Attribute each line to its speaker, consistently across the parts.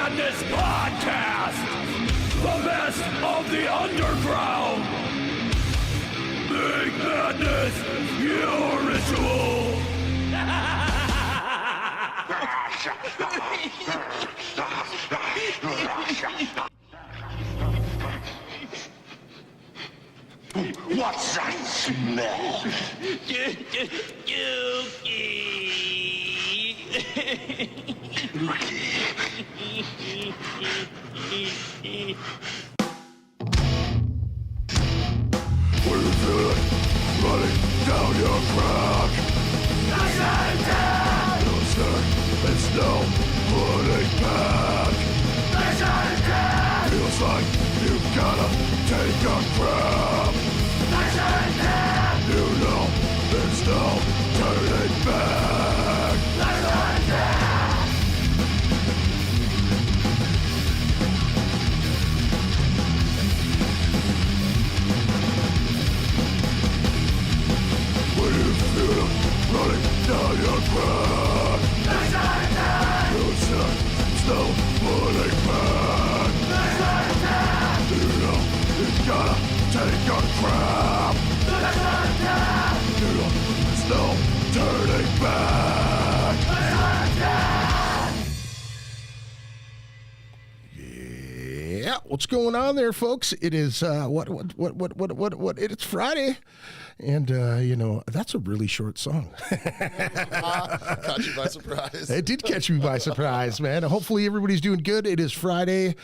Speaker 1: Madness Podcast! The best of the underground! Make madness your ritual!
Speaker 2: What's that smell?
Speaker 1: When you feel it running down your crack, you'll say it's no putting back. Feels like you gotta take a crap. You know there's no turning back. When you feel it running down your back, you say it's no putting back. You know you gotta take a crap. You know there's no turning back.
Speaker 3: Yeah, what's going on there, folks? It is it's Friday, and you know, that's a really short song.
Speaker 4: Caught you by surprise.
Speaker 3: It did catch me by surprise, man. Hopefully everybody's doing good. It is Friday,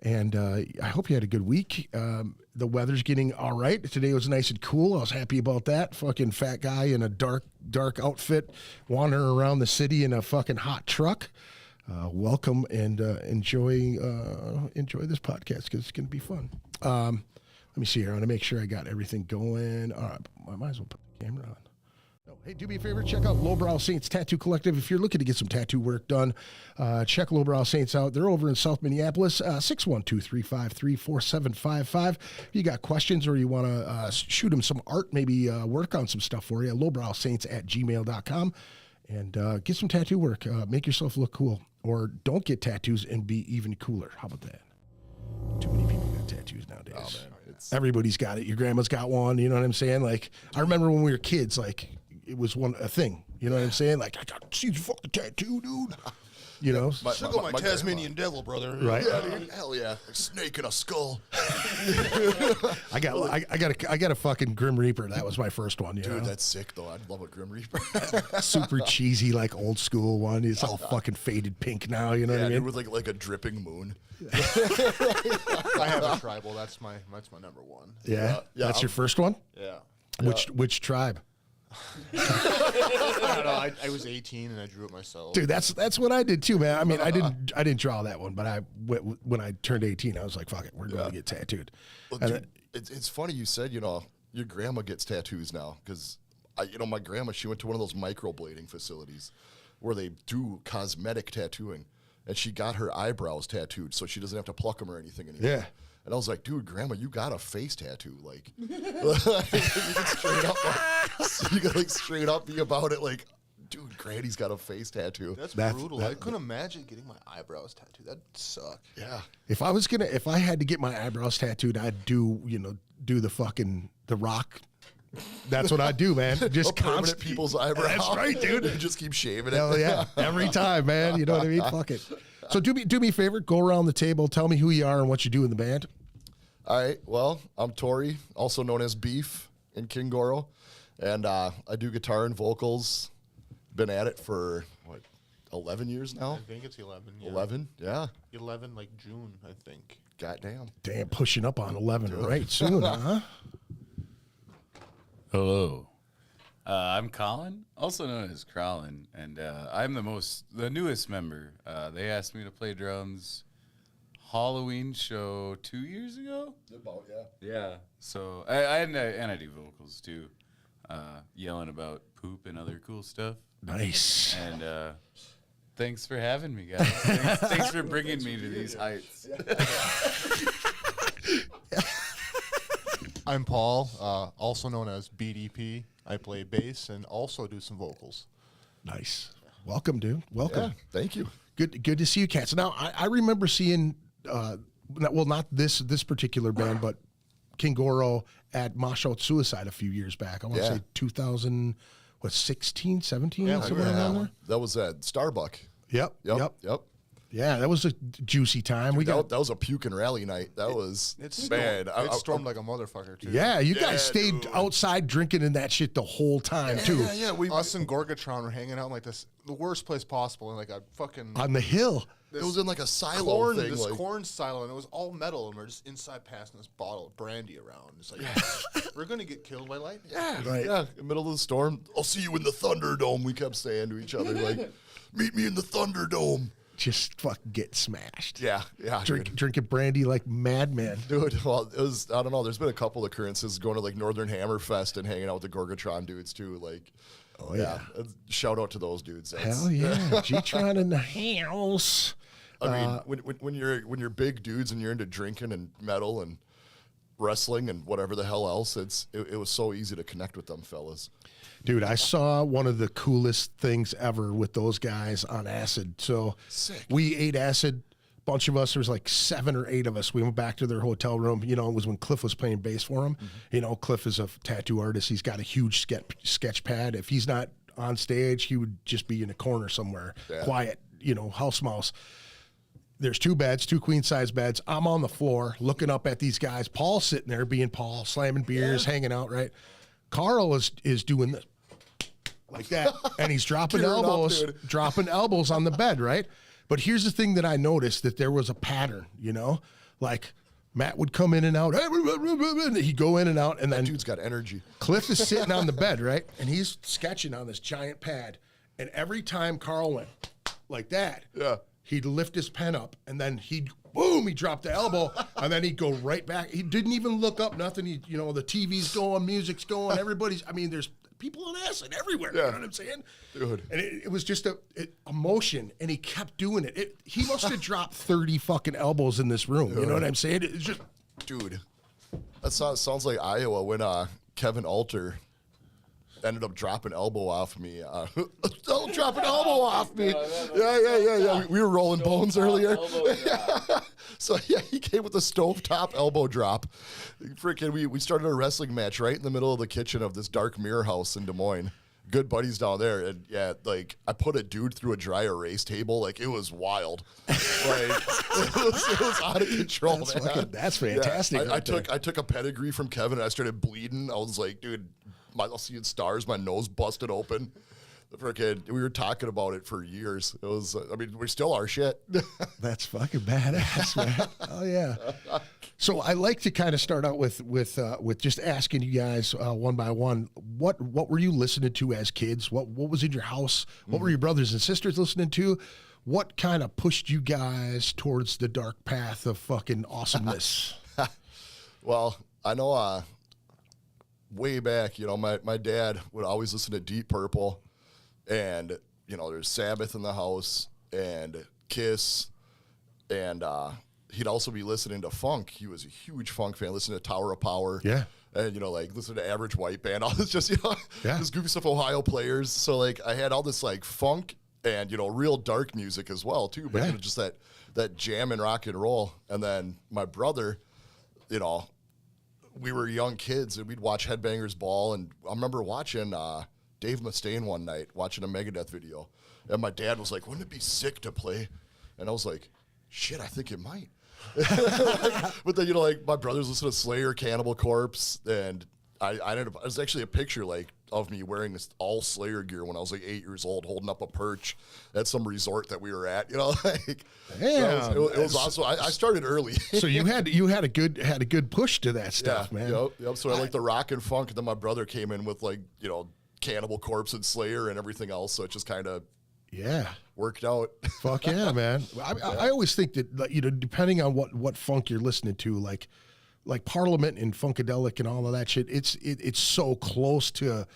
Speaker 3: and I hope you had a good week. The weather's getting all right. Today was nice and cool. I was happy about that. Fucking fat guy in a dark outfit wandering around the city in a fucking hot truck. Welcome and enjoy this podcast because it's going to be fun. Let me see here. I want to make sure I got everything going. All right, I might as well put the camera on. Oh, hey, do me a favor. Check out Lowbrow Saints Tattoo Collective. If you're looking to get some tattoo work done, check Lowbrow Saints out. They're over in South Minneapolis, 612-353-4755. If you got questions or you want to shoot them some art, maybe work on some stuff for you, lowbrowsaints@gmail.com. And get some tattoo work. Make yourself look cool. Or don't get tattoos and be even cooler. How about that? Too many people got tattoos nowadays.
Speaker 4: Oh, man.
Speaker 3: Everybody's got it. Your grandma's got one. You know what I'm saying? Like, I remember when we were kids, like, it was a thing. You know what I'm saying? Like, I got to see the fucking tattoo, dude. You know?
Speaker 4: My Tasmanian devil, brother.
Speaker 3: Right.
Speaker 4: Yeah, dude. Hell yeah. A snake and a skull.
Speaker 3: I got a fucking Grim Reaper. That was my first one. You know?
Speaker 4: Dude, that's sick, though. I'd love a Grim Reaper.
Speaker 3: Super cheesy, like old school one. It's all fucking faded pink now. You know what I mean?
Speaker 4: Dude, with like a dripping moon.
Speaker 5: I have a tribal. That's my number one.
Speaker 3: Yeah. That's your first one?
Speaker 5: Yeah.
Speaker 3: Which tribe?
Speaker 5: I don't know. I was 18 and I drew it myself.
Speaker 3: Dude, that's what I did too, man. I mean, I didn't draw that one, but when I turned 18, I was like, fuck it, we're going to get tattooed.
Speaker 4: Well, dude, it's funny you said, you know, your grandma gets tattoos now because, my grandma, she went to one of those microblading facilities where they do cosmetic tattooing, and she got her eyebrows tattooed so she doesn't have to pluck them or anything anymore. Yeah. And I was like, dude, grandma, you got a face tattoo. Like, you can straight up be about it. Like, dude, granny's got a face tattoo.
Speaker 5: That's brutal. I couldn't imagine getting my eyebrows tattooed. That'd suck.
Speaker 4: Yeah.
Speaker 3: If I had to get my eyebrows tattooed, I'd do the Rock. That's what I do, man. Just
Speaker 4: permanent people's eyebrows.
Speaker 3: That's right, dude.
Speaker 4: Just keep shaving it.
Speaker 3: Hell yeah. Every time, man. You know what I mean? Fuck it. So do me a favor, go around the table, tell me who you are and what you do in the band.
Speaker 4: All right. Well, I'm Tory, also known as Beef in King Goro, and I do guitar and vocals. Been at it for 11 years now.
Speaker 5: I think it's 11. Yeah.
Speaker 4: 11, yeah.
Speaker 5: 11, like June, I think.
Speaker 4: Goddamn.
Speaker 3: Damn, pushing up on 11 right soon, huh?
Speaker 6: Hello. I'm Colin, also known as Crowlin, and I'm the newest member. They asked me to play drums Halloween show 2 years ago.
Speaker 4: About, yeah.
Speaker 6: Yeah. So and I do vocals too, yelling about poop and other cool stuff.
Speaker 3: Nice.
Speaker 6: And thanks for having me, guys. Thanks for bringing me to these heights.
Speaker 5: I'm Paul, also known as BDP. I play bass and also do some vocals.
Speaker 3: Nice. Welcome, dude. Welcome.
Speaker 4: Yeah, thank you.
Speaker 3: Good to see you, cats. Now I remember seeing, not this particular band, but King Goro at Mosh Out Suicide a few years back. I want to say 2016, 17, somewhere around there.
Speaker 4: That was at Starbuck.
Speaker 3: Yep. Yeah, that was a juicy time.
Speaker 4: That was a puke and rally night. That was
Speaker 5: It stormed like a motherfucker too.
Speaker 3: Yeah, you guys stayed outside drinking in that shit the whole time too.
Speaker 4: Yeah,
Speaker 5: Us and Gorgatron were hanging out in like the worst place possible, in like a fucking
Speaker 3: On the hill.
Speaker 4: It was in like a silo thing.
Speaker 5: This corn silo, and it was all metal, and we're just inside passing this bottle of brandy around. It's like, we're gonna get killed by lightning.
Speaker 4: Yeah,
Speaker 3: Right.
Speaker 4: yeah. In the middle of the storm, I'll see you in the Thunderdome. We kept saying to each other, like, meet me in the Thunderdome.
Speaker 3: Just fucking get smashed.
Speaker 4: Yeah.
Speaker 3: Drinking brandy like madmen.
Speaker 4: Dude, well, it was, I don't know. There's been a couple occurrences going to like Northern Hammerfest and hanging out with the Gorgatron dudes too. Like, yeah. Shout out to those dudes.
Speaker 3: Hell yeah. G-Tron in the house.
Speaker 4: I mean, when you're big dudes and you're into drinking and metal and wrestling and whatever the hell else, it was so easy to connect with them fellas.
Speaker 3: Dude, I saw one of the coolest things ever with those guys on acid. So
Speaker 4: Sick.
Speaker 3: We ate acid. Bunch of us, there was like 7 or 8 of us. We went back to their hotel room. You know, it was when Cliff was playing bass for him. You know, Cliff is a tattoo artist. He's got a huge sketch pad. If he's not on stage, he would just be in a corner somewhere, quiet, you know, house mouse. There's 2 beds, 2 queen size beds. I'm on the floor looking up at these guys. Paul's sitting there being Paul, slamming beers, hanging out, right? Carl is doing this like that, and he's dropping elbows on the bed, right? But here's the thing that I noticed, that there was a pattern, you know? Like Matt would come in and out, he'd go in and out, and then
Speaker 4: Dude's got energy.
Speaker 3: Cliff is sitting on the bed, right? And he's sketching on this giant pad. And every time Carl went like that, he'd lift his pen up, and then he'd drop the elbow, and then he'd go right back. He didn't even look up, nothing. The TV's going, music's going, there's people on acid everywhere. You know what I'm saying?
Speaker 4: Dude.
Speaker 3: And it was just a motion, and he kept doing it. He must have dropped 30 fucking elbows in this room. You know what I'm saying? It's just...
Speaker 4: Dude, that sounds like Iowa when Kevin Alter ended up dropping elbow off me. Dropping elbow off me. Yeah. We were rolling bones earlier. So, yeah, he came with a stovetop elbow drop. Freaking, we started a wrestling match right in the middle of the kitchen of this dark mirror house in Des Moines. Good buddies down there. And, yeah, like, I put a dude through a dry erase table. Like, it was wild. Like, it was out of control, man.
Speaker 3: That's fantastic.
Speaker 4: Yeah, I took a pedigree from Kevin, and I started bleeding. I was like, dude, I was seeing stars. My nose busted open. Freaking, we were talking about it for years. It was, we still are shit.
Speaker 3: That's fucking badass, man. Oh yeah. So I like to kind of start out with just asking you guys one by one, what were you listening to as kids? What was in your house? What were your brothers and sisters listening to? What kind of pushed you guys towards the dark path of fucking awesomeness?
Speaker 4: Well, I know way back, my dad would always listen to Deep Purple. And, there's Sabbath in the house and Kiss. And he'd also be listening to funk. He was a huge funk fan, listening to Tower of Power.
Speaker 3: Yeah.
Speaker 4: And, listening to Average White Band. All this just, this goofy stuff, Ohio Players. So, like, I had all this, like, funk and, real dark music as well, too. But, just that jam and rock and roll. And then my brother, we were young kids and we'd watch Headbangers Ball. And I remember watching... Dave Mustaine one night watching a Megadeth video. And my dad was like, wouldn't it be sick to play? And I was like, shit, I think it might. But then, my brothers listened to Slayer, Cannibal Corpse. And it was actually a picture, of me wearing this all Slayer gear when I was, 8 years old, holding up a perch at some resort that we were at.
Speaker 3: Damn.
Speaker 4: It was awesome. I started early.
Speaker 3: So you had a good push to that stuff, man.
Speaker 4: Yep. So I like the rock and funk. And then my brother came in with, Cannibal Corpse and Slayer and everything else, so it just kind of worked out.
Speaker 3: Fuck yeah, man. I always think that depending on what funk you're listening to, like Parliament and Funkadelic and all of that shit, it's so close to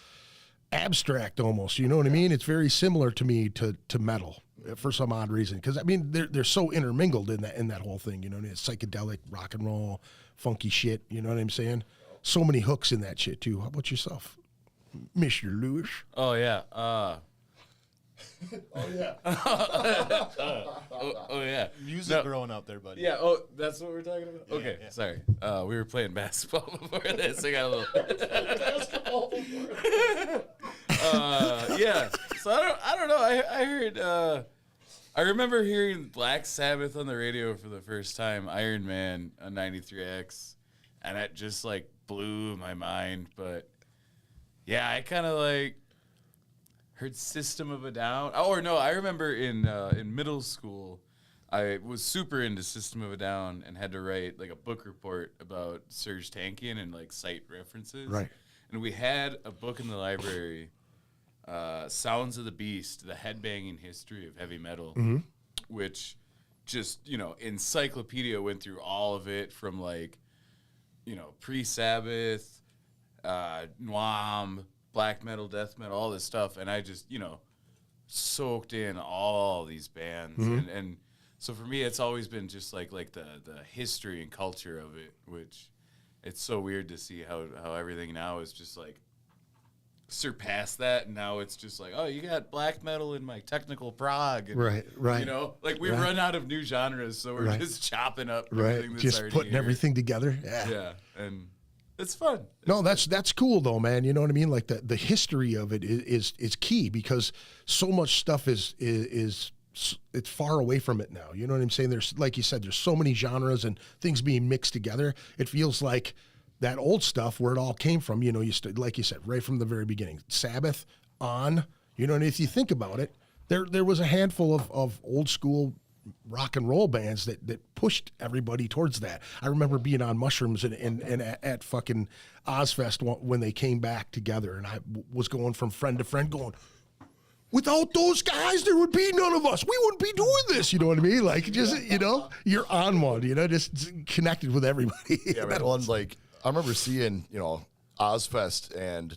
Speaker 3: abstract almost. You know what I mean? It's very similar to me to metal for some odd reason, because they're so intermingled in that whole thing. It's psychedelic, rock and roll, funky shit. You know what I'm saying? So many hooks in that shit too. How about yourself, Mr. Lewis?
Speaker 6: Oh yeah.
Speaker 3: Oh yeah.
Speaker 6: Oh yeah.
Speaker 5: Music
Speaker 6: No.
Speaker 5: growing up there, buddy.
Speaker 6: Yeah. Oh, that's what we're talking about.
Speaker 5: Yeah,
Speaker 6: Okay.
Speaker 5: yeah.
Speaker 6: Sorry. We were playing basketball before this. I got a little. Yeah. So I don't know. I heard. I remember hearing Black Sabbath on the radio for the first time. Iron Man on 93X, and that just like blew my mind. But yeah, I kind of like heard System of a Down. Oh, or no, I remember in middle school, I was super into System of a Down and had to write like a book report about Serge Tankian and like cite references.
Speaker 3: Right.
Speaker 6: And we had a book in the library, Sounds of the Beast, the headbanging history of heavy metal, which just, encyclopedia went through all of it from like, pre-Sabbath, Nwam, black metal, death metal, all this stuff. And I just, soaked in all these bands. And so for me, it's always been just like the history and culture of it, which it's so weird to see how everything now is just like surpassed that. And now it's just like, oh, you got black metal in my technical prog. And,
Speaker 3: Right.
Speaker 6: Like we've run out of new genres. So we're just chopping up everything that's
Speaker 3: Just
Speaker 6: already
Speaker 3: putting
Speaker 6: here.
Speaker 3: everything together.
Speaker 6: Yeah. And it's fun.
Speaker 3: No, that's cool though, man. You know what I mean? Like the history of it is key because so much stuff is it's far away from it now. You know what I'm saying? There's, like you said, there's so many genres and things being mixed together. It feels like that old stuff where it all came from. Like you said, right from the very beginning, Sabbath on. And if you think about it, there was a handful of old school rock and roll bands that pushed everybody towards that. I remember being on mushrooms and at fucking Ozfest when they came back together, and I was going from friend to friend going, without those guys, there would be none of us. We wouldn't be doing this. You know what I mean? Like, just, you're on one, just connected with everybody.
Speaker 4: Yeah, man. Well, and, like, I remember seeing, Ozfest and,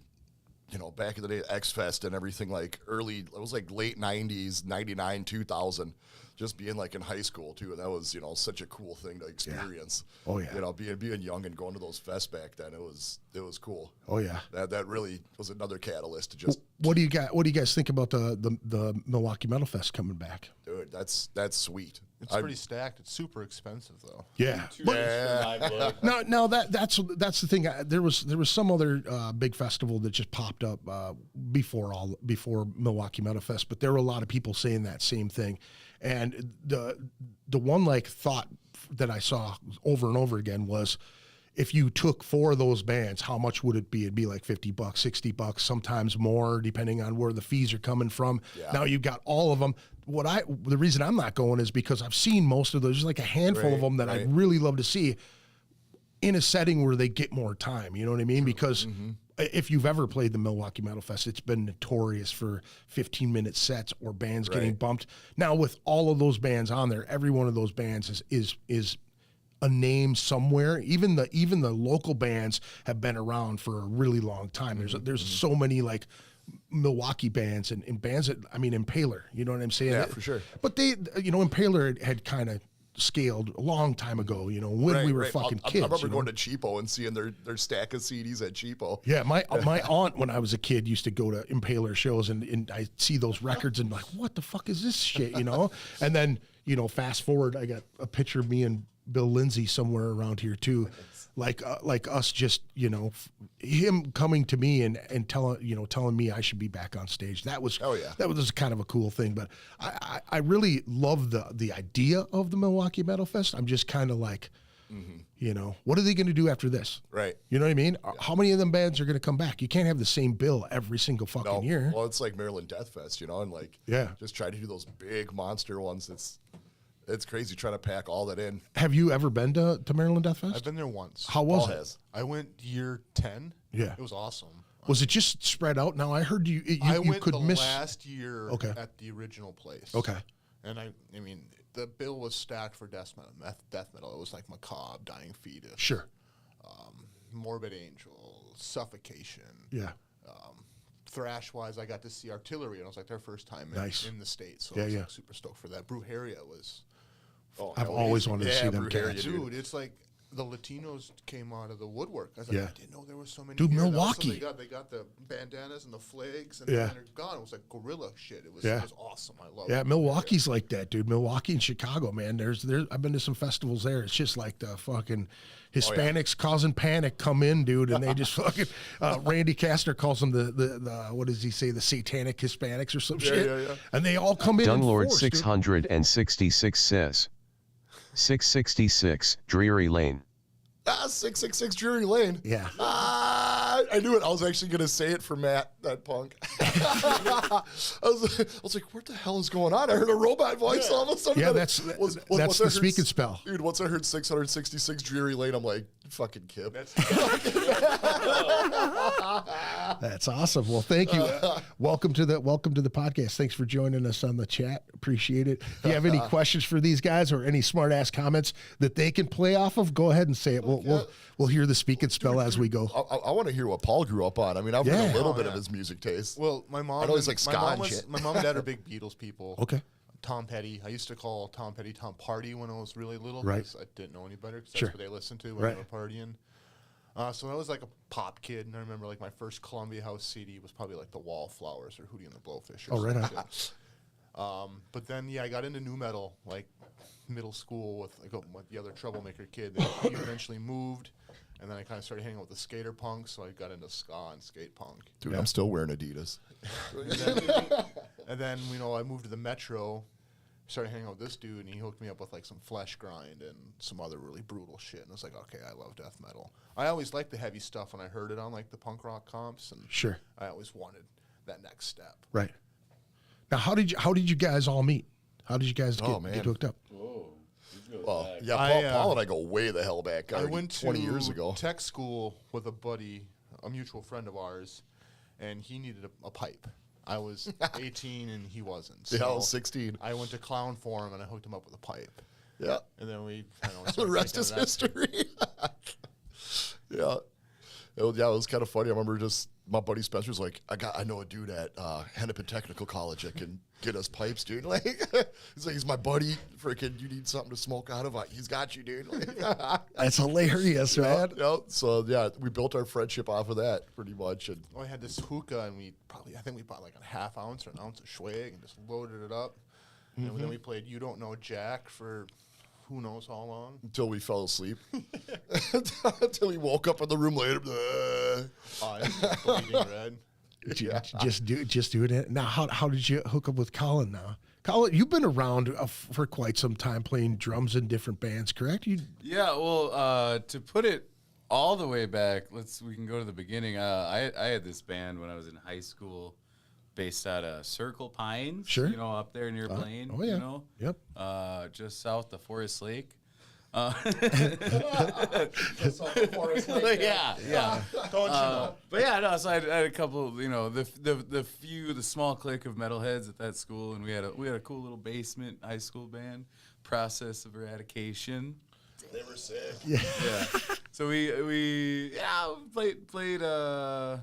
Speaker 4: back in the day, X-Fest and everything, like, it was like late 90s, 99, 2000, just being, like, in high school, too. And that was, such a cool thing to experience.
Speaker 3: Yeah. Oh, yeah.
Speaker 4: Being young and going to those fests back then, it was cool.
Speaker 3: Oh, yeah.
Speaker 4: That really was another catalyst to just...
Speaker 3: What do you guys think about the Milwaukee Metal Fest coming back?
Speaker 4: Dude, that's sweet.
Speaker 5: It's pretty stacked. It's super expensive, though.
Speaker 3: Yeah. No, that's the thing. There was some other big festival that just popped up before Milwaukee Metal Fest, but there were a lot of people saying that same thing. And the one thought that I saw over and over again was, if you took 4 of those bands, how much would it be? It'd be like $50, $60, sometimes more, depending on where the fees are coming from. Yeah. Now you've got all of them. The reason I'm not going is because I've seen most of those. There's like a handful of them that I'd really love to see in a setting where they get more time. You know what I mean? Because if you've ever played the Milwaukee Metal Fest, it's been notorious for 15-minute sets or bands getting bumped. Now with all of those bands on there, every one of those bands is a name somewhere. Even the local bands have been around for a really long time. There's so many like Milwaukee bands and bands that, Impaler, you know what I'm saying?
Speaker 4: Yeah, for sure.
Speaker 3: But they, Impaler had kind of scaled a long time ago, when we were fucking kids.
Speaker 4: I remember going to Cheapo and seeing their stack of CDs at Cheapo.
Speaker 3: Yeah, my aunt, when I was a kid, used to go to Impaler shows and I see those records and like, what the fuck is this shit, And then, fast forward, I got a picture of me and Bill Lindsay somewhere around here too, like us just, him coming to me and telling me I should be back on stage. That was kind of a cool thing. But I really love the idea of the Milwaukee Metal Fest. I'm just kind of like, what are they going to do after this?
Speaker 4: Right.
Speaker 3: You know what I mean? Yeah. How many of them bands are going to come back? You can't have the same bill every single fucking year.
Speaker 4: Well, it's like Maryland Death Fest, and just try to do those big monster ones. It's crazy trying to pack all that in.
Speaker 3: Have you ever been to Maryland Death Fest?
Speaker 5: I've been there once.
Speaker 3: How was it?
Speaker 5: I went year 10.
Speaker 3: Yeah.
Speaker 5: It was awesome.
Speaker 3: Was it just spread out? Now I heard you
Speaker 5: went
Speaker 3: could
Speaker 5: the
Speaker 3: miss
Speaker 5: last year at the original place.
Speaker 3: Okay.
Speaker 5: And I mean, the bill was stacked for death metal. It was like Macabre, Dying Fetus.
Speaker 3: Sure.
Speaker 5: Morbid Angel, Suffocation.
Speaker 3: Yeah.
Speaker 5: Thrash-wise, I got to see Artillery, and it was like their first time in the States. So I was super stoked for that. Brujeria was...
Speaker 3: I've always wanted to see them
Speaker 4: Brujeria,
Speaker 3: cats.
Speaker 5: Dude, it's like... the Latinos came out of the woodwork. I was
Speaker 3: Yeah.
Speaker 5: like, I didn't know there were so many.
Speaker 3: Dude,
Speaker 5: here. And all of a
Speaker 3: Milwaukee.
Speaker 5: sudden they got the bandanas and the flags, and
Speaker 3: Yeah.
Speaker 5: then they're gone. It was like guerrilla shit. It was awesome. I love
Speaker 3: Yeah,
Speaker 5: it.
Speaker 3: Milwaukee's like that, dude. Milwaukee and Chicago, man. There's I've been to some festivals there. It's just like the fucking Hispanics causing panic come in, dude, and they just fucking. Randy Castor calls them the what does he say? The satanic Hispanics or some shit.
Speaker 4: yeah.
Speaker 3: And they all come in.
Speaker 7: Dunlord
Speaker 3: force, dude.
Speaker 7: 666 says 666 Dreary Lane.
Speaker 4: 666 Drury Lane.
Speaker 3: Yeah.
Speaker 4: I knew it. I was actually going to say it for Matt, that punk. I was like, what the hell is going on? I heard a robot voice all of a sudden.
Speaker 3: Yeah, that's
Speaker 4: once
Speaker 3: the
Speaker 4: I heard
Speaker 3: speak and spell.
Speaker 4: Dude, once I heard 666 Drury Lane, I'm like, fucking Kip.
Speaker 3: That's awesome. Well, thank you. Welcome to the podcast. Thanks for joining us on the chat. Appreciate it. If you have any questions for these guys or any smart ass comments that they can play off of, go ahead and say it. We'll hear the speak and spell as we go.
Speaker 4: I want to hear what Paul grew up on. I mean, I've heard a little bit of his music taste.
Speaker 5: Well, my mom.
Speaker 4: I know he's like
Speaker 5: my
Speaker 4: ska
Speaker 5: mom
Speaker 4: and
Speaker 5: was-
Speaker 4: shit.
Speaker 5: My mom and dad are big Beatles people.
Speaker 3: Okay.
Speaker 5: Tom Petty. I used to call Tom Petty Tom Party when I was really little.
Speaker 3: Right.
Speaker 5: 'Cause I didn't know any better. 'Cause that's
Speaker 3: Sure.
Speaker 5: what they listened to when
Speaker 3: Right.
Speaker 5: they were partying. So I was like a pop kid, and I remember like my first Columbia House CD was probably like the Wallflowers or Hootie and the Blowfish. Or
Speaker 3: Oh, right on.
Speaker 5: some shit. But then I got into nu metal like middle school with with the other troublemaker kid. Then he eventually moved, and then I kind of started hanging out with the skater punks. So I got into ska and skate punk.
Speaker 4: Dude, I'm still wearing Adidas.
Speaker 5: And then I moved to the Metro. Started hanging out with this dude, and he hooked me up with like some Flesh Grind and some other really brutal shit. And I was like, okay, I love death metal. I always liked the heavy stuff when I heard it on like the punk rock comps, and
Speaker 3: Sure.
Speaker 5: I always wanted that next step.
Speaker 3: Right. Now, how did you guys all meet? How did you guys
Speaker 4: Oh,
Speaker 3: get
Speaker 4: man.
Speaker 3: hooked up?
Speaker 4: Well, yeah,
Speaker 5: I,
Speaker 4: Paul and I go way the hell back.
Speaker 5: I
Speaker 4: already
Speaker 5: went to
Speaker 4: 20 years ago.
Speaker 5: tech school with a buddy, a mutual friend of ours, and he needed a pipe. I was 18 and he wasn't.
Speaker 4: Yeah, I
Speaker 5: so
Speaker 4: was 16.
Speaker 5: I went to clown for him and I hooked him up with a pipe.
Speaker 4: Yeah.
Speaker 5: And then we
Speaker 4: The rest is history. Yeah. It was kind of funny. I remember just my buddy Spencer was like, I know a dude at Hennepin Technical College that can get us pipes, dude. Like, he's like, he's my buddy. Freaking, you need something to smoke out of? He's got you, dude. Like,
Speaker 3: That's hilarious, man.
Speaker 4: yeah. So yeah, we built our friendship off of that pretty much. And
Speaker 5: I had this hookah, and I think we bought like a half ounce or an ounce of Schwag and just loaded it up. And then we played You Don't Know Jack for who knows how long.
Speaker 4: until we fell asleep, until we woke up in the room later.
Speaker 5: Eyes just bleeding red.
Speaker 3: Just doing it. Now, how did you hook up with Colin? Now, Colin, you've been around for quite some time playing drums in different bands, correct?
Speaker 6: Yeah, well, to put it all the way back, we can go to the beginning. I had this band when I was in high school, based out of Circle Pines.
Speaker 3: Sure.
Speaker 6: Up there near Blaine.
Speaker 3: oh, yeah.
Speaker 6: Yep.
Speaker 3: Yep.
Speaker 6: Just south of Forest Lake.
Speaker 5: Yeah. Don't you know?
Speaker 6: But yeah, no. So I had a couple, the small clique of metalheads at that school, and we had a cool little basement high school band. Process of Eradication.
Speaker 4: They were sick.
Speaker 6: Yeah. So we played the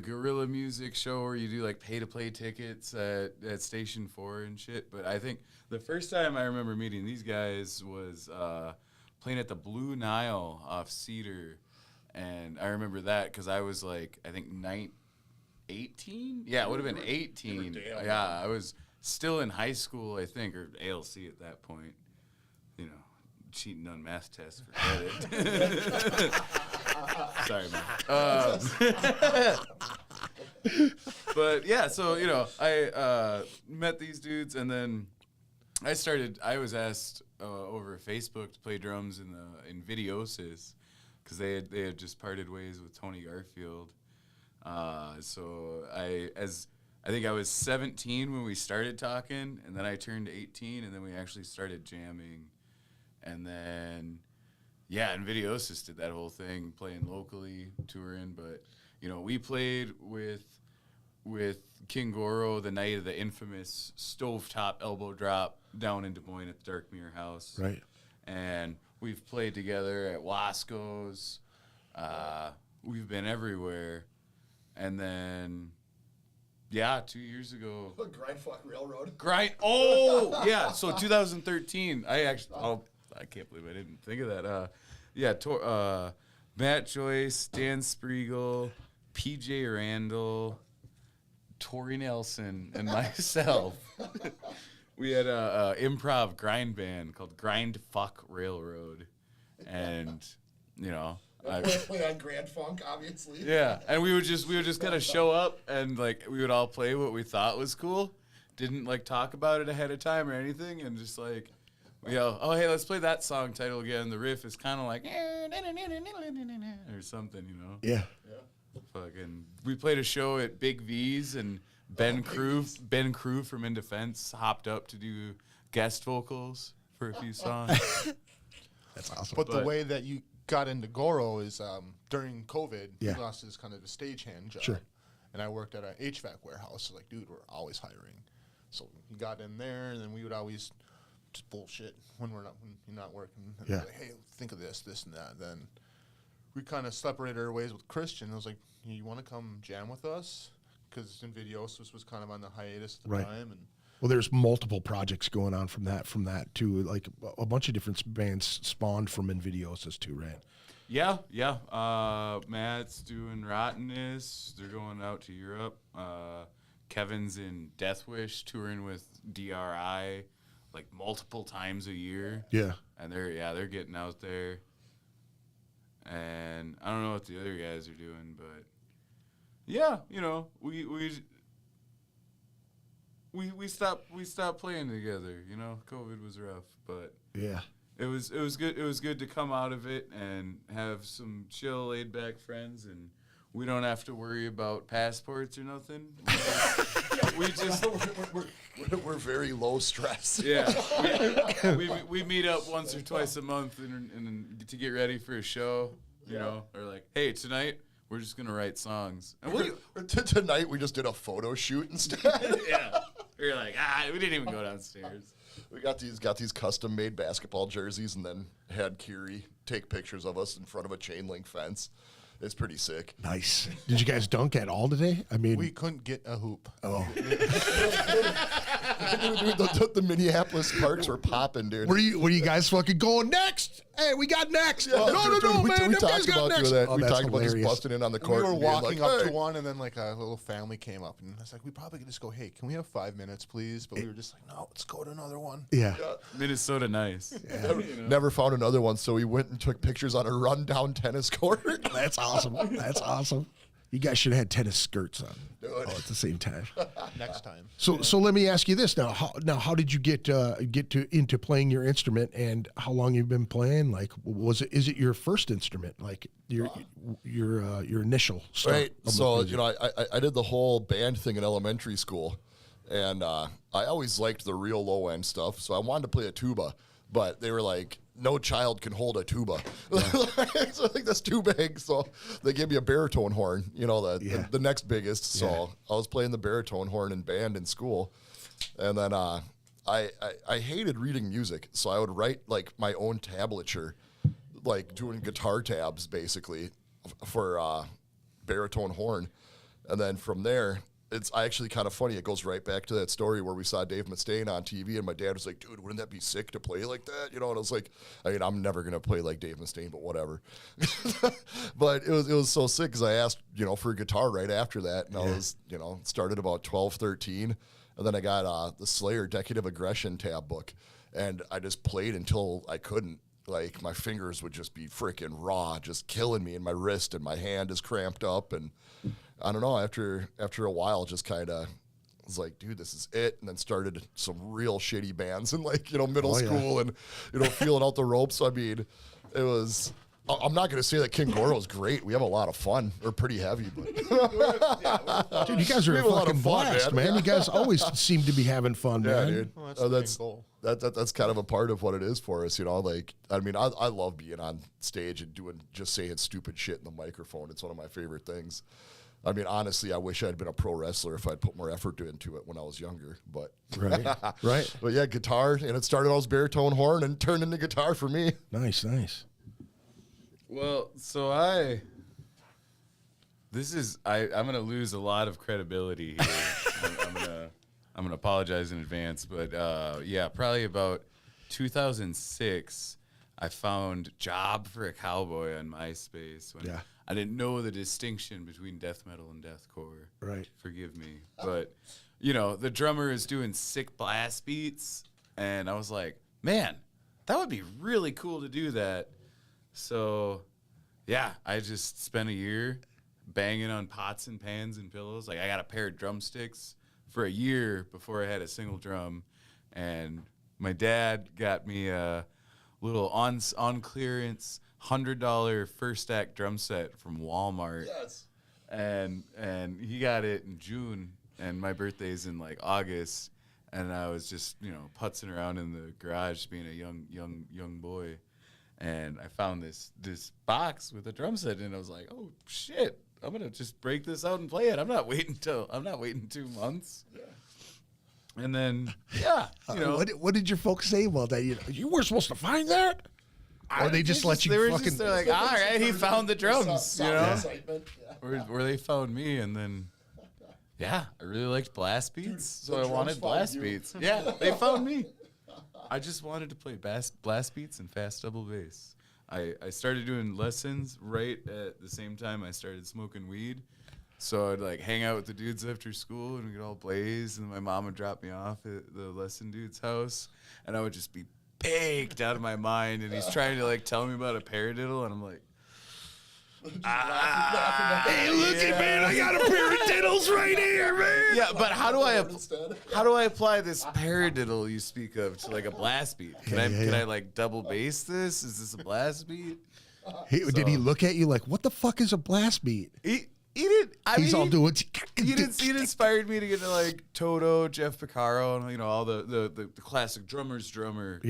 Speaker 6: Guerrilla Music show where you do like pay to play tickets at Station 4 and shit. But I think the first time I remember meeting these guys was playing at the Blue Nile off Cedar. And I remember that because I was like, I think 18? Yeah, it would have been 18. Yeah, I was still in high school, I think, or ALC at that point. Cheating on math tests for credit. Sorry, man. But yeah, so I met these dudes, and then I was asked over Facebook to play drums in Videosis because they had just parted ways with Tony Garfield. So I think I was 17 when we started talking, and then I turned 18, and then we actually started jamming. And then, and Videosis did that whole thing, playing locally, touring. But, we played with King Goro the night of the infamous stovetop elbow drop down in Des Moines at the Dark Mirror House.
Speaker 3: Right.
Speaker 6: And we've played together at Wasco's. We've been everywhere. And then, 2 years ago.
Speaker 4: Grindfuck Railroad.
Speaker 6: Oh, yeah. So 2013, I can't believe I didn't think of that. Yeah, Matt Joyce, Dan Spriegel, PJ Randall, Tory Nelson, and myself. We had a improv grind band called Grind Fuck Railroad, and you know,
Speaker 4: Play on Grand Funk, obviously.
Speaker 6: yeah, and we would just kind of show up and like we would all play what we thought was cool, didn't like talk about it ahead of time or anything, and just like we go, oh hey, let's play that song title again. The riff is kind of like or something, you know.
Speaker 3: Yeah.
Speaker 6: Fucking, we played a show at Big V's and Ben Crew from In Defense hopped up to do guest vocals for a few songs.
Speaker 3: That's awesome.
Speaker 5: But the way that you got into Goro is during COVID,
Speaker 3: Yeah.
Speaker 5: he lost his kind of the stagehand job.
Speaker 3: Sure.
Speaker 5: And I worked at an HVAC warehouse. So like, dude, we're always hiring. So he got in there, and then we would always just bullshit when you're not working. And
Speaker 3: Yeah.
Speaker 5: like, hey, think of this, and that. Then we kind of separated our ways with Christian. I was like, you want to come jam with us? Because Invidiosis was kind of on the hiatus at the
Speaker 3: Right.
Speaker 5: time, and
Speaker 3: Well, there's multiple projects going on from that too. Like a bunch of different bands spawned from Invidiosis too, right?
Speaker 6: Yeah. Matt's doing Rottenness. They're going out to Europe. Kevin's in Death Wish, touring with DRI like multiple times a year.
Speaker 3: Yeah.
Speaker 6: And they're getting out there. And I don't know what the other guys are doing, but yeah, you know, we stopped playing together. You know, COVID was rough, but
Speaker 3: Yeah.
Speaker 6: it was good. It was good to come out of it and have some chill, laid back friends, and we don't have to worry about passports or nothing.
Speaker 4: We're very low stress.
Speaker 6: Yeah, we meet up once or twice a month and to get ready for a show. You know, or like, hey, tonight we're just gonna write songs. And
Speaker 4: Tonight we just did a photo shoot instead.
Speaker 6: yeah, we're like, we didn't even go downstairs.
Speaker 4: We got these custom made basketball jerseys, and then had Kiri take pictures of us in front of a chain link fence. It's pretty sick.
Speaker 3: Nice. Did you guys dunk at all today? I mean,
Speaker 5: we couldn't get a hoop.
Speaker 3: oh,
Speaker 4: Dude, the Minneapolis Sparks were popping, dude.
Speaker 3: were you guys fucking going next? Hey, we got next.
Speaker 4: Yeah,
Speaker 3: no, man.
Speaker 4: we
Speaker 3: them guys
Speaker 4: talked
Speaker 3: got
Speaker 4: about
Speaker 3: next.
Speaker 4: doing that.
Speaker 3: Oh,
Speaker 4: We
Speaker 3: that's
Speaker 4: talked about just
Speaker 3: hilarious.
Speaker 4: busting in on the
Speaker 5: We
Speaker 4: court.
Speaker 5: were
Speaker 4: and being
Speaker 5: walking
Speaker 4: like,
Speaker 5: up
Speaker 4: "Hey."
Speaker 5: to one, and then like a little family came up, and I was like, we probably could just go, hey, can we have 5 minutes, please? But we were just like, no, let's go to another one.
Speaker 3: Yeah.
Speaker 6: Minnesota nice.
Speaker 4: Never found another one, so we went and took pictures on a rundown tennis court.
Speaker 3: That's awesome. That's awesome. You guys should have had tennis skirts on
Speaker 4: Dude.
Speaker 3: at the same time.
Speaker 5: Next time.
Speaker 3: So let me ask you this now. How did you get into playing your instrument, and how long you've been playing? Like, is it your first instrument? Like your initial start?
Speaker 4: Right.
Speaker 3: of
Speaker 4: So,
Speaker 3: music?
Speaker 4: you know, I did the whole band thing in elementary school, and I always liked the real low end stuff. So I wanted to play a tuba, but they were like, no child can hold a tuba. So I think that's too big. So they gave me a baritone horn, you know, the next biggest. So
Speaker 3: Yeah.
Speaker 4: I was playing the baritone horn in band in school. And then I hated reading music. So I would write like my own tablature, like doing guitar tabs basically for baritone horn. And then from there, it's actually kind of funny. It goes right back to that story where we saw Dave Mustaine on TV, and my dad was like, dude, wouldn't that be sick to play like that? You know, and I was like, I mean, I'm never going to play like Dave Mustaine, but whatever. But it was so sick because I asked, you know, for a guitar right after that. And I was, you know, started about 12, 13. And then I got the Slayer Decade of Aggression tab book. And I just played until I couldn't. Like, my fingers would just be freaking raw, just killing me in my wrist, and my hand is cramped up. And I don't know, after a while, just kind of was like, dude, this is it. And then started some real shitty bands in, like, you know, middle school and, you know, feeling out the ropes. I mean, it was, I'm not going to say that King Goro is great. We have a lot of fun. We're pretty heavy, but
Speaker 3: Dude, you guys are
Speaker 4: We
Speaker 3: a
Speaker 4: have a lot
Speaker 3: fucking
Speaker 4: of fun,
Speaker 3: blast,
Speaker 4: man.
Speaker 3: man. You guys always seem to be having fun,
Speaker 4: yeah,
Speaker 3: man.
Speaker 4: dude.
Speaker 5: Well, that's the main goal.
Speaker 4: That's kind of a part of what it is for us, you know. Like, I mean, I love being on stage and just saying stupid shit in the microphone. It's one of my favorite things. I mean, honestly, I wish I'd been a pro wrestler if I'd put more effort into it when I was younger. But
Speaker 3: Right, right.
Speaker 4: but yeah, guitar, and it started out as baritone horn and turned into guitar for me.
Speaker 3: Nice, nice.
Speaker 6: Well, so I'm gonna lose a lot of credibility here. I'm gonna apologize in advance, but yeah, probably about 2006, I found Job for a Cowboy on MySpace when
Speaker 3: Yeah.
Speaker 6: I didn't know the distinction between death metal and deathcore.
Speaker 3: Right.
Speaker 6: Forgive me. But, you know, the drummer is doing sick blast beats, and I was like, man, that would be really cool to do that. So, yeah, I just spent a year banging on pots and pans and pillows. Like, I got a pair of drumsticks for a year before I had a single drum, and my dad got me a little on clearance $100 first stack drum set from Walmart.
Speaker 4: Yes.
Speaker 6: And he got it in June, and my birthday's in like August, and I was just, you know, putzing around in the garage being a young boy, and I found this box with a drum set, and I was like, oh shit, I'm gonna just break this out and play it. I'm not waiting 2 months. Yeah. And then, yeah, you know,
Speaker 3: What did your folks say about that? You were supposed to find that? Or they just let you
Speaker 6: they were
Speaker 3: fucking...
Speaker 6: just, they're like, all right, he found the drums, you know,
Speaker 4: Excitement. Yeah.
Speaker 6: where they found me, and then, yeah, I really liked blast beats, so
Speaker 4: the
Speaker 6: I
Speaker 4: drums
Speaker 6: wanted
Speaker 4: found
Speaker 6: blast
Speaker 4: you.
Speaker 6: beats. Yeah, they found me. I just wanted to play blast beats and fast double bass. I started doing lessons right at the same time I started smoking weed. So I'd like hang out with the dudes after school and we'd get all blazed, and my mom would drop me off at the lesson dude's house, and I would just be baked out of my mind, and he's trying to like tell me about a paradiddle, and I'm like,
Speaker 3: Hey, look at man, I got a pair of diddles right here, man.
Speaker 6: yeah, but how do I
Speaker 4: Instead.
Speaker 6: apply this paradiddle you speak of to like a blast beat? Can I like double bass this? Is this a blast beat?
Speaker 3: Did he look at you like, what the fuck is a blast beat?
Speaker 6: He did.
Speaker 3: He's all doing...
Speaker 6: It inspired me to get into like Toto, Jeff Porcaro, and you know all the classic drummer's drummer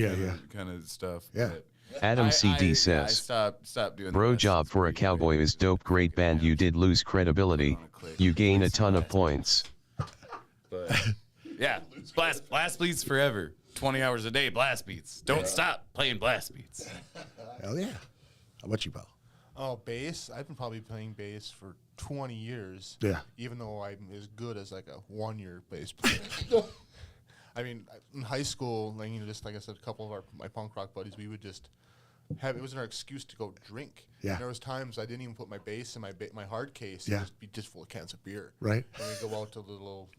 Speaker 6: kind of stuff.
Speaker 3: Yeah.
Speaker 6: But
Speaker 7: Adam CD
Speaker 6: I
Speaker 7: says,
Speaker 6: stopped doing
Speaker 7: bro,
Speaker 6: the
Speaker 7: Job for a Cowboy is dope. Great band. You did lose credibility. You gain a ton of points.
Speaker 6: But yeah, blast beats forever. 20 hours a day, blast beats. Don't stop playing blast beats.
Speaker 3: Hell yeah. How about you, pal?
Speaker 5: Oh, bass. I've been probably playing bass for 20 years.
Speaker 3: Yeah.
Speaker 5: Even though I'm as good as like a 1-year bass player. I mean, in high school, like, you know, just like I said, a couple of my punk rock buddies, we would just it was our excuse to go drink.
Speaker 3: Yeah.
Speaker 5: And there was times I didn't even put my bass in my hard case.
Speaker 3: Yeah.
Speaker 5: It'd just be just full of cans of beer.
Speaker 3: Right.
Speaker 5: And we'd go out to their little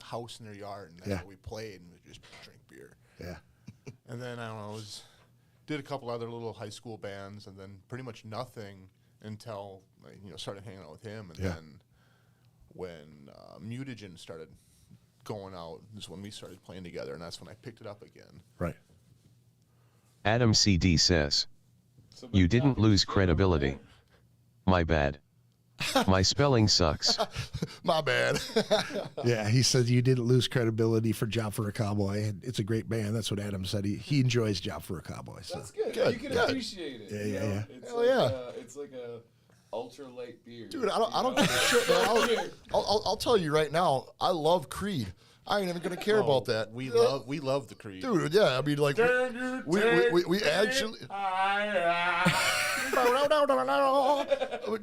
Speaker 5: house in their yard, and that's
Speaker 3: Yeah.
Speaker 5: where we played, and we'd just drink beer.
Speaker 3: Yeah.
Speaker 5: And then, I don't know, did a couple other little high school bands, and then pretty much nothing until, like, you know, started hanging out with him. And
Speaker 3: Yeah.
Speaker 5: then when Mutagen started going out is when we started playing together, and that's when I picked it up again.
Speaker 3: Right.
Speaker 7: Adam CD says, you didn't lose credibility. My bad. My spelling sucks.
Speaker 4: My bad.
Speaker 3: Yeah, he said you didn't lose credibility for Job for a Cowboy. And it's a great band. That's what Adam said. He enjoys Job for a Cowboy. So.
Speaker 6: Good.
Speaker 4: Good,
Speaker 6: You can
Speaker 4: good.
Speaker 6: appreciate it.
Speaker 3: Yeah,
Speaker 6: you
Speaker 3: yeah,
Speaker 6: know?
Speaker 3: yeah.
Speaker 6: It's
Speaker 4: Hell
Speaker 6: like
Speaker 4: yeah.
Speaker 6: It's like a ultra light beer.
Speaker 4: Dude, I don't give a shit, man. I'll tell you right now, I love Creed. I ain't even gonna care about that.
Speaker 5: We love the Creed.
Speaker 4: Dude, yeah, I mean, like, we actually,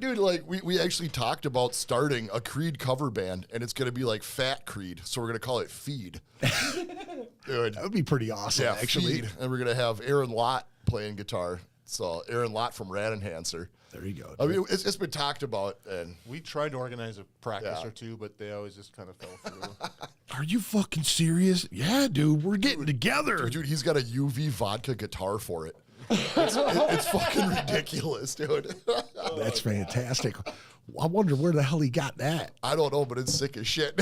Speaker 4: dude, like, we actually talked about starting a Creed cover band, and it's gonna be like Fat Creed, so we're gonna call it Feed. Dude,
Speaker 3: That would be pretty awesome,
Speaker 4: yeah,
Speaker 3: actually.
Speaker 4: Feed, and we're gonna have Aaron Lott playing guitar. So Aaron Lott from Rat Enhancer.
Speaker 3: There you go.
Speaker 4: I mean, it's been talked about, and
Speaker 5: We tried to organize a practice
Speaker 4: Yeah.
Speaker 5: or two, but they always just kind of fell through.
Speaker 3: Are you fucking serious? Yeah, dude, we're getting together.
Speaker 4: dude, he's got a UV vodka guitar for it. It's fucking ridiculous, dude.
Speaker 3: That's fantastic. I wonder where the hell he got that.
Speaker 4: I don't know, but it's sick as shit.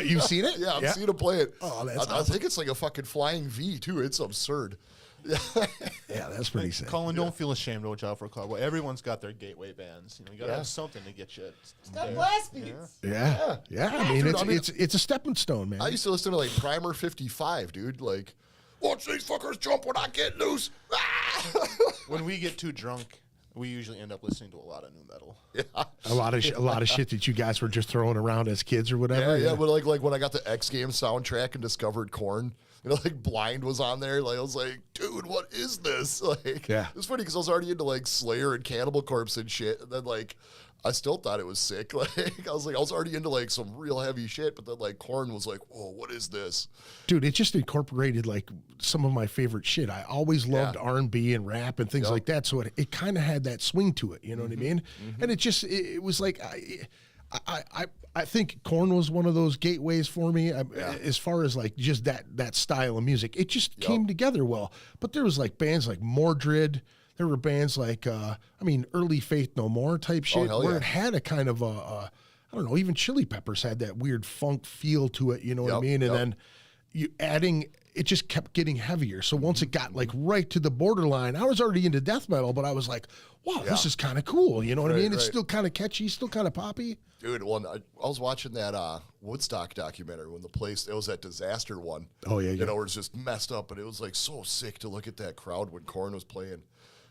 Speaker 3: You've seen it?
Speaker 4: Yeah, I've seen him play it.
Speaker 3: Oh, that's
Speaker 4: I think it's like a fucking flying V too. It's absurd.
Speaker 3: Yeah, that's pretty sick.
Speaker 5: Colin, don't feel ashamed of Job for a Cowboy. Everyone's got their gateway bands. You know, you gotta have something to get you.
Speaker 6: Got blast beats.
Speaker 3: Yeah, yeah. I mean,
Speaker 4: Dude,
Speaker 3: it's a stepping stone, man.
Speaker 4: I used to listen to like Primer 55, dude. Like, watch these fuckers jump when I get loose.
Speaker 5: When we get too drunk, we usually end up listening to a lot of new metal.
Speaker 3: a lot of shit that you guys were just throwing around as kids or whatever.
Speaker 4: Yeah. But like when I got the X Games soundtrack and discovered Korn, you know, like Blind was on there. Like I was like, dude, what is this? Like,
Speaker 3: Yeah.
Speaker 4: It's funny because I was already into like Slayer and Cannibal Corpse and shit. And then like I still thought it was sick. Like I was already into like some real heavy shit, but then like Korn was like, whoa, what is this?
Speaker 3: Dude, it just incorporated like some of my favorite shit. I always loved R&B and rap and things like that. So it kind of had that swing to it. You know what I mean? And it was like, I think Korn was one of those gateways for me as far as like just that style of music. It just came together well. But there was like bands like Mordred. There were bands like, early Faith No More type shit where it had a kind of I don't know, even Chili Peppers had that weird funk feel to it, you know what I mean? And then it just kept getting heavier. So once it got like right to the borderline, I was already into death metal, but I was like, wow, this is kind of cool. You know what I mean? It's still kind of catchy, still kind of poppy.
Speaker 4: Dude, I was watching that Woodstock documentary when it was that disaster one.
Speaker 3: Oh, yeah.
Speaker 4: You know, where it's just messed up, but it was like so sick to look at that crowd when Korn was playing.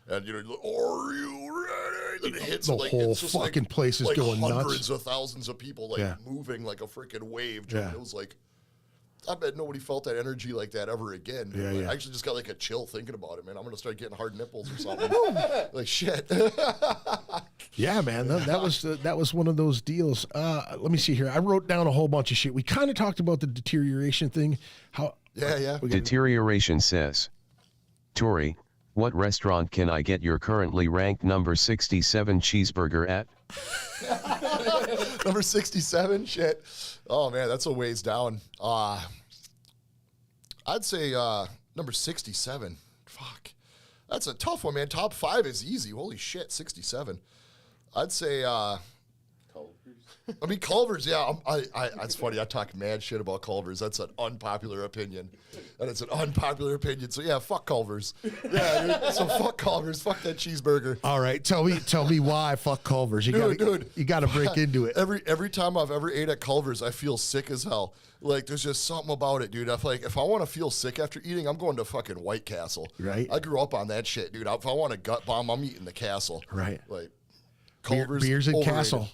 Speaker 4: And you know, like, are you ready? And it hits
Speaker 3: the
Speaker 4: like
Speaker 3: whole
Speaker 4: it's just
Speaker 3: fucking place is
Speaker 4: like
Speaker 3: going nuts.
Speaker 4: hundreds of thousands of people like moving like a freaking wave. It was like, I bet nobody felt that energy like that ever again. I actually just got like a chill thinking about it, man. I'm gonna start getting hard nipples or something. Like shit.
Speaker 3: Yeah, man, that was one of those deals. Let me see here. I wrote down a whole bunch of shit. We kind of talked about the deterioration thing.
Speaker 7: Deterioration says, Tory, what restaurant can I get your currently ranked number 67 cheeseburger at?
Speaker 4: Number 67? Shit. Oh, man, that's a ways down. I'd say number 67. Fuck. That's a tough one, man. Top 5 is easy. Holy shit, 67. I'd say... Culver's, yeah. It's funny. I talk mad shit about Culver's. That's an unpopular opinion. And it's an unpopular opinion. So, yeah, fuck Culver's. Yeah, dude. So, fuck Culver's. Fuck that cheeseburger.
Speaker 3: All right. Tell me why fuck Culver's. You got to break into it.
Speaker 4: Every time I've ever ate at Culver's, I feel sick as hell. Like, there's just something about it, dude. If I want to feel sick after eating, I'm going to fucking White Castle.
Speaker 3: Right.
Speaker 4: I grew up on that shit, dude. If I want a gut bomb, I'm eating the Castle.
Speaker 3: Right.
Speaker 4: Like, Culver's.
Speaker 3: Beers and
Speaker 4: overrated.
Speaker 3: Castle.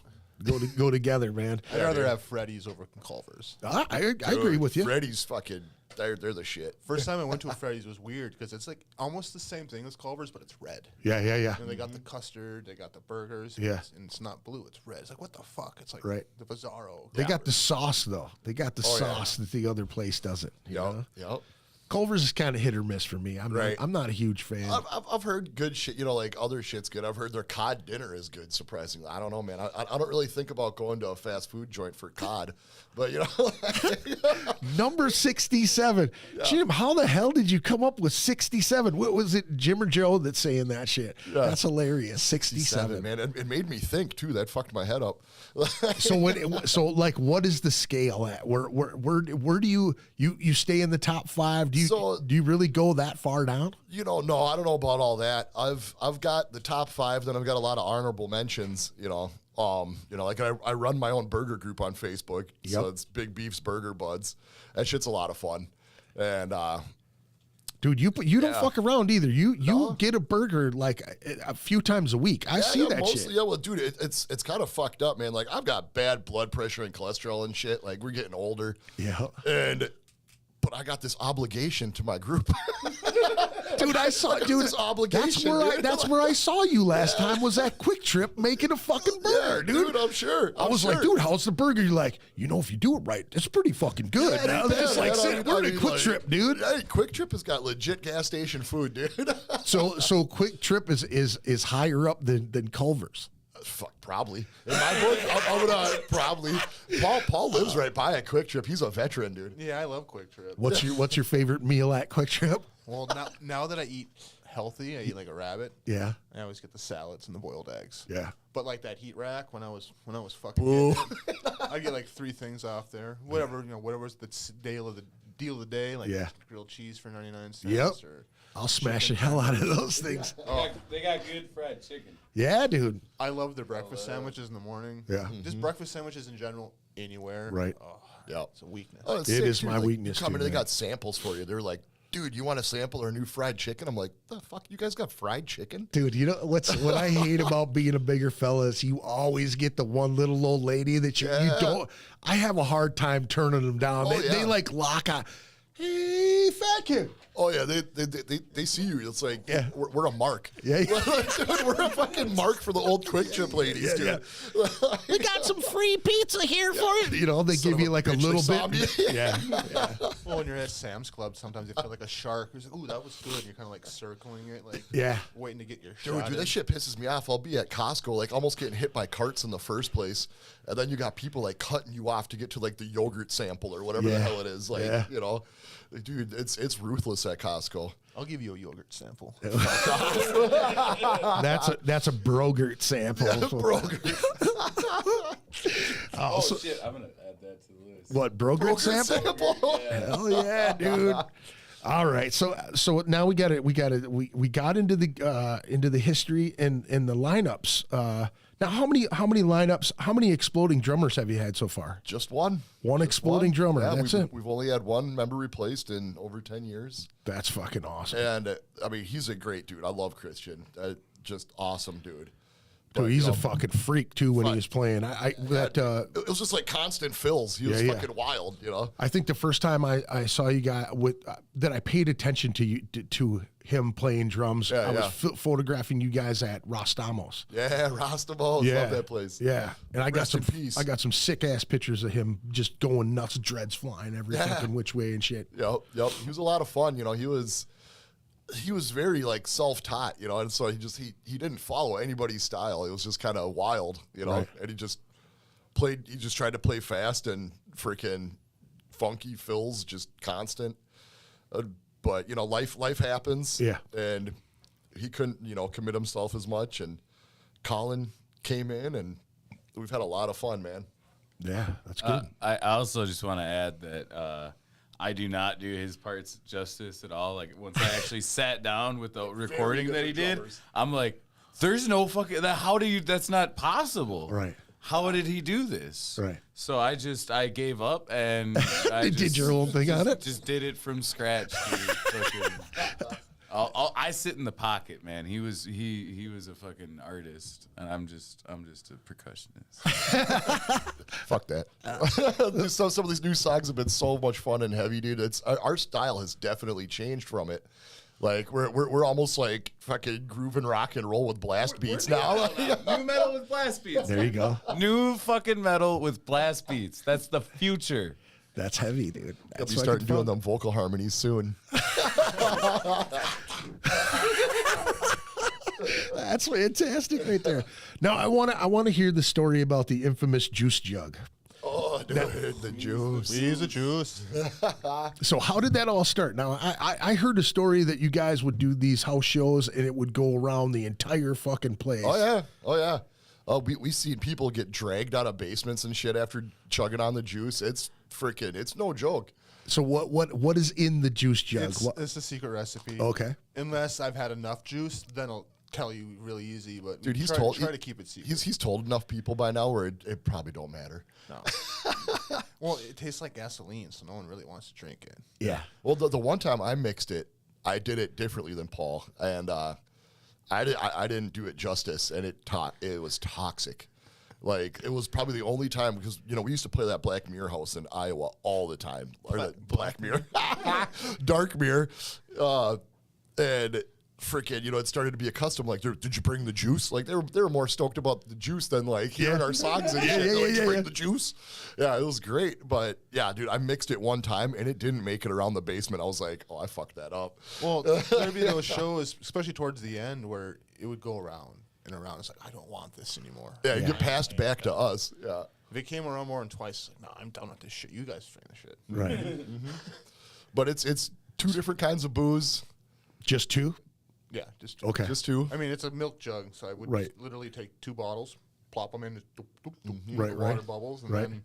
Speaker 3: Go together, man.
Speaker 5: I'd rather have Freddy's over Culver's.
Speaker 3: I agree with you.
Speaker 4: Freddy's fucking, they're the shit.
Speaker 5: First time I went to a Freddy's was weird because it's like almost the same thing as Culver's, but it's red.
Speaker 3: Yeah.
Speaker 5: And they got the custard, they got the burgers.
Speaker 3: Yeah.
Speaker 5: And it's not blue, it's red. It's like, what the fuck? It's like the Bizarro.
Speaker 3: They got the sauce, though. They got the sauce that the other place doesn't.
Speaker 4: Yep.
Speaker 3: Culver's is kind of hit or miss for me. I'm not a huge fan.
Speaker 4: I've heard good shit, you know, like other shit's good. I've heard their cod dinner is good, surprisingly. I don't know, man. I don't really think about going to a fast food joint for cod, but you know.
Speaker 3: Number 67. Yeah. Jim, how the hell did you come up with 67? What was it, Jim or Joe that's saying that shit? Yeah. That's hilarious. 67,
Speaker 4: man. It made me think too. That fucked my head up.
Speaker 3: So what is the scale at? Where do you stay in the top 5? Do you really go that far down?
Speaker 4: You know, no, I don't know about all that. I've got the top 5, then I've got a lot of honorable mentions, you know. Like I run my own burger group on Facebook. So it's Big Beef's Burger Buds. That shit's a lot of fun. And
Speaker 3: dude, you don't fuck around either. You get a burger like a few times a week. I see that
Speaker 4: mostly,
Speaker 3: shit.
Speaker 4: Yeah, well, dude, it's kind of fucked up, man. Like I've got bad blood pressure and cholesterol and shit. Like we're getting older.
Speaker 3: Yeah.
Speaker 4: But I got this obligation to my group.
Speaker 3: Dude, this obligation. That's where I saw you last time was at Quick Trip making a fucking burger, dude.
Speaker 4: I'm sure.
Speaker 3: I was like, dude, how's the burger? You're like, you know, if you do it right, it's pretty fucking good. We're at Quick Trip, dude.
Speaker 4: Hey, Quick Trip has got legit gas station food, dude.
Speaker 3: So Quick Trip is higher up than Culver's.
Speaker 4: Fuck, probably. In my book, I'm gonna probably. Paul lives right by a Quick Trip. He's a veteran, dude.
Speaker 5: Yeah, I love Quick Trip.
Speaker 3: What's your favorite meal at Quick Trip?
Speaker 5: Well, now that I eat healthy, I eat like a rabbit.
Speaker 3: Yeah.
Speaker 5: I always get the salads and the boiled eggs.
Speaker 3: Yeah.
Speaker 5: But like that heat rack when I was fucking I get like 3 things off there. Whatever's the deal of the day, like grilled cheese for 99 cents.
Speaker 3: Yep.
Speaker 5: Or
Speaker 3: I'll smash the hell out of those things.
Speaker 6: They got good fried chicken.
Speaker 3: Yeah, dude.
Speaker 5: I love their breakfast sandwiches in the morning.
Speaker 3: Yeah.
Speaker 5: Just breakfast sandwiches in general, anywhere.
Speaker 3: Right.
Speaker 5: Oh,
Speaker 4: yeah.
Speaker 5: It's a weakness.
Speaker 4: Oh,
Speaker 3: it is my weakness.
Speaker 4: They got samples for you. They're like, dude, you want a sample or a new fried chicken? I'm like, the fuck, you guys got fried chicken?
Speaker 3: Dude, you know what I hate about being a bigger fella is you always get the one little old lady that you don't. I have a hard time turning them down. They like lock on. Hey, fat kid.
Speaker 4: Oh yeah, they see you. It's like
Speaker 3: Yeah.
Speaker 4: we're a mark.
Speaker 3: Yeah, yeah.
Speaker 4: Dude, we're a fucking mark for the old quick chip ladies, dude.
Speaker 3: We got some free pizza here for you. You know, they
Speaker 4: Son
Speaker 3: give
Speaker 4: of
Speaker 3: you
Speaker 4: a
Speaker 3: like a
Speaker 4: bitch,
Speaker 3: little
Speaker 4: they
Speaker 3: bit.
Speaker 4: saw me.
Speaker 3: Yeah.
Speaker 5: Well, when you're at Sam's Club, sometimes you feel like a shark. You're like, ooh, that was good. And you're kind of like circling it, like
Speaker 3: Yeah.
Speaker 5: waiting to get your
Speaker 4: Dude,
Speaker 5: shot. in.
Speaker 4: that shit pisses me off. I'll be at Costco, like almost getting hit by carts in the first place, and then you got people like cutting you off to get to like the yogurt sample or whatever the
Speaker 3: Yeah.
Speaker 4: hell it is. Like,
Speaker 3: Yeah.
Speaker 4: you know, dude, it's ruthless at Costco.
Speaker 5: I'll give you a yogurt sample.
Speaker 3: That's a Brogurt sample.
Speaker 6: Oh, shit. I'm going to add that to the list.
Speaker 3: What, Brogurt sample? Hell yeah, dude. All right, so now we got into the history and the lineups. Now, how many lineups? How many exploding drummers have you had so far?
Speaker 4: Just one.
Speaker 3: One
Speaker 4: Just
Speaker 3: exploding drummer.
Speaker 4: Yeah,
Speaker 3: That's
Speaker 4: we've,
Speaker 3: it.
Speaker 4: We've only had one member replaced in over 10 years.
Speaker 3: That's fucking awesome.
Speaker 4: And I mean, he's a great dude. I love Christian. Just awesome dude.
Speaker 3: Dude,
Speaker 4: But,
Speaker 3: he's
Speaker 4: you
Speaker 3: a
Speaker 4: know,
Speaker 3: fucking freak too when he was playing.
Speaker 4: it was just like constant fills. He was
Speaker 3: Yeah, yeah.
Speaker 4: fucking wild, you know.
Speaker 3: I think the first time I saw you guys that I paid attention to him playing drums,
Speaker 4: Yeah,
Speaker 3: I was
Speaker 4: yeah.
Speaker 3: photographing you guys at Rostamos.
Speaker 4: Yeah, Rostamos. Love that place.
Speaker 3: Yeah, and I got
Speaker 4: Rest
Speaker 3: some
Speaker 4: in peace.
Speaker 3: I got some sick ass pictures of him just going nuts, dreads flying every
Speaker 4: Yeah.
Speaker 3: fucking which way and shit.
Speaker 4: Yep. He was a lot of fun. You know, he was very like self-taught, you know, and so he didn't follow anybody's style. It was just kind of wild, you know,
Speaker 3: Right.
Speaker 4: and he just tried to play fast and freaking funky fills, just constant. But you know, life happens.
Speaker 3: Yeah.
Speaker 4: And he couldn't, you know, commit himself as much, and Colin came in, and we've had a lot of fun, man.
Speaker 3: Yeah, that's good.
Speaker 6: I also just want to add that I do not do his parts justice at all. Like once I actually sat down with the recording that he did, I'm like, "There's no fucking that. How do you? That's not possible."
Speaker 3: Right.
Speaker 6: How did he do this?
Speaker 3: Right.
Speaker 6: So I gave up and I
Speaker 3: You did your own thing on it?
Speaker 6: Just did it from scratch. Dude. Fucking, I sit in the pocket, man. He was a fucking artist, and I'm just a percussionist.
Speaker 4: Fuck that. Some of these new songs have been so much fun and heavy, dude. It's our style has definitely changed from it. Like we're almost like fucking groove and rock and roll with blast beats now.
Speaker 6: New metal with blast beats.
Speaker 3: There you go.
Speaker 6: New fucking metal with blast beats. That's the future.
Speaker 3: That's heavy, dude.
Speaker 4: I'll
Speaker 3: That's
Speaker 4: be starting
Speaker 3: fucking
Speaker 4: doing
Speaker 3: fun.
Speaker 4: them vocal harmonies soon.
Speaker 3: That's fantastic right there. Now I want to hear the story about the infamous juice jug.
Speaker 4: Oh, dude, the juice.
Speaker 5: He's a juice.
Speaker 3: So how did that all start? Now I heard a story that you guys would do these house shows and it would go around the entire fucking place.
Speaker 4: Oh yeah. We seen people get dragged out of basements and shit after chugging on the juice. It's no joke.
Speaker 3: So what is in the juice jug?
Speaker 5: It's a secret recipe.
Speaker 3: Okay.
Speaker 5: Unless I've had enough juice, then I'll tell you really easy. But
Speaker 4: Dude,
Speaker 5: try to keep it secret.
Speaker 4: He's told enough people by now where it probably don't matter.
Speaker 5: No. Well, it tastes like gasoline, so no one really wants to drink it.
Speaker 3: Yeah.
Speaker 4: Well, the one time I mixed it, I did it differently than Paul, and I didn't do it justice, and it was toxic. Like, it was probably the only time, because, you know, we used to play that Black Mirror house in Iowa all the time. Or that Black Mirror. Dark Mirror. And freaking, you know, it started to be a custom. Like, did you bring the juice? Like, they were more stoked about the juice than, like, hearing our songs and shit. Did you bring the juice? Yeah, it was great. But, yeah, dude, I mixed it one time, and it didn't make it around the basement. I was like, oh, I fucked that up.
Speaker 5: Well, there'd be those shows, especially towards the end, where it would go around and around. It's like, I don't want this anymore.
Speaker 4: Yeah, you get passed back to us. Yeah.
Speaker 5: If it came around more than twice, it's like, no, I'm done with this shit. You guys train the shit.
Speaker 3: Right.
Speaker 4: But it's two different kinds of booze.
Speaker 3: Just two?
Speaker 5: Yeah, just
Speaker 3: Okay.
Speaker 4: Just two.
Speaker 5: I mean, it's a milk jug, so I would
Speaker 3: Right.
Speaker 5: just literally take 2 bottles, plop them in, just doop, doop, doop,
Speaker 3: Right,
Speaker 5: the water
Speaker 3: right.
Speaker 5: bubbles, and
Speaker 3: Right.
Speaker 5: then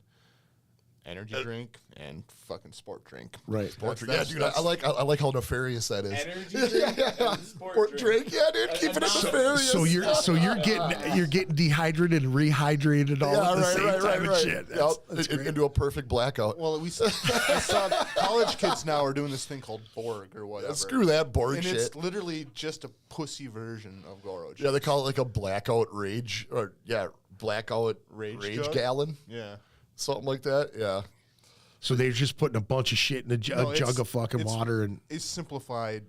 Speaker 5: energy drink and fucking sport drink.
Speaker 3: Right.
Speaker 4: Yeah, dude, I like how nefarious that is.
Speaker 6: Energy drink and
Speaker 4: Sport drink, yeah, dude, keep it nefarious.
Speaker 3: So you're getting dehydrated and rehydrated all at the same time and shit. That's great.
Speaker 4: Into a perfect blackout.
Speaker 5: Well, I saw college kids now are doing this thing called Borg or whatever.
Speaker 4: Screw that board
Speaker 5: And
Speaker 4: shit.
Speaker 5: it's literally just a pussy version of Goro.
Speaker 4: Yeah, they call it like a blackout rage, or blackout rage
Speaker 5: jug?
Speaker 4: gallon,
Speaker 5: Yeah.
Speaker 4: something like that. Yeah,
Speaker 3: So they're just putting a bunch of shit in a jug of fucking water, and
Speaker 5: it's simplified.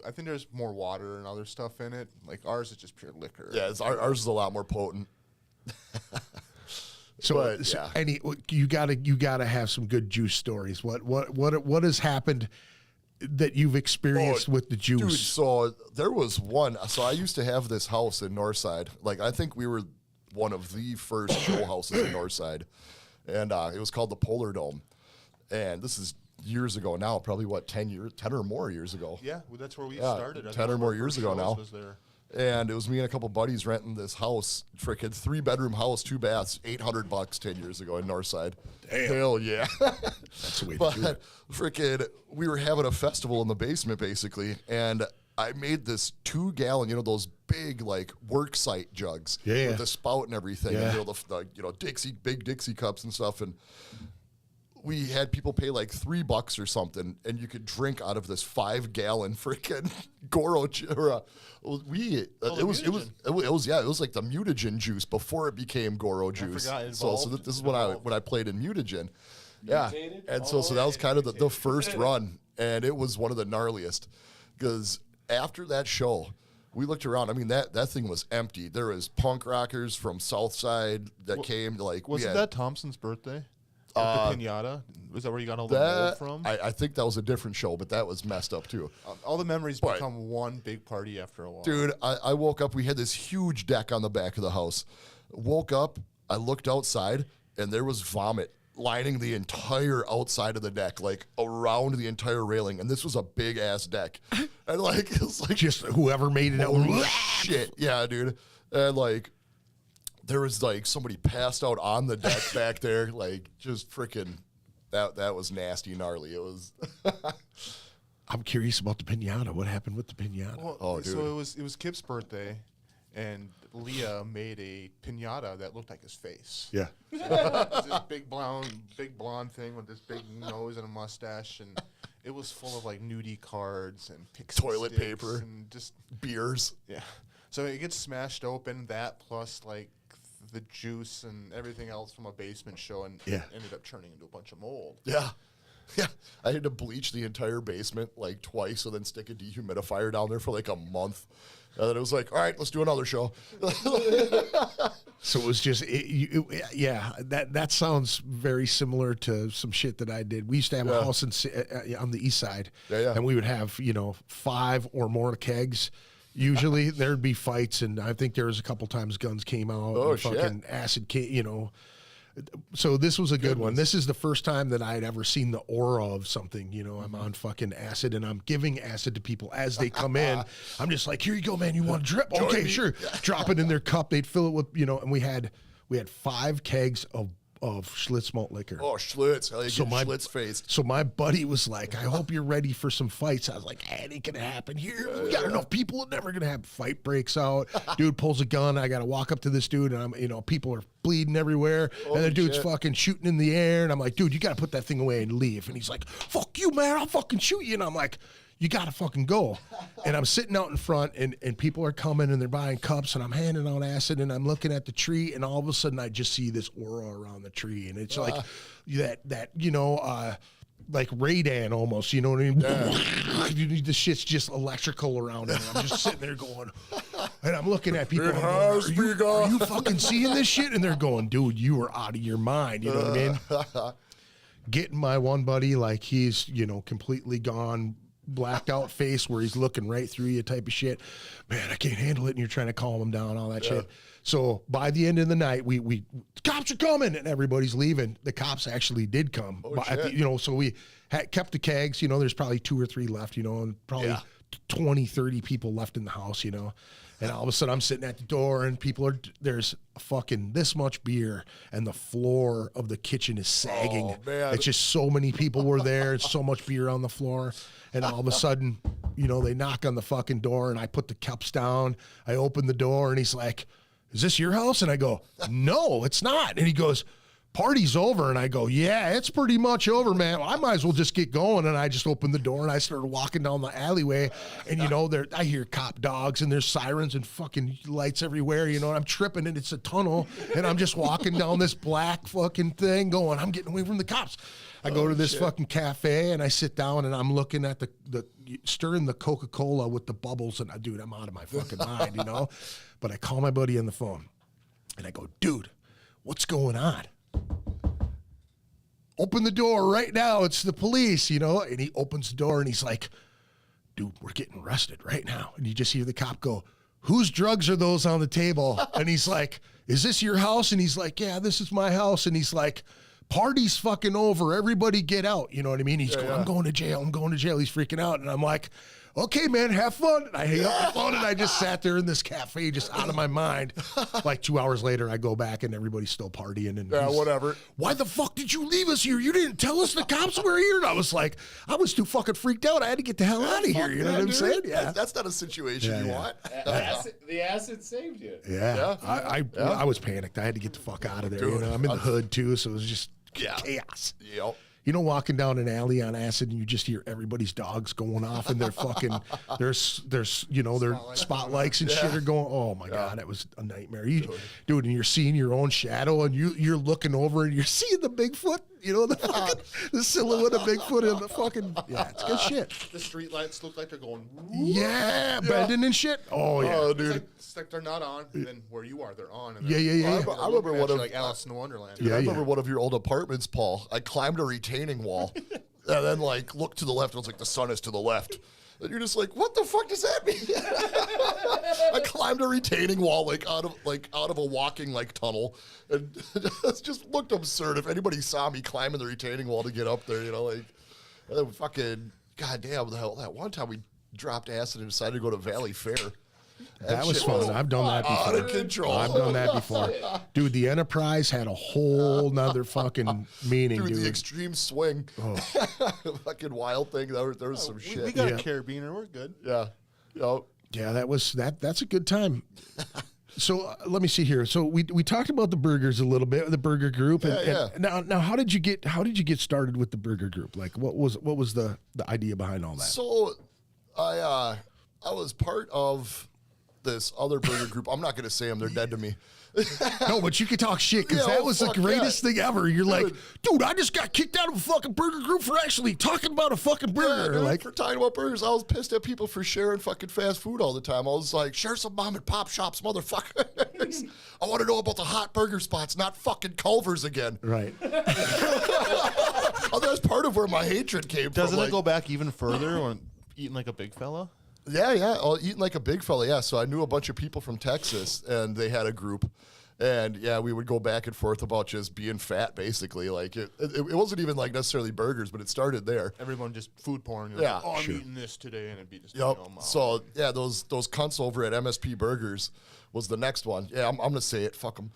Speaker 5: I think there's more water and other stuff in it. Like ours is just pure liquor.
Speaker 4: Yeah, ours is a lot more potent.
Speaker 3: so
Speaker 4: yeah.
Speaker 3: you gotta have some good juice stories. What has happened that you've experienced with the juice?
Speaker 4: Dude, so there was one. So I used to have this house in Northside. Like I think we were one of the first show houses in Northside, and it was called the Polar Dome. And this is years ago now, probably 10 or more years ago.
Speaker 5: Yeah, well, that's where we started.
Speaker 4: 10 or more years ago now.
Speaker 5: Was there.
Speaker 4: And it was me and a couple buddies renting this house, freaking 3-bedroom house, 2 baths, $800 10 years ago in Northside.
Speaker 3: Damn.
Speaker 4: Hell yeah.
Speaker 3: That's the way to do it.
Speaker 4: Freaking, we were having a festival in the basement basically, and I made this 2-gallon, those big like work site jugs with the spout and everything, and the big Dixie cups and stuff, and we had people pay like $3 or something, and you could drink out of this 5-gallon freaking Goro. It was like the mutagen juice before it became Goro juice. So this is when I played in mutagen. Yeah, and so that was kind of the first run, and it was one of the gnarliest because after that show, we looked around. I mean, that thing was empty. There was punk rockers from Southside that came. Like,
Speaker 5: wasn't that Thompson's birthday? The pinata? Was that where you got all the mold from?
Speaker 4: I think that was a different show, but that was messed up too.
Speaker 5: All the memories become one big party after a while.
Speaker 4: Dude, I woke up. We had this huge deck on the back of the house. Woke up, I looked outside, and there was vomit lining the entire outside of the deck, like around the entire railing. And this was a big ass deck. And like, it's like
Speaker 3: just whoever made it out.
Speaker 4: Shit. Yeah, dude. And like, there was like somebody passed out on the deck back there, like just freaking. That was nasty, gnarly. It was.
Speaker 3: I'm curious about the pinata. What happened with the pinata?
Speaker 5: Well, dude. So it was Kip's birthday, and Leah made a pinata that looked like his face.
Speaker 3: Yeah.
Speaker 5: This big blonde thing with this big nose and a mustache, and it was full of like nudie cards and
Speaker 4: toilet paper
Speaker 5: and just
Speaker 4: beers.
Speaker 5: Yeah. So it gets smashed open. That plus like the juice and everything else from a basement show, and ended up turning into a bunch of mold.
Speaker 4: Yeah. Yeah. I had to bleach the entire basement like twice and then stick a dehumidifier down there for like a month. And then it was like, all right, let's do another show.
Speaker 3: So it was just, that sounds very similar to some shit that I did. We used to have a house on the east side, and we would have, 5 or more kegs. Usually there'd be fights, and I think there was a couple times guns came out.
Speaker 4: Oh,
Speaker 3: and fucking acid came, So this was a good one. This is the first time that I had ever seen the aura of something. I'm on fucking acid, and I'm giving acid to people as they come in. I'm just like, here you go, man. You want a drip? Okay, sure. Drop it in their cup. They'd fill it with, and we had 5 kegs of Schlitz malt liquor.
Speaker 4: Oh, Schlitz. How you get Schlitz faced.
Speaker 3: So my buddy was like, I hope you're ready for some fights. I was like, it ain't going to happen here. We got enough people. It's never going to happen. Fight breaks out. Dude pulls a gun. I got to walk up to this dude, and people are bleeding everywhere. And the dude's fucking shooting in the air. And I'm like, dude, you got to put that thing away and leave. And he's like, fuck you, man. I'll fucking shoot you. And I'm like, you got to fucking go. And I'm sitting out in front, and people are coming, and they're buying cups, and I'm handing out acid, and I'm looking at the tree, and all of a sudden I just see this aura around the tree, and it's like like Radan almost, you know what I mean? Yeah. The shit's just electrical around it. I'm just sitting there going, and I'm looking at people. Are you fucking seeing this shit? And they're going, dude, you are out of your mind. You know what I mean? Getting my one buddy, like he's, completely gone, blacked out face where he's looking right through you type of shit. Man, I can't handle it. And you're trying to calm him down, all that shit. So by the end of the night, we cops are coming, and everybody's leaving. The cops actually did come. So we kept the kegs, there's probably 2 or 3 left, and probably 20, 30 people left in the house, and all of a sudden I'm sitting at the door, and there's fucking this much beer, and the floor of the kitchen is sagging.
Speaker 4: Oh, man.
Speaker 3: It's just so many people were there, and so much beer on the floor. And all of a sudden, they knock on the fucking door, and I put the cups down. I open the door, and he's like, is this your house? And I go, no, it's not. And he goes, party's over. And I go, yeah, it's pretty much over, man. I might as well just get going. And I just opened the door and I started walking down the alleyway. And, you know, I hear cop dogs and there's sirens and fucking lights everywhere, you know, and I'm tripping and it's a tunnel. And I'm just walking down this black fucking thing going, I'm getting away from the cops. I go to this fucking cafe and I sit down and I'm looking at the stirring the Coca-Cola with the bubbles. And dude, I'm out of my fucking mind, you know. But I call my buddy on the phone and I go, dude, what's going on? Open the door right now. It's the police, you know. And he opens the door and he's like, dude, we're getting arrested right now. And you just hear the cop go, whose drugs are those on the table? And he's like, is this your house? And he's like, yeah, this is my house. And he's like, party's fucking over. Everybody get out. You know what I mean? He's going, I'm going to jail. I'm going to jail. He's freaking out. And I'm like, okay, man, have fun. And I hang up the phone and I just sat there in this cafe just out of my mind. Like 2 hours later, I go back and everybody's still partying. And
Speaker 4: whatever.
Speaker 3: Why the fuck did you leave us here? You didn't tell us the cops were here. And I was like, I was too fucking freaked out. I had to get the hell out of here. You know what I'm saying? Yeah.
Speaker 4: That's not a situation you want.
Speaker 6: The acid saved you.
Speaker 3: Yeah. I was panicked. I had to get the fuck out of there.
Speaker 4: Dude,
Speaker 3: you know, I'm in the hood too, so it was just chaos.
Speaker 4: Yep.
Speaker 3: You know, walking down an alley on acid and you just hear everybody's dogs going off and their fucking, there's you know, their spotlights and shit are going, oh my God, that was a nightmare. Dude, and you're seeing your own shadow and you're looking over and you're seeing the Bigfoot, you know, the silhouette of Bigfoot in the fucking, it's good shit.
Speaker 5: The street lights look like they're going.
Speaker 3: Yeah, bending and shit. Oh, yeah.
Speaker 4: Oh, dude.
Speaker 5: It's like they're not on, and then where you are, they're on. And
Speaker 3: Yeah.
Speaker 4: I remember one of
Speaker 5: like Alice in Wonderland.
Speaker 4: Dude, I remember one of your old apartments, Paul. I climbed a retaining wall and then like looked to the left. And it was like the sun is to the left. And you're just like, what the fuck does that mean? I climbed a retaining wall like out of a walking like tunnel, and it just looked absurd. If anybody saw me climbing the retaining wall to get up there, you know, like fucking goddamn the hell. That one time we dropped acid and decided to go to Valley Fair.
Speaker 3: That was fun. I've done that before.
Speaker 4: Out of control.
Speaker 3: I've done that before. Dude, the Enterprise had a whole nother fucking meaning, dude.
Speaker 4: The extreme swing. Fucking wild thing. There was some shit.
Speaker 5: We got a carabiner. We're good.
Speaker 4: Yeah. Yep.
Speaker 3: Yeah, that's a good time. So let me see here. So we talked about the burgers a little bit, the burger group. And now how did you get started with the burger group? Like what was the idea behind all that?
Speaker 4: So I was part of this other burger group. I'm not going to say them. They're dead to me.
Speaker 3: No, but you can talk shit because that was the greatest thing ever. You're like, dude, I just got kicked out of a fucking burger group for actually talking about a fucking burger.
Speaker 4: Dude,
Speaker 3: like
Speaker 4: for talking about burgers, I was pissed at people for sharing fucking fast food all the time. I was like, share some mom and pop shops, motherfuckers. I want to know about the hot burger spots, not fucking Culver's again.
Speaker 3: Right.
Speaker 4: Oh, that's part of where my hatred came from.
Speaker 5: Doesn't it go back even further when eating like a big fella?
Speaker 4: Yeah. Eating like a big fella, yeah. So I knew a bunch of people from Texas, and they had a group. And, yeah, we would go back and forth about just being fat, basically. Like, it wasn't even, like, necessarily burgers, but it started there.
Speaker 5: Everyone just food porn. You're
Speaker 4: Yeah.
Speaker 5: like, I'm eating this today, and it'd be just,
Speaker 4: Yep. So, yeah, those cunts over at MSP Burgers was the next one. Yeah, I'm going to say it. Fuck them.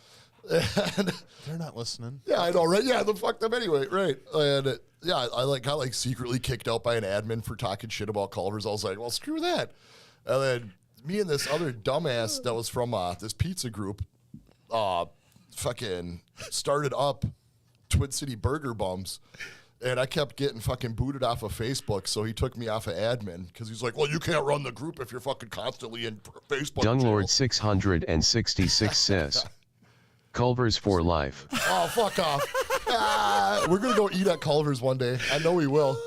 Speaker 5: They're not listening.
Speaker 4: Yeah, I know, right? Yeah, then fuck them anyway, right? And, yeah, I got secretly kicked out by an admin for talking shit about Culver's. I was like, well, screw that. And then me and this other dumbass that was from this pizza group fucking started up Twin City Burger Bums, and I kept getting fucking booted off of Facebook, so he took me off of admin because he's like, well, you can't run the group if you're fucking constantly in Facebook
Speaker 7: Dunglord
Speaker 4: jail.
Speaker 7: 666 says, Culver's for life.
Speaker 4: Oh, fuck off. We're going to go eat at Culver's one day. I know we will.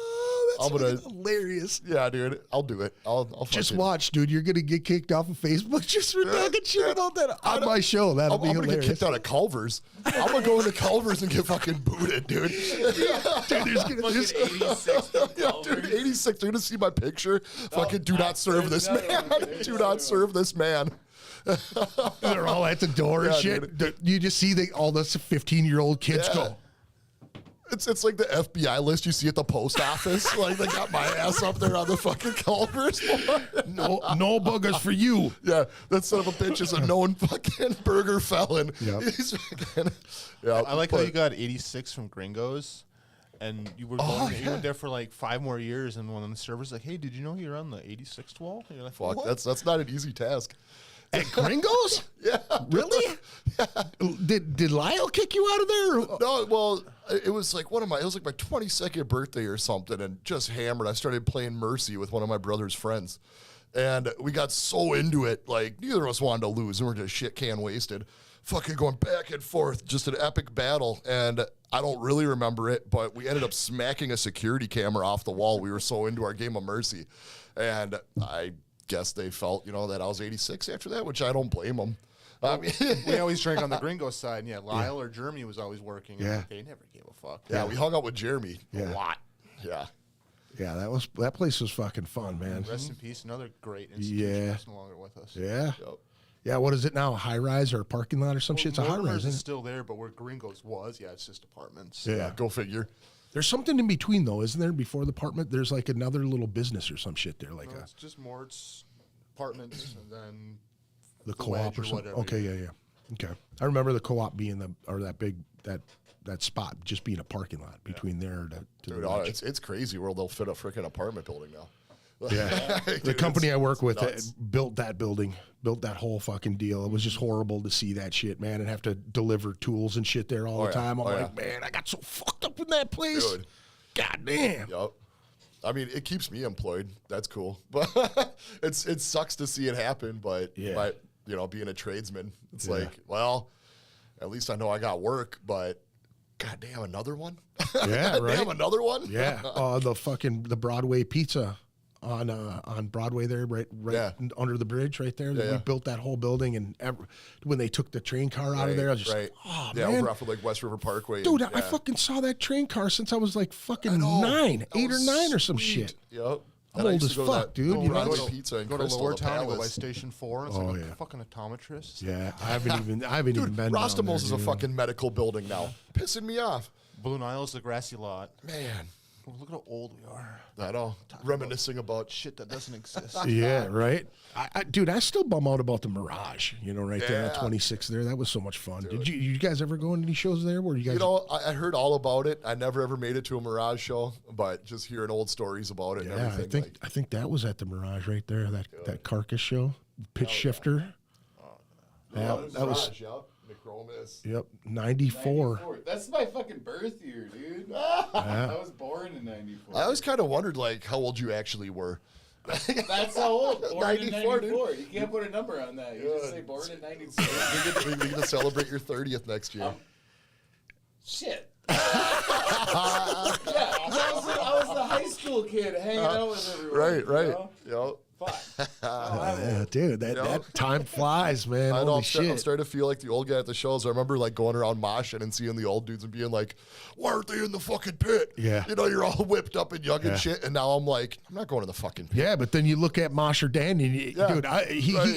Speaker 4: I'm gonna
Speaker 3: hilarious.
Speaker 4: Yeah, dude. I'll do it. I'll
Speaker 3: just watch, dude. You're gonna get kicked off of Facebook just for talking shit about that on my show. That'll be
Speaker 4: I'm
Speaker 3: hilarious.
Speaker 4: gonna get kicked out of Culver's. I'm gonna go into Culver's and get fucking booted, dude.
Speaker 3: Dude, there's gonna just
Speaker 6: 86.
Speaker 4: Yeah, dude, 86. They're gonna see my picture. Fucking do not serve this man. Do not serve this man.
Speaker 3: They're all at the door and shit.
Speaker 4: Dude.
Speaker 3: You just see all the 15-year-old kids go.
Speaker 4: It's like the FBI list you see at the post office. Like they got my ass up there on the fucking Culver's.
Speaker 3: No buggers for you.
Speaker 4: Yeah, that son of a bitch is a known fucking burger felon.
Speaker 3: Yep.
Speaker 4: He's fucking, yeah,
Speaker 5: I like how you got 86 from Gringos, and you were going, you went there for like 5 more years, and one of the servers like, hey, did you know you're on the 86th wall? And you're like,
Speaker 4: fuck,
Speaker 5: what?
Speaker 4: that's not an easy task.
Speaker 3: At Gringos?
Speaker 4: Yeah.
Speaker 3: Really? Did Lyle kick you out of there?
Speaker 4: No, well, it was like it was like my 22nd birthday or something, and just hammered. I started playing Mercy with one of my brother's friends, and we got so into it, like neither of us wanted to lose, and we're just shit can wasted, fucking going back and forth, just an epic battle. And I don't really remember it, but we ended up smacking a security camera off the wall. We were so into our game of Mercy, and I guess they felt, that I was 86 after that, which I don't blame them. I mean,
Speaker 5: We always drank on the gringo side, and Lyle or Jeremy was always working.
Speaker 3: Yeah.
Speaker 5: And they never gave a fuck.
Speaker 4: yeah, we hung out with Jeremy
Speaker 3: Yeah.
Speaker 4: a lot. Yeah.
Speaker 3: Yeah, that place was fucking fun, man.
Speaker 5: Rest in peace, another great institution
Speaker 3: Yeah.
Speaker 5: that's no longer with us.
Speaker 3: Yeah.
Speaker 4: Yep.
Speaker 3: Yeah, what is it now? A high rise or a parking lot or some shit? It's a high
Speaker 5: Mortimer's
Speaker 3: rise, isn't
Speaker 5: is
Speaker 3: it?
Speaker 5: still there, but where Gringos was, it's just apartments.
Speaker 3: Yeah.
Speaker 4: Go figure.
Speaker 3: There's something in between though, isn't there? Before the apartment, there's like another little business or some shit there, like
Speaker 5: No, it's just Mort's apartments, and then
Speaker 3: the
Speaker 5: the
Speaker 3: co-op
Speaker 5: wedge
Speaker 3: or
Speaker 5: or
Speaker 3: something.
Speaker 5: whatever,
Speaker 3: Okay, yeah. Okay. I remember the co-op being that spot just being a parking lot between there to
Speaker 4: Dude,
Speaker 3: the wedge.
Speaker 4: it's crazy where they'll fit a freaking apartment building now.
Speaker 3: Yeah. The
Speaker 4: Dude,
Speaker 3: company
Speaker 4: it's
Speaker 3: I work with
Speaker 4: nuts.
Speaker 3: built that building, built that whole fucking deal. It was just horrible to see that shit, man, and have to deliver tools and shit there all the
Speaker 4: yeah.
Speaker 3: time. I'm
Speaker 4: Oh,
Speaker 3: like, man, I got so fucked up in that place.
Speaker 4: Dude.
Speaker 3: God damn.
Speaker 4: Yep. I mean, it keeps me employed. That's cool. But it sucks to see it happen. But
Speaker 3: Yeah.
Speaker 4: being a tradesman, it's
Speaker 3: Yeah.
Speaker 4: like, well, at least I know I got work. But goddamn, another one.
Speaker 3: Yeah, right.
Speaker 4: Damn, another one.
Speaker 3: Yeah, the Broadway pizza on Broadway there, right
Speaker 4: Yeah.
Speaker 3: under the bridge, right there.
Speaker 4: Yeah,
Speaker 3: We
Speaker 4: yeah.
Speaker 3: built that whole building, and when they took the train car out of there, I was just
Speaker 4: right.
Speaker 3: oh
Speaker 4: Yeah,
Speaker 3: man,
Speaker 4: over off of like West River Parkway.
Speaker 3: dude,
Speaker 4: and,
Speaker 3: I
Speaker 4: yeah.
Speaker 3: fucking saw that train car since I was like fucking
Speaker 4: know.
Speaker 3: 9,
Speaker 4: That
Speaker 3: 8 or
Speaker 4: was
Speaker 3: 9 or some
Speaker 4: sweet.
Speaker 3: shit.
Speaker 4: Yep.
Speaker 3: I'm
Speaker 4: And I
Speaker 3: old
Speaker 4: used
Speaker 3: as
Speaker 4: to go to
Speaker 3: fuck,
Speaker 4: that
Speaker 3: dude. You know,
Speaker 4: Broadway
Speaker 3: go
Speaker 4: pizza in
Speaker 5: Go to
Speaker 4: Crystal,
Speaker 5: Lower
Speaker 4: the
Speaker 5: Town, go by
Speaker 4: Palace.
Speaker 5: Station 4, and it's
Speaker 3: Oh,
Speaker 5: like a
Speaker 3: yeah.
Speaker 5: fucking optometrist.
Speaker 3: Yeah, I haven't even
Speaker 4: Dude,
Speaker 3: been. down there,
Speaker 4: Rostamos is a
Speaker 3: dude.
Speaker 4: fucking medical building now. Pissing me off.
Speaker 5: Blue Nile's the grassy lot.
Speaker 4: Man,
Speaker 5: Oh, look at how old we are.
Speaker 4: I know. Reminiscing about
Speaker 5: Shit that doesn't exist.
Speaker 3: Yeah, right. Dude, I still bum out about the Mirage. Right there at
Speaker 4: Yeah.
Speaker 3: 26 there. That was so much fun. Did you guys ever go on any shows there? Where you guys?
Speaker 4: I heard all about it. I never ever made it to a Mirage show, but just hearing old stories about it and
Speaker 3: Yeah,
Speaker 4: everything.
Speaker 3: I think that was at the Mirage right there. That carcass show, pitch shifter. Yeah, that was
Speaker 4: Mirage, yep. McRomas.
Speaker 3: yep 94.
Speaker 6: 94. That's my fucking birth year, dude. I was born in 94.
Speaker 4: I always kind of wondered like how old you actually were.
Speaker 6: That's how old. Born in
Speaker 4: 94,
Speaker 6: 94. You can't put a number on that. You just say born in 94.
Speaker 4: We get to celebrate your 30th next year.
Speaker 6: Shit. Yeah, I was the high school kid hanging out with everyone.
Speaker 4: Right,
Speaker 6: you
Speaker 4: right.
Speaker 6: know?
Speaker 4: Yep.
Speaker 6: Fuck.
Speaker 3: Yeah, dude, that time flies, man.
Speaker 4: I know.
Speaker 3: Holy
Speaker 4: I'm
Speaker 3: shit.
Speaker 4: starting to feel like the old guy at the shows. I remember like going around moshing and seeing the old dudes and being like, "Why aren't they in the fucking pit?"
Speaker 3: Yeah.
Speaker 4: You're all whipped up and young
Speaker 3: Yeah.
Speaker 4: and shit. And now I'm like, I'm not going to the fucking pit.
Speaker 3: Yeah, but then you look at Mosher Dan, and
Speaker 4: Yeah,
Speaker 3: dude,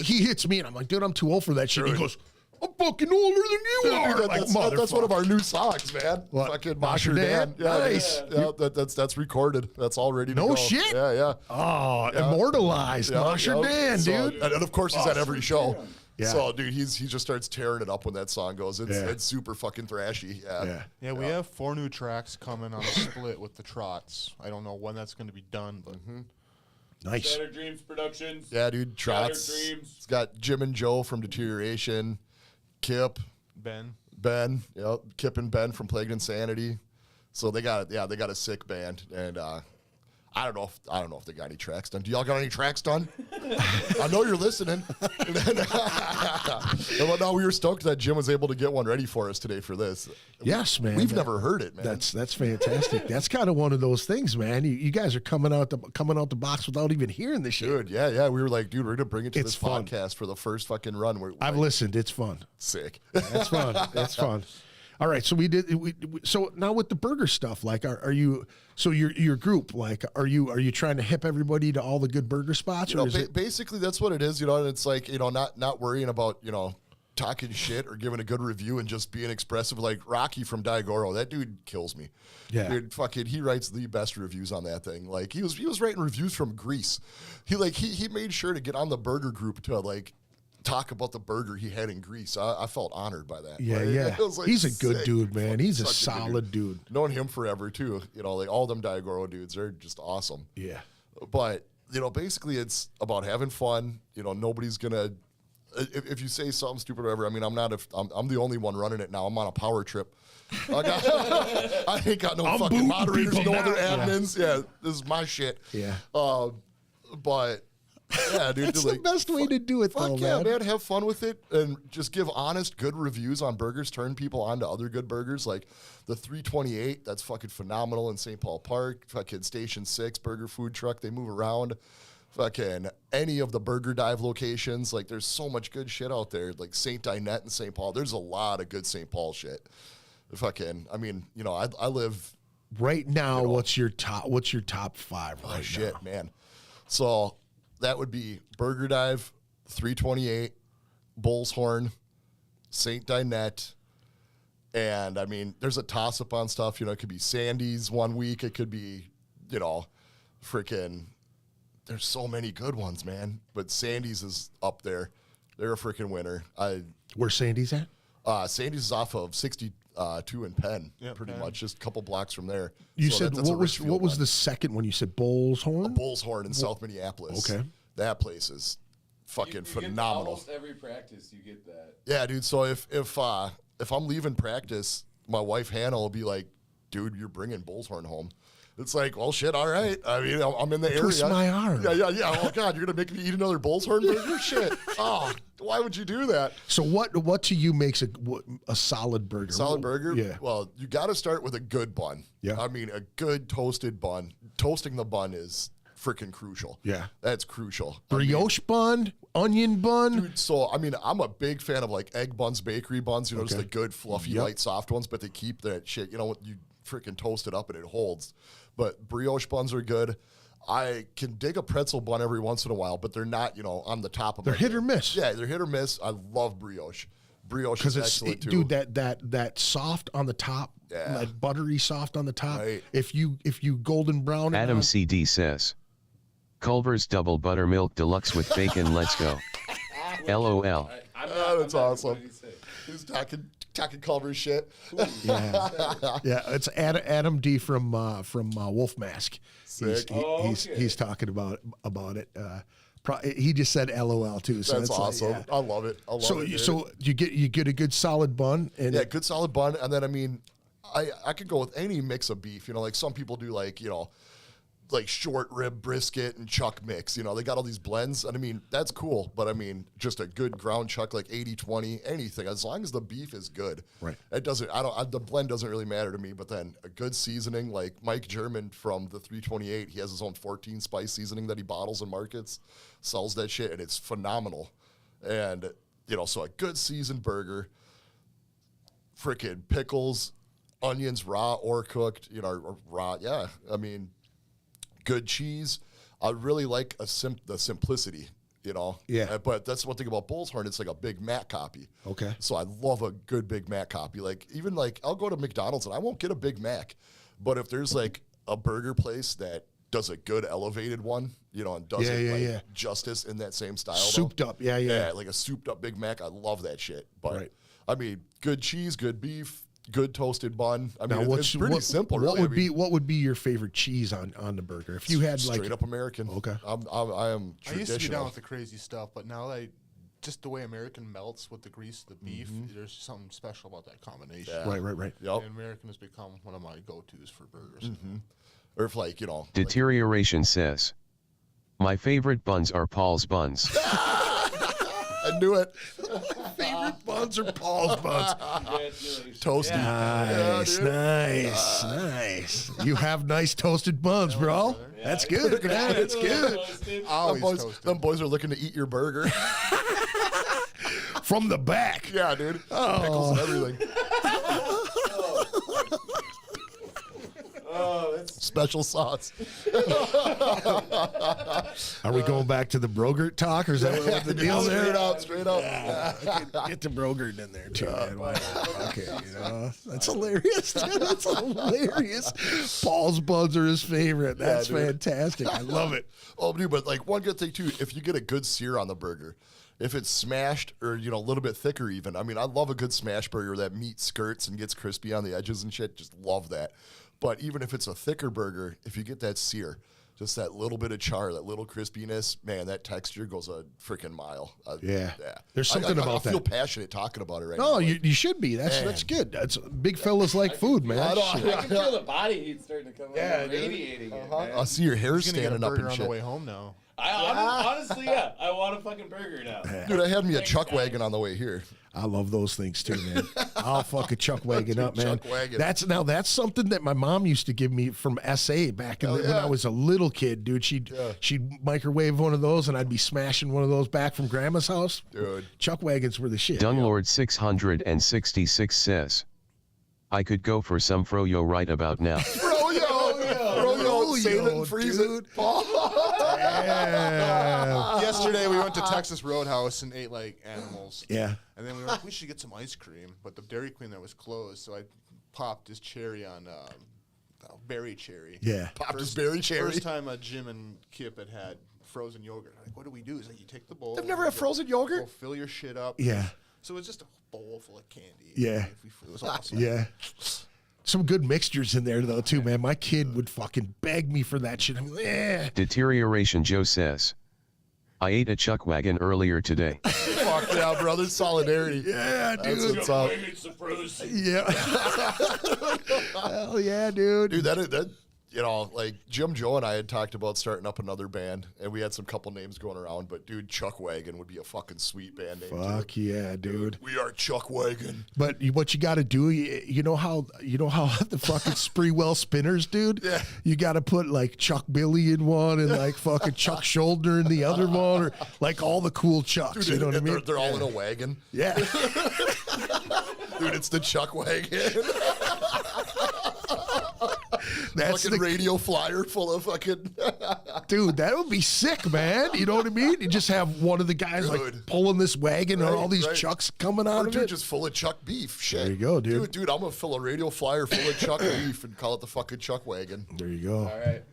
Speaker 3: he hits me, and I'm like, dude, I'm too old for that shit. He
Speaker 4: Dude.
Speaker 3: goes, I'm fucking older than you
Speaker 4: Dude,
Speaker 3: are. Like,
Speaker 4: that's one of
Speaker 3: motherfucker.
Speaker 4: our new songs, man.
Speaker 3: What?
Speaker 4: Fucking
Speaker 3: Mosher
Speaker 4: Mosher
Speaker 3: Dan?
Speaker 4: Dan. Yeah,
Speaker 3: Nice.
Speaker 4: Yeah, that's recorded. That's all ready to
Speaker 3: No
Speaker 4: go.
Speaker 3: shit?
Speaker 4: Yeah, yeah.
Speaker 3: Oh, immortalized
Speaker 4: Yeah,
Speaker 3: Mosher
Speaker 4: yeah.
Speaker 3: Dan,
Speaker 4: So-
Speaker 3: dude.
Speaker 4: and of course, he's at every show.
Speaker 3: Yeah.
Speaker 4: So, dude, he just starts tearing it up when that song goes. It's
Speaker 3: Yeah.
Speaker 4: it's super fucking thrashy. Yeah.
Speaker 3: Yeah.
Speaker 5: Yeah, we have 4 new tracks coming on a split with the Trots. I don't know when that's going to be done, but
Speaker 3: Nice.
Speaker 6: Shattered Dreams Productions.
Speaker 4: Yeah, dude. Trots.
Speaker 6: Shattered Dreams.
Speaker 4: It's got Jim and Joe from Deterioration, Kip, Ben, Kip and Ben from Plagued Insanity. So they got a sick band, and I don't know if they got any tracks done. Do y'all got any tracks done? I know you're listening. Well, no, we were stoked that Jim was able to get one ready for us today for this.
Speaker 3: Yes, man.
Speaker 4: We've never heard it, man.
Speaker 3: That's fantastic. That's kind of one of those things, man. You guys are coming out the box without even hearing the shit.
Speaker 4: Dude, yeah. We were like, dude, we're gonna bring it to
Speaker 3: It's
Speaker 4: this
Speaker 3: fun.
Speaker 4: podcast for the first fucking run. We're
Speaker 3: I've
Speaker 4: like,
Speaker 3: listened. It's fun.
Speaker 4: sick.
Speaker 3: It's fun. It's fun. All right, so so now with the burger stuff, like, are you? So your group, like, are you trying to hip everybody to all the good burger spots, or is it?
Speaker 4: Basically, that's what it is, and it's like, not worrying about, talking shit or giving a good review and just being expressive. Like Rocky from Goro, that dude kills me.
Speaker 3: Yeah.
Speaker 4: Dude, fucking, he writes the best reviews on that thing. Like, he was writing reviews from Greece. He made sure to get on the burger group to, like, talk about the burger he had in Greece. I felt honored by that.
Speaker 3: Yeah,
Speaker 4: Like,
Speaker 3: yeah.
Speaker 4: it was, like,
Speaker 3: He's a good
Speaker 4: sick.
Speaker 3: dude, man. He's a
Speaker 4: Such good
Speaker 3: solid dude.
Speaker 4: Known him forever too. Like all them Goro dudes, they're just awesome.
Speaker 3: Yeah.
Speaker 4: But basically it's about having fun. Nobody's gonna if you say something stupid or whatever, I mean, I'm the only one running it now. I'm on a power trip. I ain't got no
Speaker 3: I'm
Speaker 4: fucking
Speaker 3: booting
Speaker 4: moderators,
Speaker 3: people
Speaker 4: no other
Speaker 3: now.
Speaker 4: admins. Yeah, this is my shit.
Speaker 3: Yeah.
Speaker 4: But yeah, dude,
Speaker 3: That's the best way to do it, though,
Speaker 4: fuck yeah,
Speaker 3: man.
Speaker 4: man. Have fun with it and just give honest, good reviews on burgers. Turn people on to other good burgers like the 328. That's fucking phenomenal in St. Paul Park. Fucking Station 6 burger food truck. They move around. Fucking any of the Burger Dive locations. Like, there's so much good shit out there. Like St. Dinette and St. Paul. There's a lot of good St. Paul shit. Fucking, I mean, you know, I live
Speaker 3: Right now, what's your top 5 right
Speaker 4: shit,
Speaker 3: now?
Speaker 4: man. So that would be Burger Dive, 328, Bull's Horn, St. Dinette, and I mean, there's a toss up on stuff. You know, it could be Sandy's one week. It could be, you know, freaking. There's so many good ones, man. But Sandy's is up there. They're a freaking winner.
Speaker 3: Where's Sandy's at?
Speaker 4: Sandy's is off of 62 and Penn,
Speaker 5: Yeah,
Speaker 4: pretty
Speaker 5: Penn.
Speaker 4: much, just a couple blocks from there.
Speaker 3: You
Speaker 4: So
Speaker 3: said
Speaker 4: that's a
Speaker 3: what was
Speaker 4: Richfield one.
Speaker 3: the second one? You said Bull's Horn.
Speaker 4: Bull's Horn in South Minneapolis.
Speaker 3: Okay.
Speaker 4: That place is fucking
Speaker 6: You get
Speaker 4: phenomenal.
Speaker 6: Almost every practice, you get that.
Speaker 4: Yeah, dude. So if I'm leaving practice, my wife Hannah will be like, "Dude, you're bringing Bull's Horn home." It's like, well, shit. All right. I mean, I'm in the area.
Speaker 3: Twist my arm.
Speaker 4: Yeah. Oh God, you're gonna make me eat another Bull's Horn burger? Shit. Oh, why would you do that?
Speaker 3: So what to you makes a solid burger?
Speaker 4: Solid burger?
Speaker 3: Yeah.
Speaker 4: Well, you got to start with a good bun.
Speaker 3: Yeah.
Speaker 4: I mean, a good toasted bun. Toasting the bun is freaking crucial.
Speaker 3: Yeah.
Speaker 4: That's crucial. I mean,
Speaker 3: Brioche bun, onion bun.
Speaker 4: dude, so, I mean, I'm a big fan of like egg buns, bakery buns, you know, just
Speaker 3: Okay.
Speaker 4: the good, fluffy,
Speaker 3: Yep.
Speaker 4: light, soft ones, but they keep that shit, you know, you freaking toast it up and it holds. But brioche buns are good. I can dig a pretzel bun every once in a while, but they're not, you know, on the top of
Speaker 3: They're
Speaker 4: my
Speaker 3: hit
Speaker 4: game.
Speaker 3: or miss.
Speaker 4: Yeah, they're hit or miss. I love brioche. Brioche
Speaker 3: Because
Speaker 4: is
Speaker 3: it's
Speaker 4: excellent too.
Speaker 3: dude, that soft on the top,
Speaker 4: Yeah.
Speaker 3: that buttery soft on the top.
Speaker 4: Right.
Speaker 3: If you golden brown it
Speaker 7: Adam
Speaker 3: on-
Speaker 7: CD says, Culver's Double Buttermilk Deluxe with bacon, let's go. LOL.
Speaker 4: That's awesome. He's talking Culver's shit.
Speaker 3: Yeah, it's Adam D from Wolf Mask.
Speaker 4: Sick.
Speaker 3: He's talking about it. He just said LOL too. So
Speaker 4: That's
Speaker 3: it's like,
Speaker 4: awesome.
Speaker 3: yeah.
Speaker 4: I love it. I love
Speaker 3: So
Speaker 4: it. dude.
Speaker 3: so you get a good solid bun and
Speaker 4: Yeah, good solid bun, and then I mean, I could go with any mix of beef. You know, like some people do, like, you know, like short rib brisket and chuck mix. You know, they got all these blends, and I mean, that's cool. But I mean, just a good ground chuck, like 80-20, anything, as long as the beef is good.
Speaker 3: Right.
Speaker 4: It doesn't. The blend doesn't really matter to me. But then a good seasoning, like Mike German from the 328, he has his own 14 spice seasoning that he bottles and markets, sells that shit, and it's phenomenal. And you know, so a good seasoned burger, freaking pickles, onions, raw or cooked, you know, or raw. Yeah, I mean, good cheese. I really like the simplicity, you know.
Speaker 3: Yeah.
Speaker 4: But that's one thing about Bull's Horn. It's like a Big Mac copy.
Speaker 3: Okay.
Speaker 4: So I love a good Big Mac copy. Like, even like, I'll go to McDonald's and I won't get a Big Mac, but if there's like a burger place that does a good elevated one, you know, and does it justice in that same style,
Speaker 3: souped
Speaker 4: though.
Speaker 3: up. Yeah.
Speaker 4: Like a souped up Big Mac. I love that shit. But
Speaker 3: Right.
Speaker 4: I mean, good cheese, good beef, good toasted bun. I mean,
Speaker 3: Now,
Speaker 4: it's pretty simple.
Speaker 3: What
Speaker 4: really.
Speaker 3: would what would be your favorite cheese on the burger if you had like
Speaker 4: straight up American?
Speaker 3: Okay.
Speaker 4: I am
Speaker 5: I
Speaker 4: traditional.
Speaker 5: used to be down with the crazy stuff, but now that just the way American melts with the grease of the beef, there's something special about that combination.
Speaker 4: Yeah.
Speaker 3: right.
Speaker 4: Yep.
Speaker 5: And American has become one of my go-tos for burgers.
Speaker 4: Or if like, you know, like,
Speaker 7: Deterioration says, my favorite buns are Paul's buns.
Speaker 4: I knew it.
Speaker 3: favorite buns or Paul's buns.
Speaker 4: Toasty.
Speaker 3: Nice. You have nice toasted buns, bro. That's good, man. That's good.
Speaker 5: Always toasted.
Speaker 4: Them boys are looking to eat your burger.
Speaker 3: From the back.
Speaker 4: Yeah, dude. Pickles and everything. Special sauce.
Speaker 3: Are we going back to the Brogert talk, or is that what the deal there?
Speaker 4: Straight up.
Speaker 3: Get the Brogert in there too, man. Why not? Okay, you know that's hilarious. Dude. That's hilarious. Paul's buns are his favorite. That's
Speaker 4: dude.
Speaker 3: fantastic. I love it.
Speaker 4: Oh, dude, but like one good thing too, if you get a good sear on the burger, if it's smashed or, you know, a little bit thicker even. I mean, I love a good smash burger that meat skirts and gets crispy on the edges and shit. Just love that. But even if it's a thicker burger, if you get that sear, just that little bit of char, that little crispiness, man, that texture goes a freaking mile.
Speaker 3: Yeah. There's something about
Speaker 4: I feel
Speaker 3: that.
Speaker 4: passionate talking about it right
Speaker 3: No,
Speaker 4: now.
Speaker 3: you should be. That's good. That's big fellas like food, man.
Speaker 6: I can feel the body heat starting to come out, radiating. It, man.
Speaker 4: I see your hair
Speaker 5: He's gonna get a
Speaker 4: standing up
Speaker 5: burger
Speaker 4: and
Speaker 5: on the
Speaker 4: shit.
Speaker 5: way home now.
Speaker 6: Honestly, yeah. I want a fucking burger now.
Speaker 4: Dude, I had me a
Speaker 6: Thanks,
Speaker 4: chuck
Speaker 6: guys.
Speaker 4: wagon on the way here.
Speaker 3: I love those things too, man. I'll fucking chuck wagon up, man.
Speaker 4: Chuck wagon.
Speaker 3: That's something that my mom used to give me from SA back in when I was a little kid, dude. She'd microwave one of those, and I'd be smashing one of those back from grandma's house.
Speaker 4: Dude.
Speaker 3: Chuck wagons were the shit.
Speaker 7: Dunglord 666 says, I could go for some froyo right about now.
Speaker 4: Froyo, save it and freeze it.
Speaker 5: Yesterday we went to Texas Roadhouse and ate like animals.
Speaker 3: Yeah.
Speaker 5: And then we were like, we should get some ice cream, but the Dairy Queen there was closed, so I popped this cherry on berry cherry.
Speaker 3: Yeah.
Speaker 4: Popped his berry cherry.
Speaker 5: First time Jim and Kip had frozen yogurt. Like, what do we do? He's like, you take the bowl.
Speaker 4: I've never had frozen yogurt.
Speaker 5: Go fill your shit up.
Speaker 3: Yeah.
Speaker 5: So it was just a bowl full of candy.
Speaker 3: Yeah.
Speaker 5: It was awesome.
Speaker 3: Yeah. Some good mixtures in there though too, man. My kid would fucking beg me for that shit. I'm like,
Speaker 7: Deterioration Joe says, I ate a chuck wagon earlier today.
Speaker 4: Fuck yeah, brother. Solidarity.
Speaker 3: yeah,
Speaker 4: That's
Speaker 3: dude.
Speaker 4: what's up.
Speaker 3: Yeah. Hell yeah, dude.
Speaker 4: Dude, that you know, like Jim, Joe, and I had talked about starting up another band, and we had some couple names going around. But dude, Chuck Wagon would be a fucking sweet band name.
Speaker 3: Fuck yeah, dude.
Speaker 4: We are Chuck Wagon.
Speaker 3: But what you got to do, you know how the fucking Spreewell spinners, dude.
Speaker 4: Yeah.
Speaker 3: You got to put like Chuck Billy in one and like fucking Chuck Shoulder in the other one, or like all the cool Chucks.
Speaker 4: Dude,
Speaker 3: you know what I mean?
Speaker 4: They're all in a wagon.
Speaker 3: Yeah.
Speaker 4: Dude, it's the Chuck Wagon.
Speaker 3: That's
Speaker 4: fucking
Speaker 3: the
Speaker 4: radio flyer full of fucking.
Speaker 3: dude. That would be sick, man. You know what I mean? You just have one of the guys like
Speaker 4: Dude.
Speaker 3: pulling this wagon and
Speaker 4: Right,
Speaker 3: all these
Speaker 4: right.
Speaker 3: Chucks coming out
Speaker 4: Or
Speaker 3: of
Speaker 4: dude,
Speaker 3: it.
Speaker 4: just full of Chuck beef. Shit.
Speaker 3: There you go, dude.
Speaker 4: Dude, I'm gonna fill a radio flyer full of Chuck beef and call it the fucking Chuck Wagon.
Speaker 3: There you go.
Speaker 6: All right.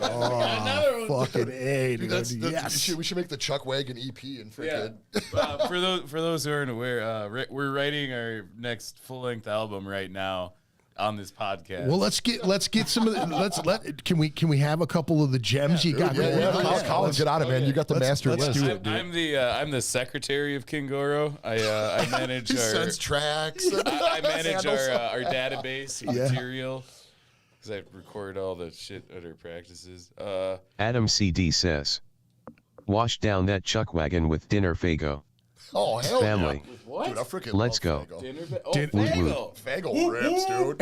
Speaker 3: Oh, fucking A, dude.
Speaker 4: Dude,
Speaker 3: Yes.
Speaker 4: we should make the Chuck Wagon EP and
Speaker 6: Yeah.
Speaker 4: freaking.
Speaker 6: For those who aren't aware, we're writing our next full length album right now on this podcast.
Speaker 3: Well, let's get some of the, can we have a couple of the gems you got going?
Speaker 4: Colin, get on it, man. You got the master
Speaker 3: let's
Speaker 4: list.
Speaker 3: do it.
Speaker 6: I'm the secretary of King Goro. I manage
Speaker 4: He
Speaker 6: our
Speaker 4: sends tracks.
Speaker 6: I manage
Speaker 4: Sandals.
Speaker 6: our database of
Speaker 3: Yeah.
Speaker 6: material because I record all the shit at our practices.
Speaker 7: Adam CD says, wash down that chuck wagon with dinner fago.
Speaker 4: Oh, hell
Speaker 7: Family.
Speaker 4: yeah.
Speaker 6: What?
Speaker 4: Dude, I freaking
Speaker 7: Let's
Speaker 4: love
Speaker 7: go.
Speaker 4: Faygo.
Speaker 6: Dinner ba-
Speaker 3: Din-
Speaker 6: Faygo.
Speaker 4: Faygo rips, dude.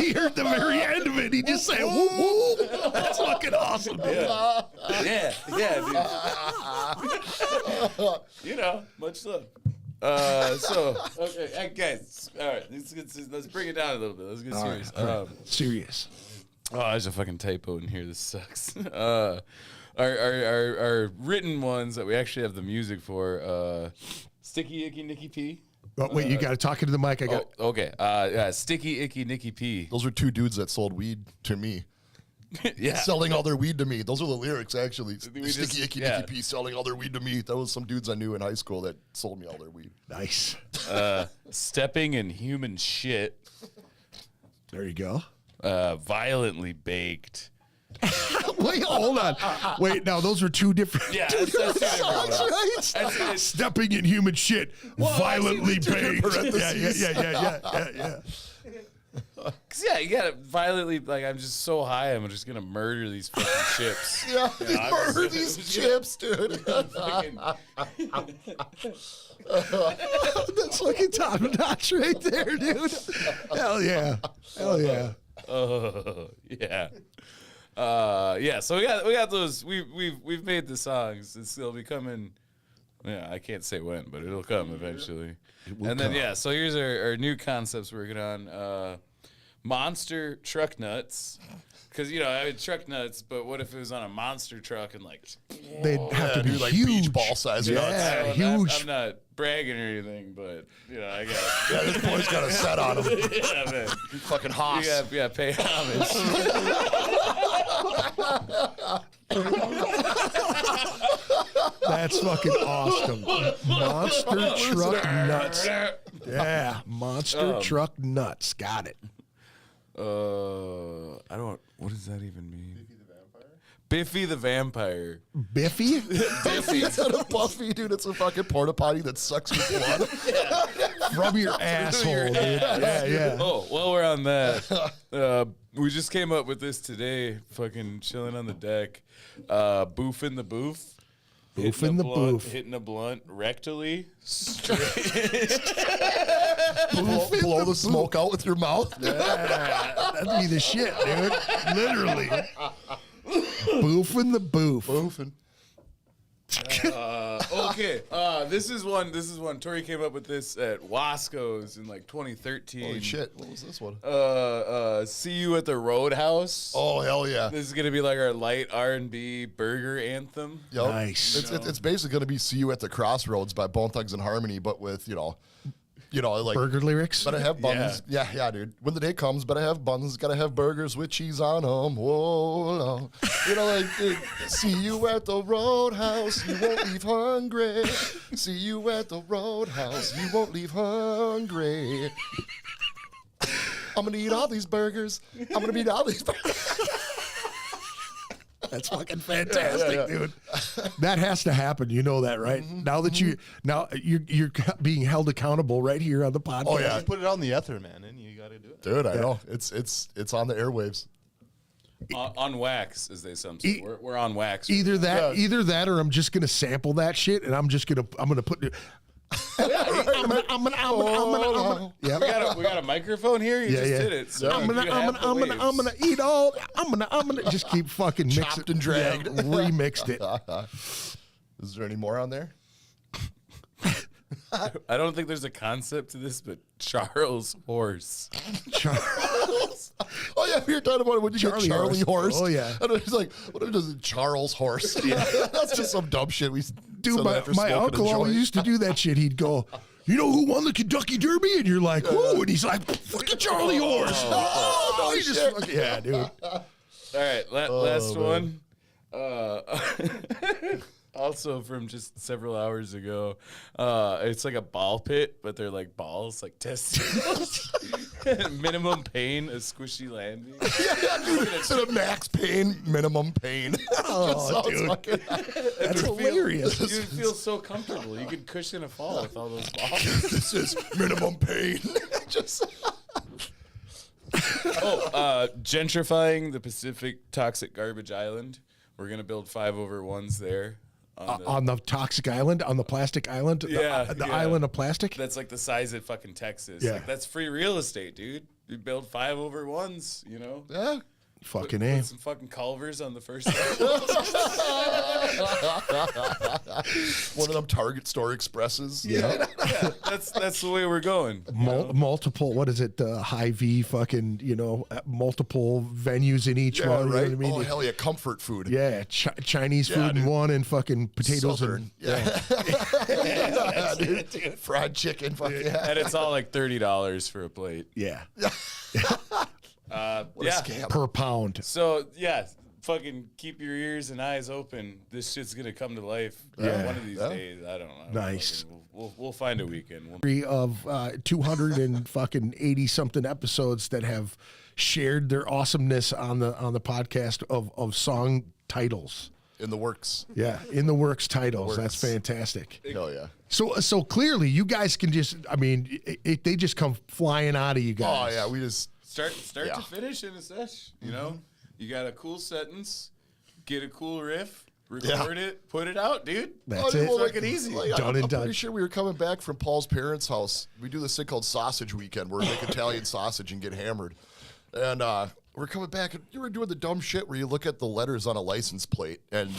Speaker 3: He heard the very end of it. He just said, whoop, whoop. That's fucking awesome, dude.
Speaker 6: Yeah, dude. You know, much love. Okay, guys. All right, let's bring it down a little bit. Let's get serious.
Speaker 3: Serious.
Speaker 6: Oh, there's a fucking typo in here. This sucks. Our written ones that we actually have the music for. Sticky Icky Nicky P.
Speaker 3: Oh, wait, you got to talk into the mic. I got.
Speaker 6: Oh, okay. Yeah, Sticky Icky Nicky P.
Speaker 4: Those were two dudes that sold weed to me.
Speaker 6: Yeah.
Speaker 4: Selling all their weed to me. Those are the lyrics, actually.
Speaker 6: We just-
Speaker 4: Sticky Icky
Speaker 6: yeah.
Speaker 4: Nicky P selling all their weed to me. That was some dudes I knew in high school that sold me all their weed.
Speaker 3: Nice.
Speaker 6: Stepping in human shit.
Speaker 3: There you go.
Speaker 6: Violently baked.
Speaker 3: Wait, hold on. Wait, now those are two different.
Speaker 6: Yeah, that's two different ones.
Speaker 3: Right? Stepping in human shit, violently baked. Yeah.
Speaker 6: Cause yeah, you gotta violently like. I'm just so high. I'm just gonna murder these fucking chips.
Speaker 4: Yeah,
Speaker 6: I'm
Speaker 4: murder
Speaker 6: just-
Speaker 4: these chips, dude.
Speaker 6: Fucking-
Speaker 3: That's fucking top notch right there, dude. Hell yeah. Hell yeah.
Speaker 6: Oh yeah. Yeah. So we got those. We've made the songs. It'll be coming. Yeah, I can't say when, but it'll come eventually. And then yeah. So here's our new concepts we're working on. Monster truck nuts. Because, you know, I mean, truck nuts, but what if it was on a monster truck and, like...
Speaker 3: They'd have to be
Speaker 4: dude, like
Speaker 3: huge.
Speaker 4: beach ball size nuts.
Speaker 3: Yeah,
Speaker 6: I'm
Speaker 3: huge.
Speaker 6: not bragging or anything, but, you know, I got...
Speaker 4: Yeah, this boy's got a set on him.
Speaker 6: yeah, man.
Speaker 4: Fucking Haas.
Speaker 6: You gotta pay homage.
Speaker 3: That's fucking awesome. Monster truck nuts. Yeah, monster truck nuts. Got it.
Speaker 6: I don't. What does that even mean? Biffy the vampire.
Speaker 3: Biffy?
Speaker 4: Biffy instead of Buffy, dude. It's a fucking porta potty that sucks your blood.
Speaker 3: From your asshole, dude. Yeah.
Speaker 6: Oh, while we're on that, we just came up with this today. Fucking chilling on the deck. Boofing the boof.
Speaker 3: Boofing the boof.
Speaker 6: Hitting a blunt rectally.
Speaker 4: Blow the smoke out with your mouth.
Speaker 3: That'd be the shit, dude. Literally. Boofing the boof.
Speaker 4: Boofing.
Speaker 6: Okay. This is one. Tory came up with this at Wasco's in like 2013.
Speaker 4: Holy shit. What was this one?
Speaker 6: See You at the Roadhouse.
Speaker 4: Oh, hell yeah.
Speaker 6: This is gonna be like our light R&B burger anthem.
Speaker 4: Yep.
Speaker 3: Nice.
Speaker 4: It's basically going to be See You at the Crossroads by Bone Thugs and Harmony, but with, like
Speaker 3: Burger lyrics?
Speaker 4: Better have buns. Yeah, dude. When the day comes, better have buns. Gotta have burgers with cheese on them. Whoa, no. Dude, see you at the Roadhouse. You won't leave hungry. See you at the Roadhouse. You won't leave hungry. I'm gonna eat all these burgers. I'm gonna eat all these burgers.
Speaker 3: That's fucking fantastic, dude. That has to happen. You know that, right? Now that you're being held accountable right here on the podcast.
Speaker 4: Oh, yeah.
Speaker 5: You put it on the ether, man, and you got to do it.
Speaker 4: Dude, I know. It's on the airwaves.
Speaker 6: On wax, as they some say. We're on wax.
Speaker 3: Either that, or I'm just gonna sample that shit, and I'm gonna put it. I'm gonna. Yeah.
Speaker 6: We got a microphone here. You just did it. So
Speaker 3: I'm gonna eat all. I'm gonna just keep fucking
Speaker 4: Chopped and dragged.
Speaker 3: Remixed it.
Speaker 4: Is there any more on there?
Speaker 6: I don't think there's a concept to this, but Charles Horse.
Speaker 3: Charles.
Speaker 4: Oh yeah, we were talking about it when you get Charlie Horse.
Speaker 3: Oh yeah.
Speaker 4: And it's like, what if it's Charles Horse? Yeah. That's just some dumb shit.
Speaker 3: Dude, my uncle always used to do that shit. He'd go, you know who won the Kentucky Derby? And you're like, who? And he's like, fucking Charlie Horse. Oh, no, he just fucking, yeah, dude.
Speaker 6: All right, last one. Also from just several hours ago, it's like a ball pit, but they're like balls, like testicles. Minimum pain, a squishy landing.
Speaker 4: Yeah, dude. Instead of max pain, minimum pain.
Speaker 3: Oh, dude. That's hilarious.
Speaker 6: You feel so comfortable. You could cushion a fall with all those balls.
Speaker 4: This is minimum pain.
Speaker 6: Gentrifying the Pacific Toxic Garbage Island. We're gonna build 5/1s there.
Speaker 3: On the toxic island, on the plastic island, the island of plastic.
Speaker 6: That's like the size of fucking Texas.
Speaker 3: Yeah.
Speaker 6: Like, that's free real estate, dude. You build 5/1s, you know?
Speaker 4: Yeah.
Speaker 3: Fucking
Speaker 6: Put some fucking Culvers on the first
Speaker 4: One of them Target store expresses.
Speaker 3: Yeah.
Speaker 6: That's the way we're going.
Speaker 3: Multiple, what is it? Hy-Vee fucking, multiple venues in each one.
Speaker 4: Right.
Speaker 3: You know what I mean?
Speaker 4: Oh, hell yeah. Comfort food.
Speaker 3: Yeah, Chinese food in one, and fucking potatoes
Speaker 4: Southern. Dude. Fried chicken. Fuck yeah.
Speaker 6: And it's all like $30 for a plate.
Speaker 3: Yeah.
Speaker 4: What a scam.
Speaker 3: Per pound.
Speaker 6: So yeah, fucking keep your ears and eyes open. This shit's gonna come to life one of these days. I don't know.
Speaker 3: Nice.
Speaker 6: We'll find a weekend.
Speaker 3: Of 200 and fucking 80 something episodes that have shared their awesomeness on the podcast of song titles.
Speaker 4: In the works.
Speaker 3: Yeah, in the works titles.
Speaker 4: Works.
Speaker 3: That's fantastic.
Speaker 4: Hell yeah.
Speaker 3: So clearly, you guys can just. I mean, they just come flying out of you guys.
Speaker 4: Oh yeah, we just.
Speaker 6: Start to finish in a sesh. You know, you got a cool sentence, get a cool riff, record it, put it out, dude.
Speaker 3: That's it.
Speaker 6: Fucking easy.
Speaker 3: Done and
Speaker 4: I'm
Speaker 3: done.
Speaker 4: pretty sure we were coming back from Paul's parents' house. We do this thing called Sausage Weekend where we make Italian sausage and get hammered. And we're coming back, and you were doing the dumb shit where you look at the letters on a license plate and,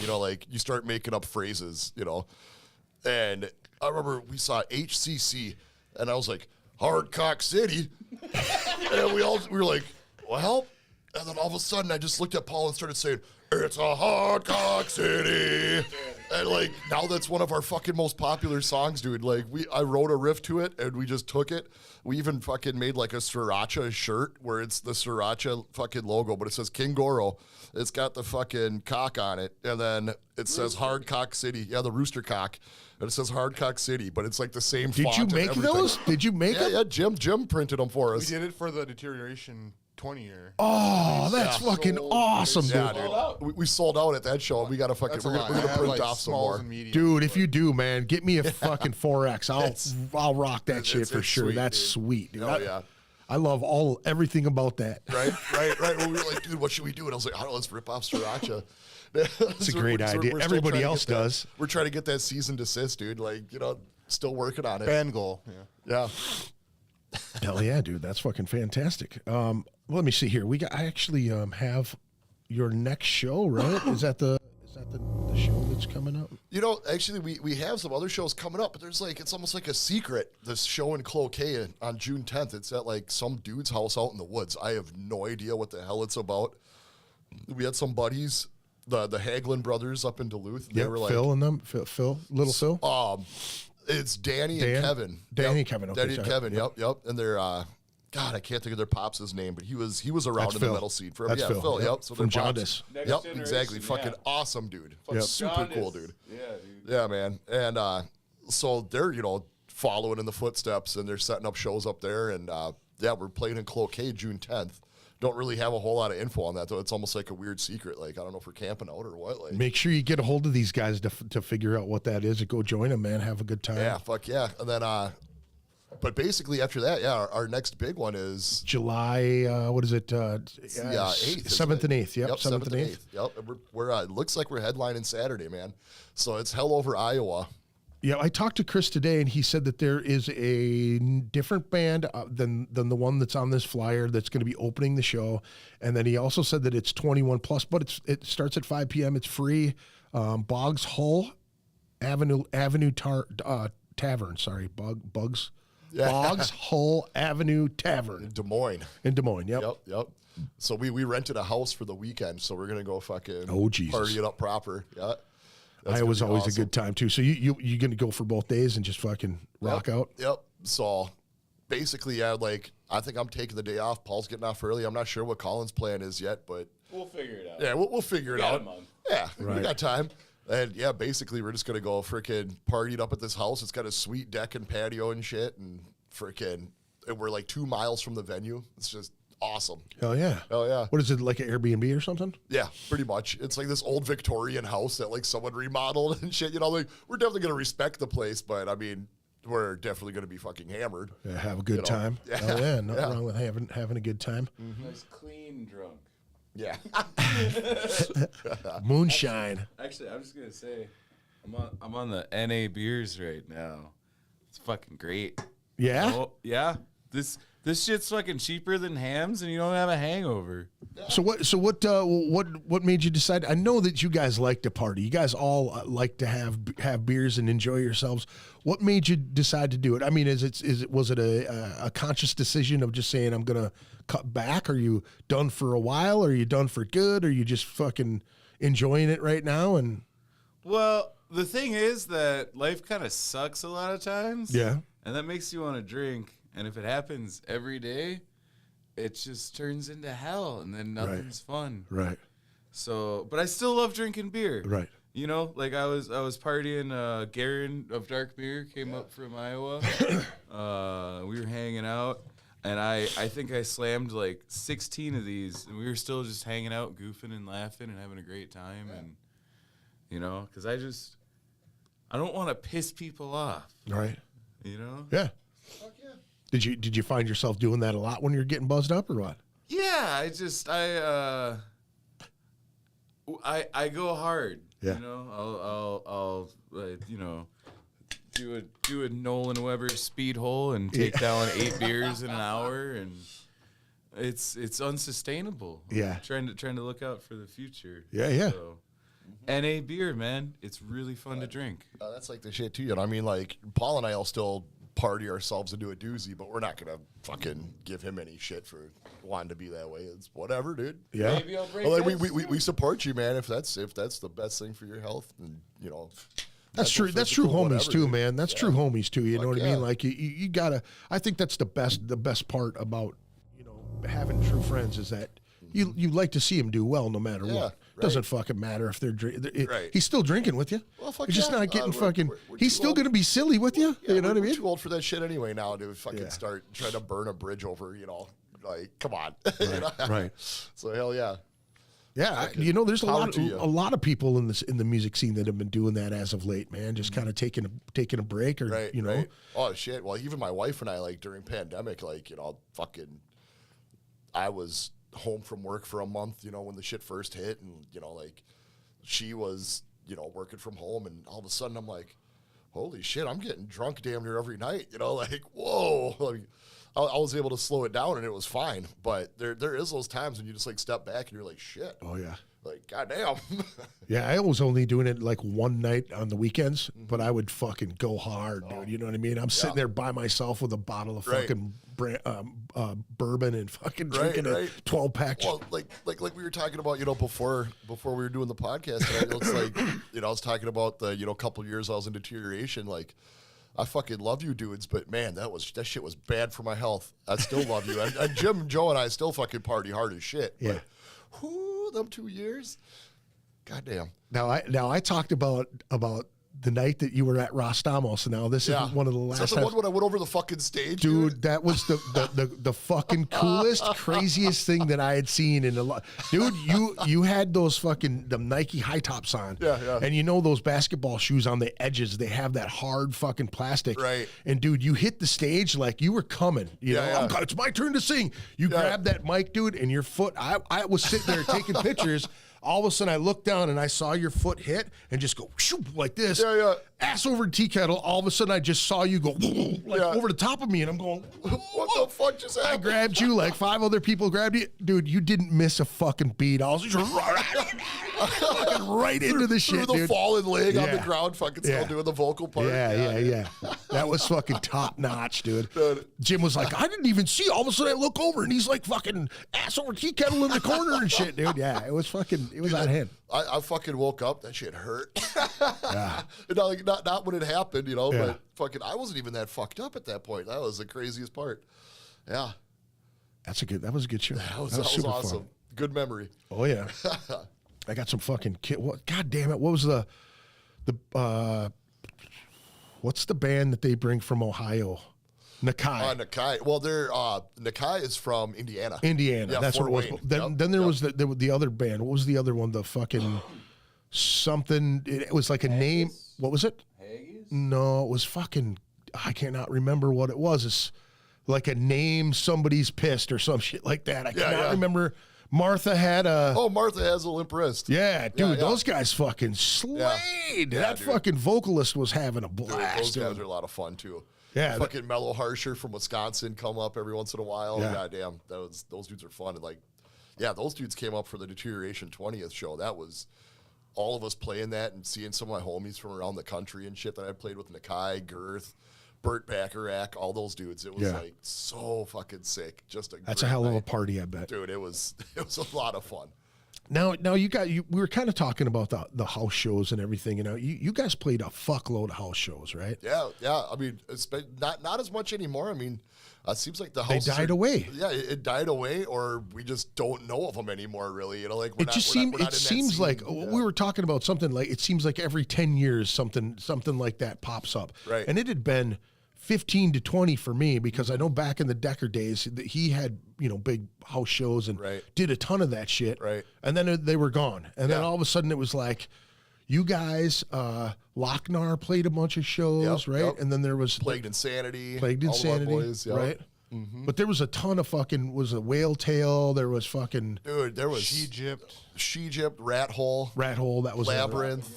Speaker 4: you start making up phrases, And I remember we saw HCC, and I was like, Hardcock City. And we were like, well, and then all of a sudden I just looked at Paul and started saying, it's a Hardcock City. And now that's one of our fucking most popular songs, dude. I wrote a riff to it and we just took it. We even fucking made a Sriracha shirt where it's the Sriracha fucking logo, but it says King Goro. It's got the fucking cock on it. And then it says Hardcock City. Yeah, the rooster cock. And it says Hardcock City, but it's the same font.
Speaker 3: Did you make those? Did you make them?
Speaker 4: Yeah, Jim printed them for us.
Speaker 5: We did it for the Deterioration 20-year.
Speaker 3: Oh, that's fucking awesome,
Speaker 4: Yeah,
Speaker 3: dude.
Speaker 4: dude. We sold out at that show. We got to fucking.
Speaker 5: That's a
Speaker 4: We're
Speaker 5: lot.
Speaker 4: gonna
Speaker 5: I have,
Speaker 4: print
Speaker 5: like,
Speaker 4: off some
Speaker 5: smalls
Speaker 4: more.
Speaker 5: and mediums,
Speaker 3: Dude, if
Speaker 5: but-
Speaker 3: you do, man, get me a fucking 4X. I'll rock that shit for
Speaker 4: it's
Speaker 3: sure.
Speaker 4: sweet,
Speaker 3: That's
Speaker 4: dude.
Speaker 3: sweet, dude.
Speaker 4: Oh, yeah.
Speaker 3: I love everything about that.
Speaker 4: Right. When we were like, dude, what should we do? And I was like, I don't know, let's rip off Sriracha.
Speaker 3: It's a great idea.
Speaker 4: still
Speaker 3: Everybody
Speaker 4: trying to
Speaker 3: else
Speaker 4: get that-
Speaker 3: does.
Speaker 4: We're trying to get that cease and desist, dude. Like, still working on it.
Speaker 5: End goal. Yeah.
Speaker 4: Yeah.
Speaker 3: Hell yeah, dude. That's fucking fantastic. Let me see here. I actually have your next show, right? Is that the show that's coming up?
Speaker 4: Actually, we have some other shows coming up, but it's almost like a secret. This show in Cloquet on June 10th. It's at like some dude's house out in the woods. I have no idea what the hell it's about. We had some buddies, the Haglin brothers up in Duluth. And
Speaker 3: Yeah,
Speaker 4: they were like,
Speaker 3: Phil and them. Phil, little Phil.
Speaker 4: It's Danny
Speaker 3: Dan?
Speaker 4: and Kevin.
Speaker 3: Danny and Kevin, okay,
Speaker 4: Danny and
Speaker 3: sorry.
Speaker 4: Kevin. Yep. And they're God, I can't think of their pops' name, but he was around
Speaker 3: That's
Speaker 4: in
Speaker 3: Phil.
Speaker 4: the metal scene for
Speaker 3: That's
Speaker 4: yeah,
Speaker 3: Phil,
Speaker 4: Phil.
Speaker 3: yep.
Speaker 4: Yep. So
Speaker 3: From
Speaker 4: their pops-
Speaker 3: Jaundice.
Speaker 6: Next
Speaker 4: Yep,
Speaker 6: generation,
Speaker 4: exactly.
Speaker 6: yeah.
Speaker 4: Fucking awesome dude.
Speaker 3: Yep.
Speaker 4: Super cool,
Speaker 6: Jaundice.
Speaker 4: dude.
Speaker 6: Yeah, dude.
Speaker 4: Yeah, man. And so they're, following in the footsteps and they're setting up shows up there. And we're playing in Cloquet June 10th. Don't really have a whole lot of info on that, though. It's almost like a weird secret. Like, I don't know if we're camping out or what. Like,
Speaker 3: Make sure you get a hold of these guys to figure out what that is and go join them, man. Have a good time.
Speaker 4: yeah, fuck yeah. And then, but basically after that, our next big one is
Speaker 3: July, what is it?
Speaker 4: 8th.
Speaker 3: 7th and 8th. Yep, 7th and 8th.
Speaker 4: Yep. And we're it looks like we're headlining Saturday, man. So it's hell over Iowa.
Speaker 3: Yeah, I talked to Chris today, and he said that there is a different band than the one that's on this flyer that's going to be opening the show, and then he also said that it's 21 plus, but it starts at 5 p.m. It's free. Boggs Hull Avenue Tavern. Sorry, Boggs Hull Avenue Tavern
Speaker 4: Des Moines.
Speaker 3: in Des Moines. Yep.
Speaker 4: Yep. So we rented a house for the weekend, so we're gonna go fucking
Speaker 3: Jesus.
Speaker 4: party it up proper. Yeah. That's
Speaker 3: I
Speaker 4: gonna
Speaker 3: was
Speaker 4: be
Speaker 3: always a
Speaker 4: awesome.
Speaker 3: good time too. So you going to go for both days and just fucking rock out?
Speaker 4: Yep. So basically, yeah, like I think I'm taking the day off. Paul's getting off early. I'm not sure what Colin's plan is yet, but
Speaker 6: We'll figure it out.
Speaker 4: yeah, we'll figure it
Speaker 6: got
Speaker 4: out.
Speaker 6: a month.
Speaker 4: Yeah,
Speaker 3: Right.
Speaker 4: we got time. And yeah, basically we're just gonna go freaking party it up at this house. It's got a sweet deck and patio and shit, and we're like 2 miles from the venue. It's just awesome.
Speaker 3: Hell yeah.
Speaker 4: Hell yeah.
Speaker 3: What is it, like an Airbnb or something?
Speaker 4: Yeah, pretty much. It's like this old Victorian house that like someone remodeled and shit. Like we're definitely gonna respect the place, but I mean, we're definitely gonna be fucking hammered.
Speaker 3: Yeah, have a good
Speaker 4: know,
Speaker 3: time.
Speaker 4: yeah,
Speaker 3: Hell yeah, nothing
Speaker 4: yeah.
Speaker 3: wrong with having a good time.
Speaker 6: Nice, clean drunk.
Speaker 4: Yeah.
Speaker 3: Moonshine.
Speaker 6: Actually, I'm just gonna say, I'm on the NA beers right now. It's fucking great.
Speaker 3: Yeah?
Speaker 6: Oh, yeah. This shit's fucking cheaper than Hams, and you don't have a hangover.
Speaker 3: So what made you decide? I know that you guys like to party. You guys all like to have beers and enjoy yourselves. What made you decide to do it? I mean, was it a conscious decision of just saying I'm gonna cut back? Are you done for a while? Are you done for good? Are you just fucking enjoying it right now? And
Speaker 6: Well, the thing is that life kind of sucks a lot of times.
Speaker 3: Yeah.
Speaker 6: And that makes you want to drink. And if it happens every day, it just turns into hell, and then nothing's fun.
Speaker 3: right,
Speaker 6: So, but I still love drinking beer.
Speaker 3: right.
Speaker 6: You know, like I was partying. Garen of Dark Beer came up from Iowa. We were hanging out, and I think I slammed like 16 of these, and we were still just hanging out, goofing and laughing and having a great time. And you know, because I don't want to piss people off.
Speaker 3: Right.
Speaker 6: You know?
Speaker 3: Yeah. Did you find yourself doing that a lot when you're getting buzzed up or what?
Speaker 6: Yeah, I go hard.
Speaker 3: Yeah.
Speaker 6: You know, I'll you know, do a Nolan Weber speed hole and take down 8 beers in an hour, and it's unsustainable.
Speaker 3: Yeah.
Speaker 6: Trying to look out for the future.
Speaker 3: Yeah.
Speaker 6: So, NA beer, man, it's really fun to drink.
Speaker 4: That's like the shit too. I mean, like Paul and I will still party ourselves into a doozy, but we're not gonna fucking give him any shit for wanting to be that way. It's whatever, dude.
Speaker 3: Yeah.
Speaker 6: Maybe I'll break
Speaker 4: Well, like,
Speaker 6: that
Speaker 4: we support you, man. If that's the best thing for your health, and you know,
Speaker 3: That's true. That's
Speaker 4: physical,
Speaker 3: true homies
Speaker 4: whatever,
Speaker 3: too,
Speaker 4: dude.
Speaker 3: man. That's true homies too. You know what I
Speaker 4: yeah.
Speaker 3: mean? Like you gotta. I think that's the best part about having true friends is that you like to see them do well no matter
Speaker 4: Yeah,
Speaker 3: what.
Speaker 4: right.
Speaker 3: Doesn't fucking matter if they're drinking.
Speaker 4: Right.
Speaker 3: He's still drinking with you.
Speaker 4: Well, fuck
Speaker 3: He's just
Speaker 4: yeah.
Speaker 3: not getting
Speaker 4: We're-
Speaker 3: fucking.
Speaker 4: we're
Speaker 3: He's
Speaker 4: too
Speaker 3: still
Speaker 4: old.
Speaker 3: gonna be silly with you.
Speaker 4: Yeah,
Speaker 3: you know what I
Speaker 4: we're
Speaker 3: mean?
Speaker 4: too old for that shit anyway now to fucking
Speaker 3: Yeah.
Speaker 4: start trying to burn a bridge over, Like, come on.
Speaker 3: Right.
Speaker 4: So hell yeah.
Speaker 3: Yeah, there's a
Speaker 4: Power to you.
Speaker 3: lot of people in the music scene that have been doing that as of late, man. Just kind of taking a break, or
Speaker 4: Right. Oh shit. Well, even my wife and I, like during pandemic, like I was home from work for a month, when the shit first hit, and like she was, working from home, and all of a sudden I'm like, holy shit, I'm getting drunk damn near every night, like whoa. Like, I was able to slow it down and it was fine, but there is those times when you just like step back and you're like, shit.
Speaker 3: Oh yeah.
Speaker 4: Like, goddamn.
Speaker 3: Yeah, I was only doing it like one night on the weekends, but I would fucking go hard, dude. You know what I mean? I'm sitting there by myself with a bottle of fucking bourbon and fucking drinking a 12-pack.
Speaker 4: Well, like we were talking about, before we were doing the podcast, it's like, I was talking about the, couple years I was in deterioration, like, I fucking love you dudes, but man, that shit was bad for my health. I still love you. And Jim, Joe, and I still fucking party hard as shit.
Speaker 3: Yeah.
Speaker 4: But, whoo, them 2 years. Goddamn.
Speaker 3: Now I talked about the night that you were at Rostamos. Now this is one of the last
Speaker 4: Is that the one when I went over the fucking stage?
Speaker 3: Dude, that was the fucking coolest, craziest thing that I had seen in a lot. Dude, you had those fucking the Nike high tops on.
Speaker 4: Yeah.
Speaker 3: And those basketball shoes on the edges, they have that hard fucking plastic.
Speaker 4: Right.
Speaker 3: And dude, you hit the stage like you were coming. It's my turn to sing. You grabbed that mic, dude, and your foot. I was sitting there taking pictures. All of a sudden, I looked down and I saw your foot hit and just go shoop, like this.
Speaker 4: Yeah.
Speaker 3: Ass over tea kettle. All of a sudden, I just saw you go over the top of me, and I'm going,
Speaker 4: what the fuck just happened?
Speaker 3: I grabbed you, like 5 other people grabbed you. Dude, you didn't miss a fucking beat. I was just right into the shit,
Speaker 4: Through the
Speaker 3: dude.
Speaker 4: fallen leg on the ground, fucking still doing the vocal part.
Speaker 3: Yeah. That was fucking top notch, dude. Jim was like, I didn't even see. All of a sudden, I look over, and he's like fucking ass over tea kettle in the corner and shit, dude. Yeah, it was out of hand.
Speaker 4: I fucking woke up. That shit hurt. Not when it happened, but fucking, I wasn't even that fucked up at that point. That was the craziest part. Yeah.
Speaker 3: That was a good show.
Speaker 4: That was
Speaker 3: super
Speaker 4: awesome.
Speaker 3: fun.
Speaker 4: Good memory.
Speaker 3: Oh yeah. I got some fucking kid. What? God damn it! What was the what's the band that they bring from Ohio? Nakai.
Speaker 4: Nakai. Well, Nakai is from Indiana.
Speaker 3: Indiana.
Speaker 4: Yeah,
Speaker 3: that's
Speaker 4: Fort
Speaker 3: what it was.
Speaker 4: Wayne.
Speaker 3: Then there was the other band. What was the other one? The fucking something. It was like a name. What was it?
Speaker 6: Haggis?
Speaker 3: No, it was fucking. I cannot remember what it was. It's like a name. Somebody's pissed or some shit like that. I cannot remember. Martha had a.
Speaker 4: Oh, Martha has a limp wrist.
Speaker 3: Yeah, dude, those guys fucking slayed.
Speaker 4: Yeah,
Speaker 3: that
Speaker 4: dude.
Speaker 3: fucking vocalist was having a
Speaker 4: Dude,
Speaker 3: blast.
Speaker 4: those guys are a lot of fun too.
Speaker 3: Yeah,
Speaker 4: fucking Mellow Harsher from Wisconsin come up every once in a while.
Speaker 3: Yeah.
Speaker 4: Goddamn, those dudes are fun. And those dudes came up for the Deterioration 20th show. That was all of us playing that and seeing some of my homies from around the country and shit that I played with, Nakai, Girth, Burt Bacharach, all those dudes. It was like so fucking sick.
Speaker 3: That's a hell of a party, I bet.
Speaker 4: Dude, it was a lot of fun.
Speaker 3: Now we were kind of talking about the house shows and everything. You guys played a fuckload of house shows, right?
Speaker 4: Yeah. I mean, it's been not as much anymore. I mean, it seems like the house
Speaker 3: died away.
Speaker 4: Yeah, it died away, or we just don't know of them anymore. Really, like
Speaker 3: It seems like we were talking about something like it seems like every 10 years something like that pops up.
Speaker 4: Right.
Speaker 3: And it had been 15 to 20 for me because I know back in the Decker days that he had, big house shows and did a ton of that shit.
Speaker 4: Right.
Speaker 3: And then they were gone. And then all of a sudden it was like, you guys, Lochnar played a bunch of shows, right? Yep. And then there was
Speaker 4: Plagued Insanity,
Speaker 3: boys, right? Mm-hmm. But there was a ton of was a Whale Tail. There was fucking
Speaker 4: there was She-Gypt, Rat Hole,
Speaker 3: that was
Speaker 4: Labyrinth,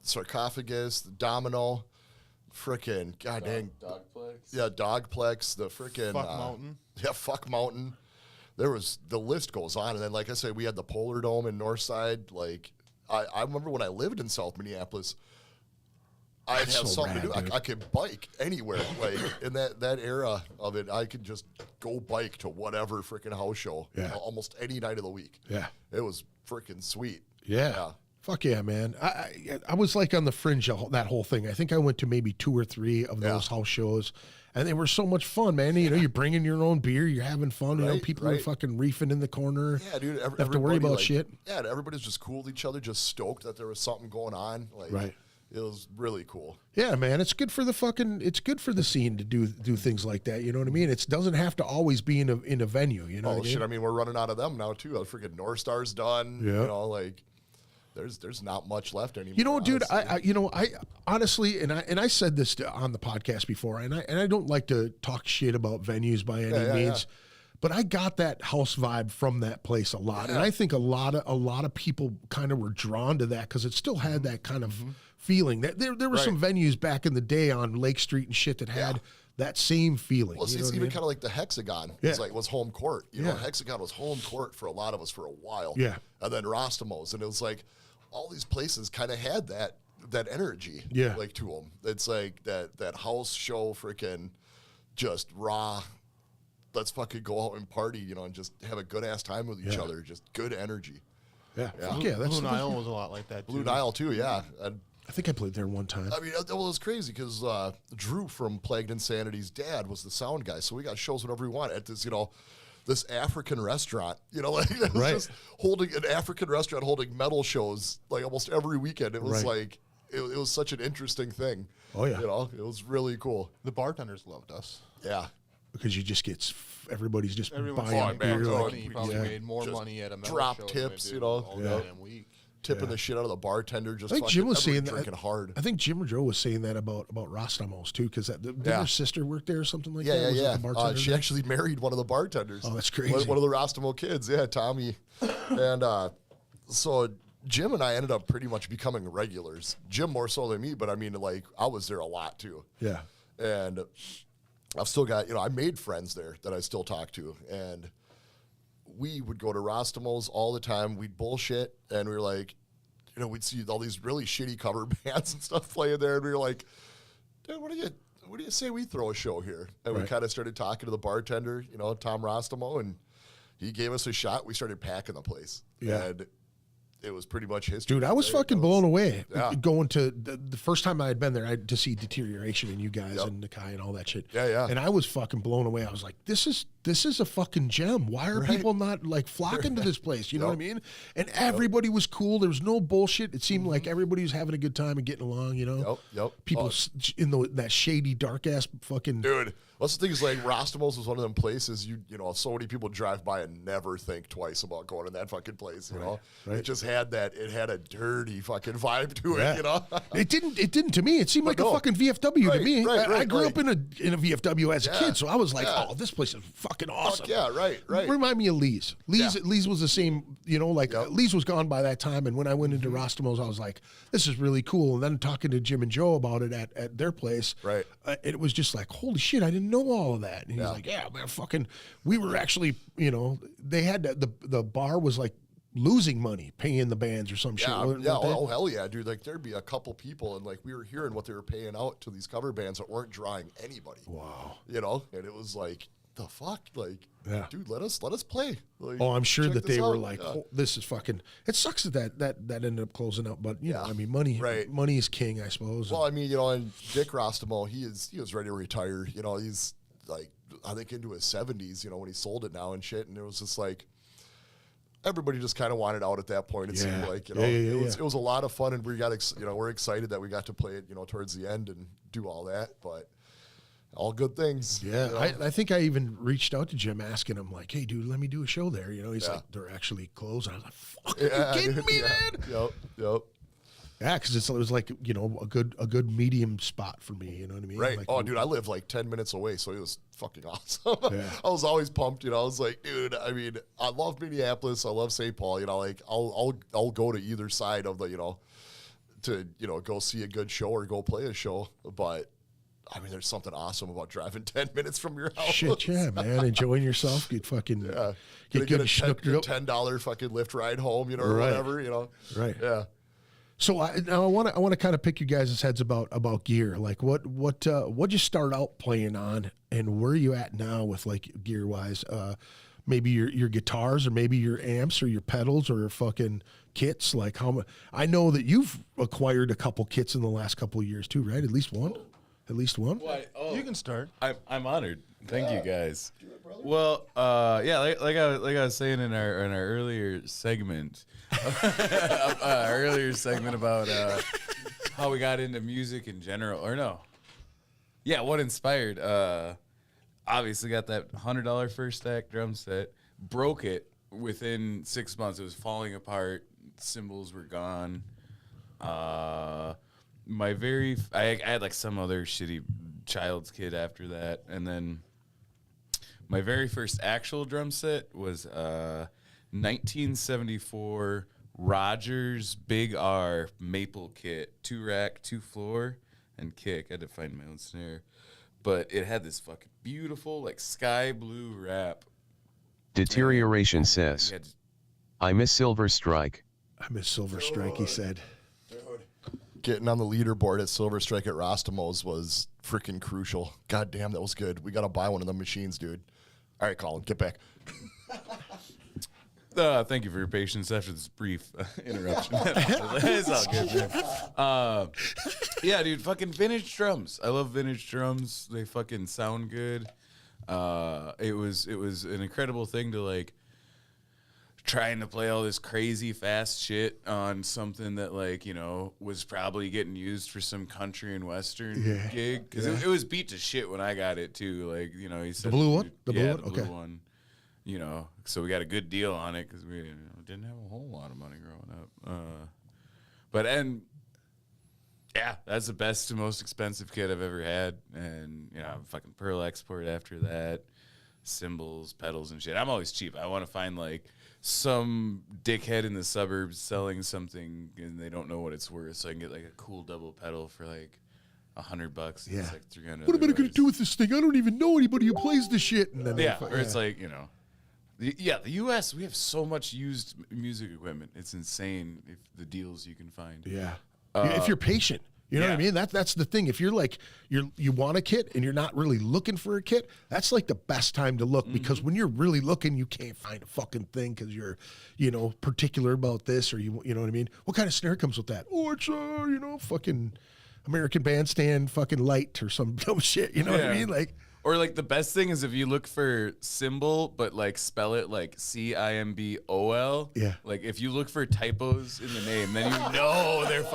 Speaker 4: Sarcophagus, Domino. Frickin' goddamn
Speaker 6: Dogplex.
Speaker 4: Yeah, Dogplex. The frickin'
Speaker 5: Fuck Mountain.
Speaker 4: Yeah, Fuck Mountain. The list goes on, and then like I said, we had the Polar Dome in Northside. Like I remember when I lived in South Minneapolis, I'd have something to do. I could bike anywhere. Like in that era of it, I could just go bike to whatever frickin' house show. Almost any night of the week.
Speaker 3: Yeah,
Speaker 4: it was frickin' sweet.
Speaker 3: Yeah. Fuck yeah, man. I was like on the fringe of that whole thing. I think I went to maybe 2 or 3 of those house shows, and they were so much fun, man. You're bringing your own beer, you're having fun. People are fucking reefing in the corner.
Speaker 4: Yeah, dude.
Speaker 3: Have to worry about shit.
Speaker 4: Yeah, everybody's just cool with each other, just stoked that there was something going on. Like,
Speaker 3: right.
Speaker 4: It was really cool.
Speaker 3: Yeah, man, it's good for the scene to do things like that. You know what I mean? It doesn't have to always be in a venue. You know?
Speaker 4: Oh
Speaker 3: what I mean?
Speaker 4: shit! I mean, we're running out of them now too. Freaking North Star's done.
Speaker 3: Yeah.
Speaker 4: You know, like there's not much left anymore.
Speaker 3: You know, dude,
Speaker 4: honestly.
Speaker 3: I honestly, and I said this on the podcast before, and I don't like to talk shit about venues by any means.
Speaker 4: Yeah.
Speaker 3: But I got that house vibe from that place a lot, and I think a lot of people kind of were drawn to that because it still had that kind of feeling. That there were some venues back in the day on Lake Street and shit that had that same feeling.
Speaker 4: Well,
Speaker 3: you know
Speaker 4: it's
Speaker 3: what I
Speaker 4: even
Speaker 3: mean?
Speaker 4: kind of like the Hexagon.
Speaker 3: Yeah.
Speaker 4: Was home court. You know, Hexagon was home court for a lot of us for a while.
Speaker 3: Yeah.
Speaker 4: And then Rostamos, and it was like all these places kind of had that energy.
Speaker 3: Yeah.
Speaker 4: Like to them. It's like that house show, freaking just raw. Let's fucking go out and party, you know, and just have a good ass time with each other. Just good energy.
Speaker 3: Yeah,
Speaker 4: Yeah.
Speaker 3: fuck yeah, that's
Speaker 5: Blue Nile was a lot like that, too.
Speaker 4: Blue Nile too, yeah. And
Speaker 3: I think I played there one time.
Speaker 4: I mean, well, it was crazy because Drew from Plagued Insanity's dad was the sound guy, so we got shows whenever we want at this, you know, this African restaurant, you know, like it was just holding an African restaurant holding metal shows like almost every weekend. It was like it was such an interesting thing.
Speaker 3: Oh yeah,
Speaker 4: you know, it was really cool.
Speaker 5: The bartenders loved us.
Speaker 4: Yeah,
Speaker 3: because you just get everybody's just
Speaker 5: Everyone's
Speaker 3: buying
Speaker 4: fine,
Speaker 3: beer.
Speaker 4: man.
Speaker 3: Like,
Speaker 5: money. You probably made more
Speaker 4: Just
Speaker 5: money at a metal
Speaker 4: drop
Speaker 5: show
Speaker 4: tips,
Speaker 5: than
Speaker 4: you
Speaker 5: they
Speaker 4: know.
Speaker 5: did all
Speaker 4: Yeah.
Speaker 5: damn week.
Speaker 4: tipping the shit out of the bartender. Just
Speaker 3: I think Jim was saying that.
Speaker 4: drinking hard.
Speaker 3: I think Jim or Joe was saying that about Rostamos too, because didn't their sister work there or something like that? Was it the bartender
Speaker 4: She
Speaker 3: there?
Speaker 4: actually married one of the bartenders.
Speaker 3: Oh, that's crazy.
Speaker 4: One of the Rostamo kids. Yeah, Tommy. And so Jim and I ended up pretty much becoming regulars. Jim more so than me, but I mean, like, I was there a lot too.
Speaker 3: Yeah.
Speaker 4: And I've still got, I made friends there that I still talk to. And we would go to Rostamos all the time. We'd bullshit. And we were like, we'd see all these really shitty cover bands and stuff playing there. And we were like, dude, what do you say we throw a show here? And we kind of started talking to the bartender, Tom Rostamo, and he gave us a shot. We started packing the place.
Speaker 3: Yeah.
Speaker 4: And it was pretty much history.
Speaker 3: Dude, I was fucking blown away
Speaker 4: Yeah.
Speaker 3: going to the first time I had been there. I had to see Deterioration and you guys and Nakai and all that shit.
Speaker 4: Yeah, yeah.
Speaker 3: And I was fucking blown away. I was like, this is a fucking gem. Why are people not like flocking to this place? You know what I mean? And everybody was cool. There was no bullshit. It seemed like everybody was having a good time and getting along.
Speaker 4: Yep.
Speaker 3: People in that shady, dark ass fucking.
Speaker 4: Dude, that's the thing is, like, Rostamos was one of them places so many people drive by and never think twice about going to that fucking place.
Speaker 3: Right.
Speaker 4: It just had a dirty fucking vibe to it.
Speaker 3: It didn't to me. It seemed like a fucking VFW to me. I grew up in a VFW as a kid, so I was like, oh, this place is fucking awesome.
Speaker 4: Fuck yeah, right.
Speaker 3: Remind me of Lee's. Lee's was the same, Lee's was gone by that time. And when I went into Rostamos, I was like, this is really cool. And then talking to Jim and Joe about it at their place,
Speaker 4: Right.
Speaker 3: It was just like, holy shit, I didn't know all of that. And he's like, yeah, man, we were actually, they had the bar was like losing money paying the bands or some shit. wasn't it?
Speaker 4: Oh, hell yeah, dude. Like, there'd be a couple people, and like we were hearing what they were paying out to these cover bands that weren't drawing anybody.
Speaker 3: Wow.
Speaker 4: And it was like, the fuck, like, dude, let us play. Like,
Speaker 3: Oh, I'm sure
Speaker 4: check
Speaker 3: that
Speaker 4: this
Speaker 3: they were
Speaker 4: out.
Speaker 3: like,
Speaker 4: Yeah.
Speaker 3: oh, this is fucking. It sucks that ended up closing up, but I mean, money,
Speaker 4: Right.
Speaker 3: money is king, I suppose.
Speaker 4: Well, I mean, and Dick Rostamo, he was ready to retire. He's like, I think into his 70s, when he sold it now and shit. And it was just like, everybody just kind of wanted out at that point. It seemed like, it was a lot of fun, and we got, we're excited that we got to play it, towards the end and do all that. But all good things.
Speaker 3: Yeah, I think I even reached out to Jim asking him like, "Hey, dude, let me do a show there." He's like, "They're actually closed." And I was like, "Fuck, you kidding me, man?"
Speaker 4: Yep.
Speaker 3: Yeah, because it was like a good medium spot for me. You know what I mean?
Speaker 4: Right.
Speaker 3: Like,
Speaker 4: Dude, I live like 10 minutes away, so it was fucking awesome.
Speaker 3: Yeah.
Speaker 4: I was always pumped. I was like, dude. I mean, I love Minneapolis. I love St. Paul. Like, I'll go to either side of the to go see a good show or go play a show, but. I mean, there's something awesome about driving 10 minutes from your house.
Speaker 3: Shit, yeah, man, enjoying yourself. Get fucking get good schnooked up.
Speaker 4: $10 fucking Lyft ride home, or whatever,
Speaker 3: Right.
Speaker 4: Yeah.
Speaker 3: So now I want to kind of pick you guys' heads about gear. Like what'd you start out playing on, and where are you at now with like gear wise? Maybe your guitars, or maybe your amps, or your pedals, or fucking kits. Like I know that you've acquired a couple kits in the last couple of years too, right? At least one.
Speaker 5: You can start.
Speaker 6: I'm honored. Thank you guys. Well, like I was saying in our earlier segment, about how we got into music in general, or no. Yeah, what inspired? Obviously got that $100 first stack drum set, broke it within 6 months. It was falling apart. Cymbals were gone. I had like some other shitty child's kid after that, and then my very first actual drum set was 1974 Rogers Big R maple kit, 2-rack, 2-floor, and kick. I had to find my own snare, but it had this fucking beautiful like sky blue wrap.
Speaker 7: Deterioration says, I miss Silver Strike.
Speaker 3: I miss Silver Strike, he said.
Speaker 4: Getting on the leaderboard at Silver Strike at Rostamos was freaking crucial. God damn, that was good. We got to buy one of them machines, dude. All right, Colin, get back.
Speaker 6: Thank you for your patience after this brief interruption. It's all good, man. Yeah, dude, fucking vintage drums. I love vintage drums. They fucking sound good. It was an incredible thing to like trying to play all this crazy fast shit on something that like, you know, was probably getting used for some country and western gig, because it was beat to shit when I got it too. Like, you know, he said
Speaker 3: the blue one,
Speaker 6: the blue one. You know, so we got a good deal on it because we didn't have a whole lot of money growing up. Yeah, that's the best and most expensive kit I've ever had. And, you know, fucking Pearl Export after that, cymbals, pedals, and shit. I'm always cheap. I want to find, like, some dickhead in the suburbs selling something and they don't know what it's worth, so I can get, like, a cool double pedal for, like, $100.
Speaker 3: Yeah.
Speaker 6: It's like 300.
Speaker 3: What am I going to do with this thing? I don't even know anybody who plays this shit. And then
Speaker 6: it's like, you know. The U.S., we have so much used music equipment. It's insane if the deals you can find.
Speaker 3: Yeah. If you're patient. You know what I mean? That's the thing. If you're like you want a kit and you're not really looking for a kit, that's like the best time to look, because when you're really looking, you can't find a fucking thing because you're, you know, particular about this, or you know what I mean? What kind of snare comes with that? Oh, it's you know, fucking American Bandstand fucking light or some dumb shit. You know what I mean? Like,
Speaker 6: or like the best thing is if you look for cymbal, but like spell it like CIMBOL.
Speaker 3: Yeah.
Speaker 6: Like if you look for typos in the name, then you know they're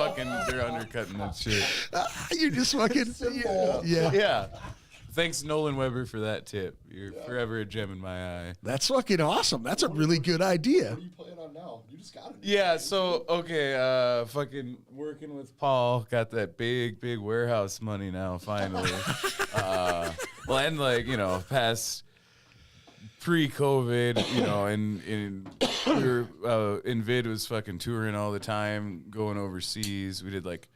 Speaker 6: undercutting that shit.
Speaker 3: you just fucking yeah.
Speaker 6: Yeah. Thanks, Nolan Weber, for that tip. You're forever a gem in my eye.
Speaker 3: That's fucking awesome. That's a really good idea.
Speaker 4: What are you playing on now? You just got it.
Speaker 6: Yeah, so, okay, fucking working with Paul, got that big warehouse money now, finally. Well, and, like, you know, past pre-COVID, you know, and we were, Invid was fucking touring all the time, going overseas. We did, like,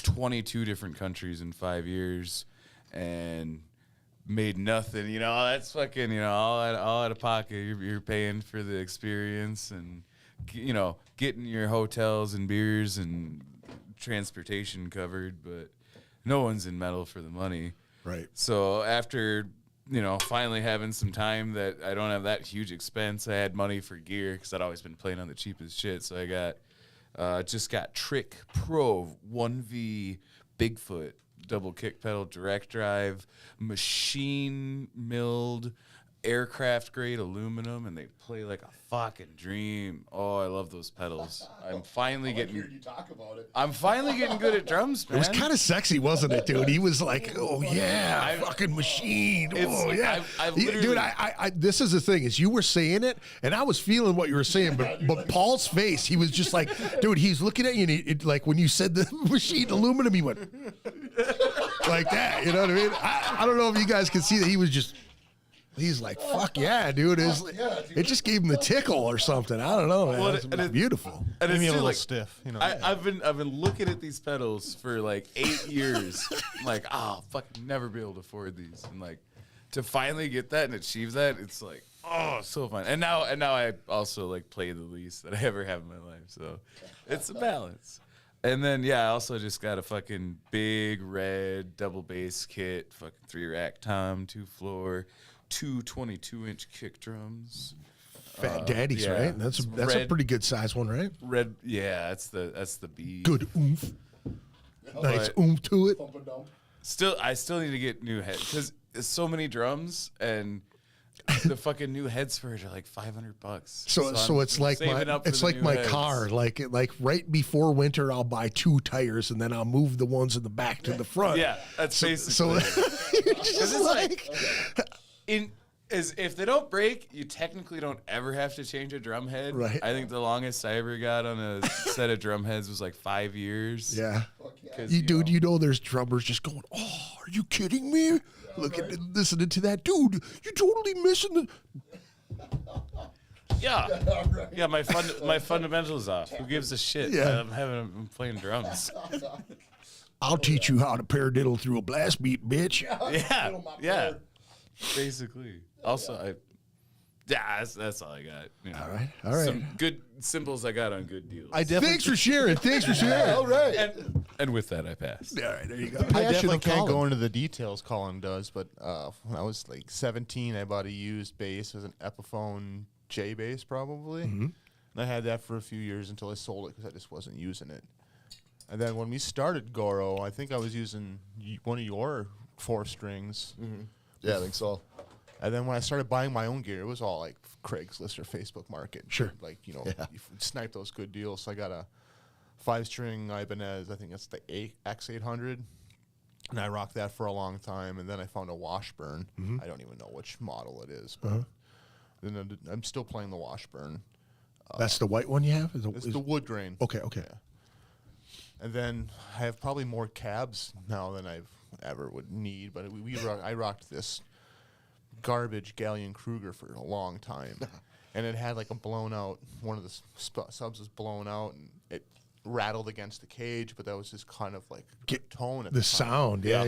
Speaker 6: 22 different countries in 5 years, and made nothing, you know. That's fucking, you know, all out of pocket. You're paying for the experience and, you know, getting your hotels and beers and transportation covered, but no one's in metal for the money.
Speaker 3: Right.
Speaker 6: So after, you know, finally having some time that I don't have that huge expense, I had money for gear because I'd always been playing on the cheapest shit. So I got Trick Pro 1V Bigfoot double kick pedal, direct drive, machine milled, aircraft grade aluminum, and they play like a fucking dream. Oh, I love those pedals. I'm finally getting.
Speaker 4: Hearing you talk about it.
Speaker 6: I'm finally getting good at drums, man.
Speaker 3: It was kind of sexy, wasn't it, dude? He was like, "Oh yeah, fucking machine." Oh yeah, dude. I this is the thing, is you were saying it, and I was feeling what you were saying, but Paul's face, he was just like, dude, he's looking at you, and like when you said the machine aluminum, he went like that. You know what I mean? I don't know if you guys can see that he was just. He's like, fuck yeah, dude. It just gave him the tickle or something. I don't know, man. It's beautiful.
Speaker 6: And
Speaker 5: Maybe
Speaker 6: it's
Speaker 5: a little
Speaker 6: like,
Speaker 5: stiff, you know.
Speaker 6: I've been looking at these pedals for like 8 years. I'm like, oh, fuck, never be able to afford these. And like, to finally get that and achieve that, it's like, oh, so fun. And now I also like play the least that I ever have in my life. So it's a balance. And then, yeah, I also just got a fucking big red double bass kit, fucking 3-rack tom, 2-floor, 2 22-inch kick drums.
Speaker 3: Fat Daddies,
Speaker 6: yeah.
Speaker 3: right? That's a pretty good size one, right?
Speaker 6: Red, yeah, that's the B.
Speaker 3: Good oomph. Nice
Speaker 6: But-
Speaker 3: oomph to it.
Speaker 4: Pump and dump.
Speaker 6: I still need to get new heads because there's so many drums, and the fucking new heads for it are like $500.
Speaker 3: So
Speaker 6: I'm
Speaker 3: it's like
Speaker 6: saving
Speaker 3: my
Speaker 6: up for
Speaker 3: it's
Speaker 6: the
Speaker 3: like
Speaker 6: new
Speaker 3: my
Speaker 6: heads.
Speaker 3: car. Like right before winter, I'll buy 2 tires and then I'll move the ones in the back to the front.
Speaker 6: Yeah, that's
Speaker 3: So
Speaker 6: basically.
Speaker 3: you're
Speaker 6: 'Cause
Speaker 3: just
Speaker 6: it's
Speaker 3: like,
Speaker 6: if they don't break, you technically don't ever have to change a drum head.
Speaker 3: Right.
Speaker 6: I think the longest I ever got on a set of drum heads was like 5 years.
Speaker 3: yeah.
Speaker 6: 'Cause,
Speaker 3: Dude, you know there's drummers just going, oh, are you kidding me? Listening to that. Dude, you're totally missing the...
Speaker 6: Yeah, my fundamentals off. Who gives a shit?
Speaker 3: Yeah.
Speaker 6: I'm playing drums.
Speaker 3: I'll teach you how to paradiddle through a blast beat, bitch.
Speaker 6: Yeah. Basically. Also, that's all I got. You know.
Speaker 3: All right.
Speaker 6: Some good symbols I got on good deals.
Speaker 3: Thanks for sharing.
Speaker 4: All right.
Speaker 6: and with that, I passed.
Speaker 3: All right, there you go.
Speaker 5: I definitely
Speaker 3: of
Speaker 5: can't
Speaker 3: Colin.
Speaker 5: go into the details Colin does, but when I was like 17, I bought a used bass. It was an Epiphone J bass, probably. And I had that for a few years until I sold it because I just wasn't using it. And then when we started Goro, I think I was using one of your 4 strings.
Speaker 4: Yeah, I think so.
Speaker 5: And then when I started buying my own gear, it was all like Craigslist or Facebook Market.
Speaker 3: Sure.
Speaker 5: Like, you snipe those good deals. So I got a 5-string Ibanez, I think it's the X800. And I rocked that for a long time. And then I found a Washburn. I don't even know which model it is. But then I'm still playing the Washburn.
Speaker 3: That's the white one you have?
Speaker 5: It's the wood grain.
Speaker 3: Okay.
Speaker 5: And then I have probably more cabs now than I've ever would need. But I rocked this garbage Galleon Kruger for a long time. And it had like a blown out, one of the subs was blown out and it rattled against the cage, but that was just kind of like a good tone at
Speaker 3: The
Speaker 5: the time.
Speaker 3: sound. Yeah.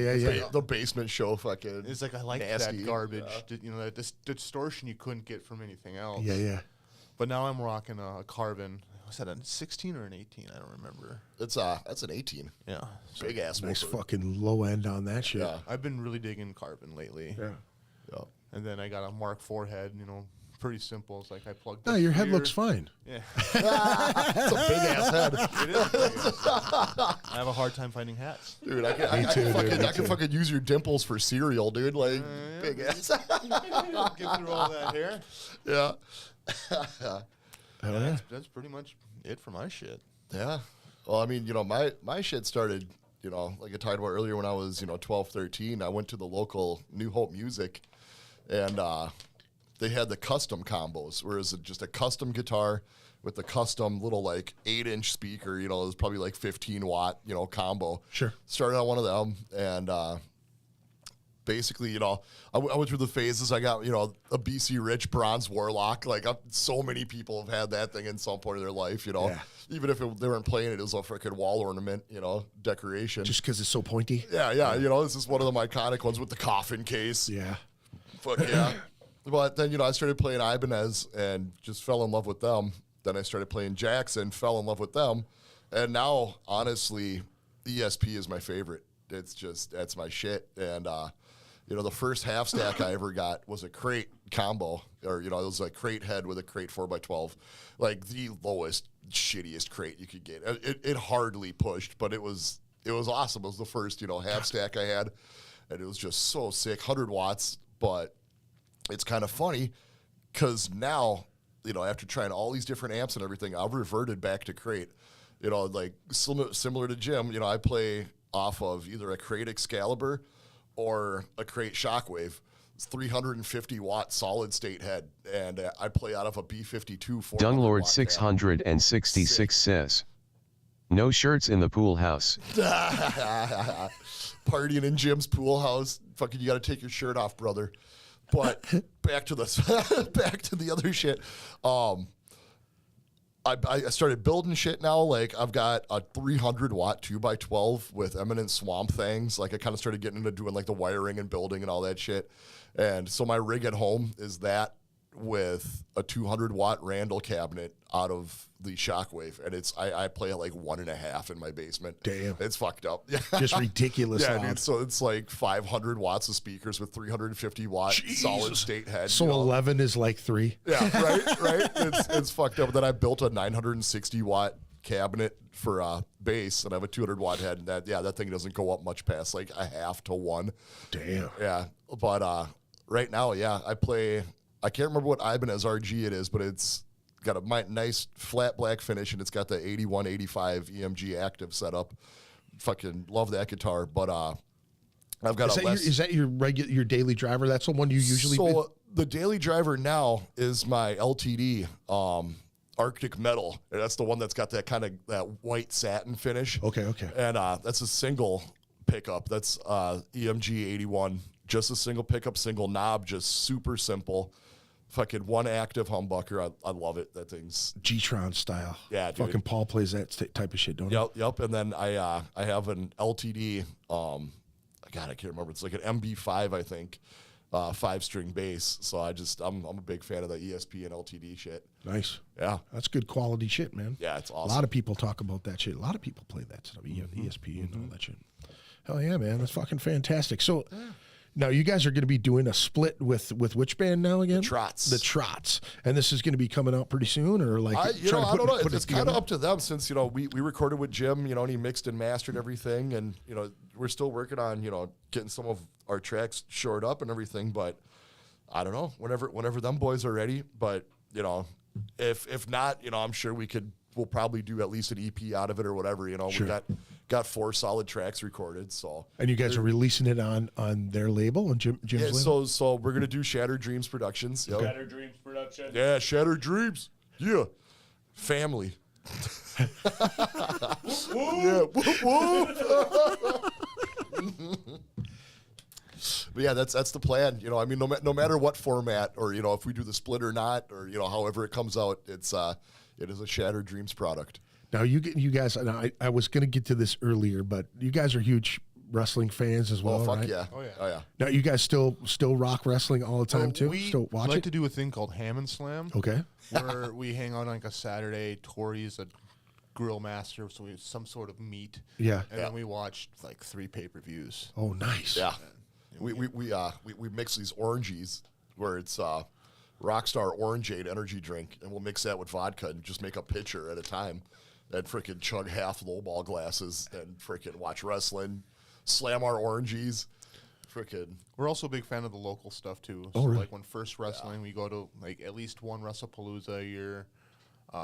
Speaker 4: The basement show fucking.
Speaker 5: It's like I like
Speaker 4: nasty.
Speaker 5: that garbage, that distortion you couldn't get from anything else.
Speaker 3: Yeah.
Speaker 5: But now I'm rocking a Carbon. Was that a 16 or an 18? I don't remember.
Speaker 4: That's an 18.
Speaker 5: Yeah.
Speaker 4: Big ass
Speaker 3: Nice
Speaker 4: woofer.
Speaker 3: fucking low end on that shit.
Speaker 4: Yeah.
Speaker 5: I've been really digging Carbon lately.
Speaker 3: Yeah.
Speaker 4: Yeah.
Speaker 5: And then I got a Mark IV head, pretty simple. It's like I plugged
Speaker 3: No,
Speaker 5: this
Speaker 3: your head
Speaker 5: here.
Speaker 3: looks fine.
Speaker 5: Yeah.
Speaker 4: That's a big ass head.
Speaker 5: It is. I have a hard time finding hats.
Speaker 4: Dude, I can fucking use your dimples for cereal, dude. Like, big ass.
Speaker 5: Get through all that hair.
Speaker 4: Yeah.
Speaker 5: That's pretty much it for my shit.
Speaker 4: Yeah. Well, I mean, my shit started, like I talked about earlier when I was, 12, 13. I went to the local New Hope Music and they had the custom combos, whereas just a custom guitar with the custom little like 8-inch speaker, it was probably like 15 watt, combo.
Speaker 3: Sure.
Speaker 4: Started on one of them and basically, I went through the phases. I got, a BC Rich Bronze Warlock. Like, so many people have had that thing in some point of their life,
Speaker 3: Yeah.
Speaker 4: Even if they weren't playing it, it was a freaking wall ornament, decoration.
Speaker 3: Just because it's so pointy.
Speaker 4: Yeah. This is one of them iconic ones with the coffin case.
Speaker 3: Yeah.
Speaker 4: Fuck yeah. But then, I started playing Ibanez and just fell in love with them. Then I started playing Jackson, fell in love with them. And now, honestly, ESP is my favorite. That's my shit. And, the first half stack I ever got was a crate combo, or, it was a crate head with a crate 4x12, like the lowest, shittiest crate you could get. It hardly pushed, but it was awesome. It was the first, half stack I had, and it was just so sick, 100 watts. But it's kind of funny because now, after trying all these different amps and everything, I've reverted back to crate. Like similar to Jim, I play off of either a crate Excalibur or a crate Shockwave. It's 350 watt solid state head, and I play out of a B52 400
Speaker 7: Dunglord
Speaker 4: watt
Speaker 7: 666 says, "No shirts in the pool house."
Speaker 4: Partying in Jim's pool house. Fucking, you got to take your shirt off, brother. But back to the other shit. I started building shit now. Like, I've got a 300 watt 2x12 with Eminent Swamp Things. Like, I kind of started getting into doing like the wiring and building and all that shit. And so my rig at home is that with a 200 watt Randall cabinet out of the Shockwave. And I play at like 1.5 in my basement.
Speaker 3: Damn.
Speaker 4: It's fucked up.
Speaker 3: Just ridiculous.
Speaker 4: Yeah,
Speaker 3: loud.
Speaker 4: dude. So it's like 500 watts of speakers with 350 watt solid state head.
Speaker 3: So 11 is like 3.
Speaker 4: Yeah, right. It's fucked up. Then I built a 960 watt cabinet for bass, and I have a 200 watt head. And that thing doesn't go up much past like 0.5 to 1.
Speaker 3: Damn.
Speaker 4: Yeah, but right now, I play I can't remember what Ibanez RG it is, but it's got a nice flat black finish, and it's got the 8185 EMG active setup. Fucking love that guitar, but I've got
Speaker 3: is that your daily driver? That's the one you usually.
Speaker 4: So the daily driver now is my LTD Arctic Metal, and that's the one that's got that kind of that white satin finish.
Speaker 3: Okay.
Speaker 4: And that's a single pickup. That's EMG 81, just a single pickup, single knob, just super simple. Fucking one active humbucker. I love it. That thing's
Speaker 3: G-Tron style.
Speaker 4: Yeah, dude.
Speaker 3: Fucking Paul plays that type of shit, don't he?
Speaker 4: Yep. And then I have an LTD. God, I can't remember. It's like an MB5, I think, 5-string bass. So I'm a big fan of the ESP and LTD shit.
Speaker 3: Nice.
Speaker 4: Yeah,
Speaker 3: That's good quality shit, man.
Speaker 4: yeah, it's
Speaker 3: A
Speaker 4: awesome.
Speaker 3: lot of people talk about that shit. A lot of people play that stuff, ESP and all that shit. Hell yeah, man. That's fucking fantastic. So now you guys are going to be doing a split with which band now again?
Speaker 4: Trots.
Speaker 3: The Trots. And this is going to be coming out pretty soon, or like
Speaker 4: I don't know. It's kind
Speaker 3: together?
Speaker 4: of up to them, since we recorded with Jim, and he mixed and mastered everything, and we're still working on getting some of our tracks shored up and everything. But I don't know, whenever them boys are ready. But if not, I'm sure we'll probably do at least an EP out of it or whatever.
Speaker 3: Sure.
Speaker 4: We got 4 solid tracks recorded. So
Speaker 3: And you guys are releasing it on their label, on Jim's
Speaker 4: yeah,
Speaker 3: label?
Speaker 4: so we're gonna do Shattered Dreams Productions. Yep.
Speaker 1: Better Dreams production.
Speaker 4: Yeah, Shattered Dreams. Yeah, family. Yeah, whoop, whoop. But yeah, that's the plan. No matter what format, or if we do the split or not, or however it comes out, it is a Shattered Dreams product.
Speaker 3: Now you guys, and I was going to get to this earlier, but you guys are huge wrestling fans as well,
Speaker 4: Fuck
Speaker 3: right?
Speaker 4: yeah.
Speaker 5: Oh, yeah.
Speaker 4: Oh yeah.
Speaker 3: Now you guys still rock wrestling all the time too?
Speaker 5: We
Speaker 3: Still watch
Speaker 5: like
Speaker 3: it?
Speaker 5: to do a thing called Ham and Slam,
Speaker 3: Okay.
Speaker 5: where we hang out on like a Saturday. Tory's a grill master, so we have some sort of meat.
Speaker 3: Yeah.
Speaker 5: And then we watched like 3 pay-per-views.
Speaker 3: Oh, nice.
Speaker 4: Yeah. We mix these oranges where it's Rockstar Orangeade energy drink, and we'll mix that with vodka and just make a pitcher at a time, and freaking chug half lowball glasses and freaking watch wrestling, slam our oranges, freaking.
Speaker 5: We're also a big fan of the local stuff too.
Speaker 3: Oh,
Speaker 5: So
Speaker 3: really?
Speaker 5: like when First Wrestling, we go to like at least one WrestlePalooza a year.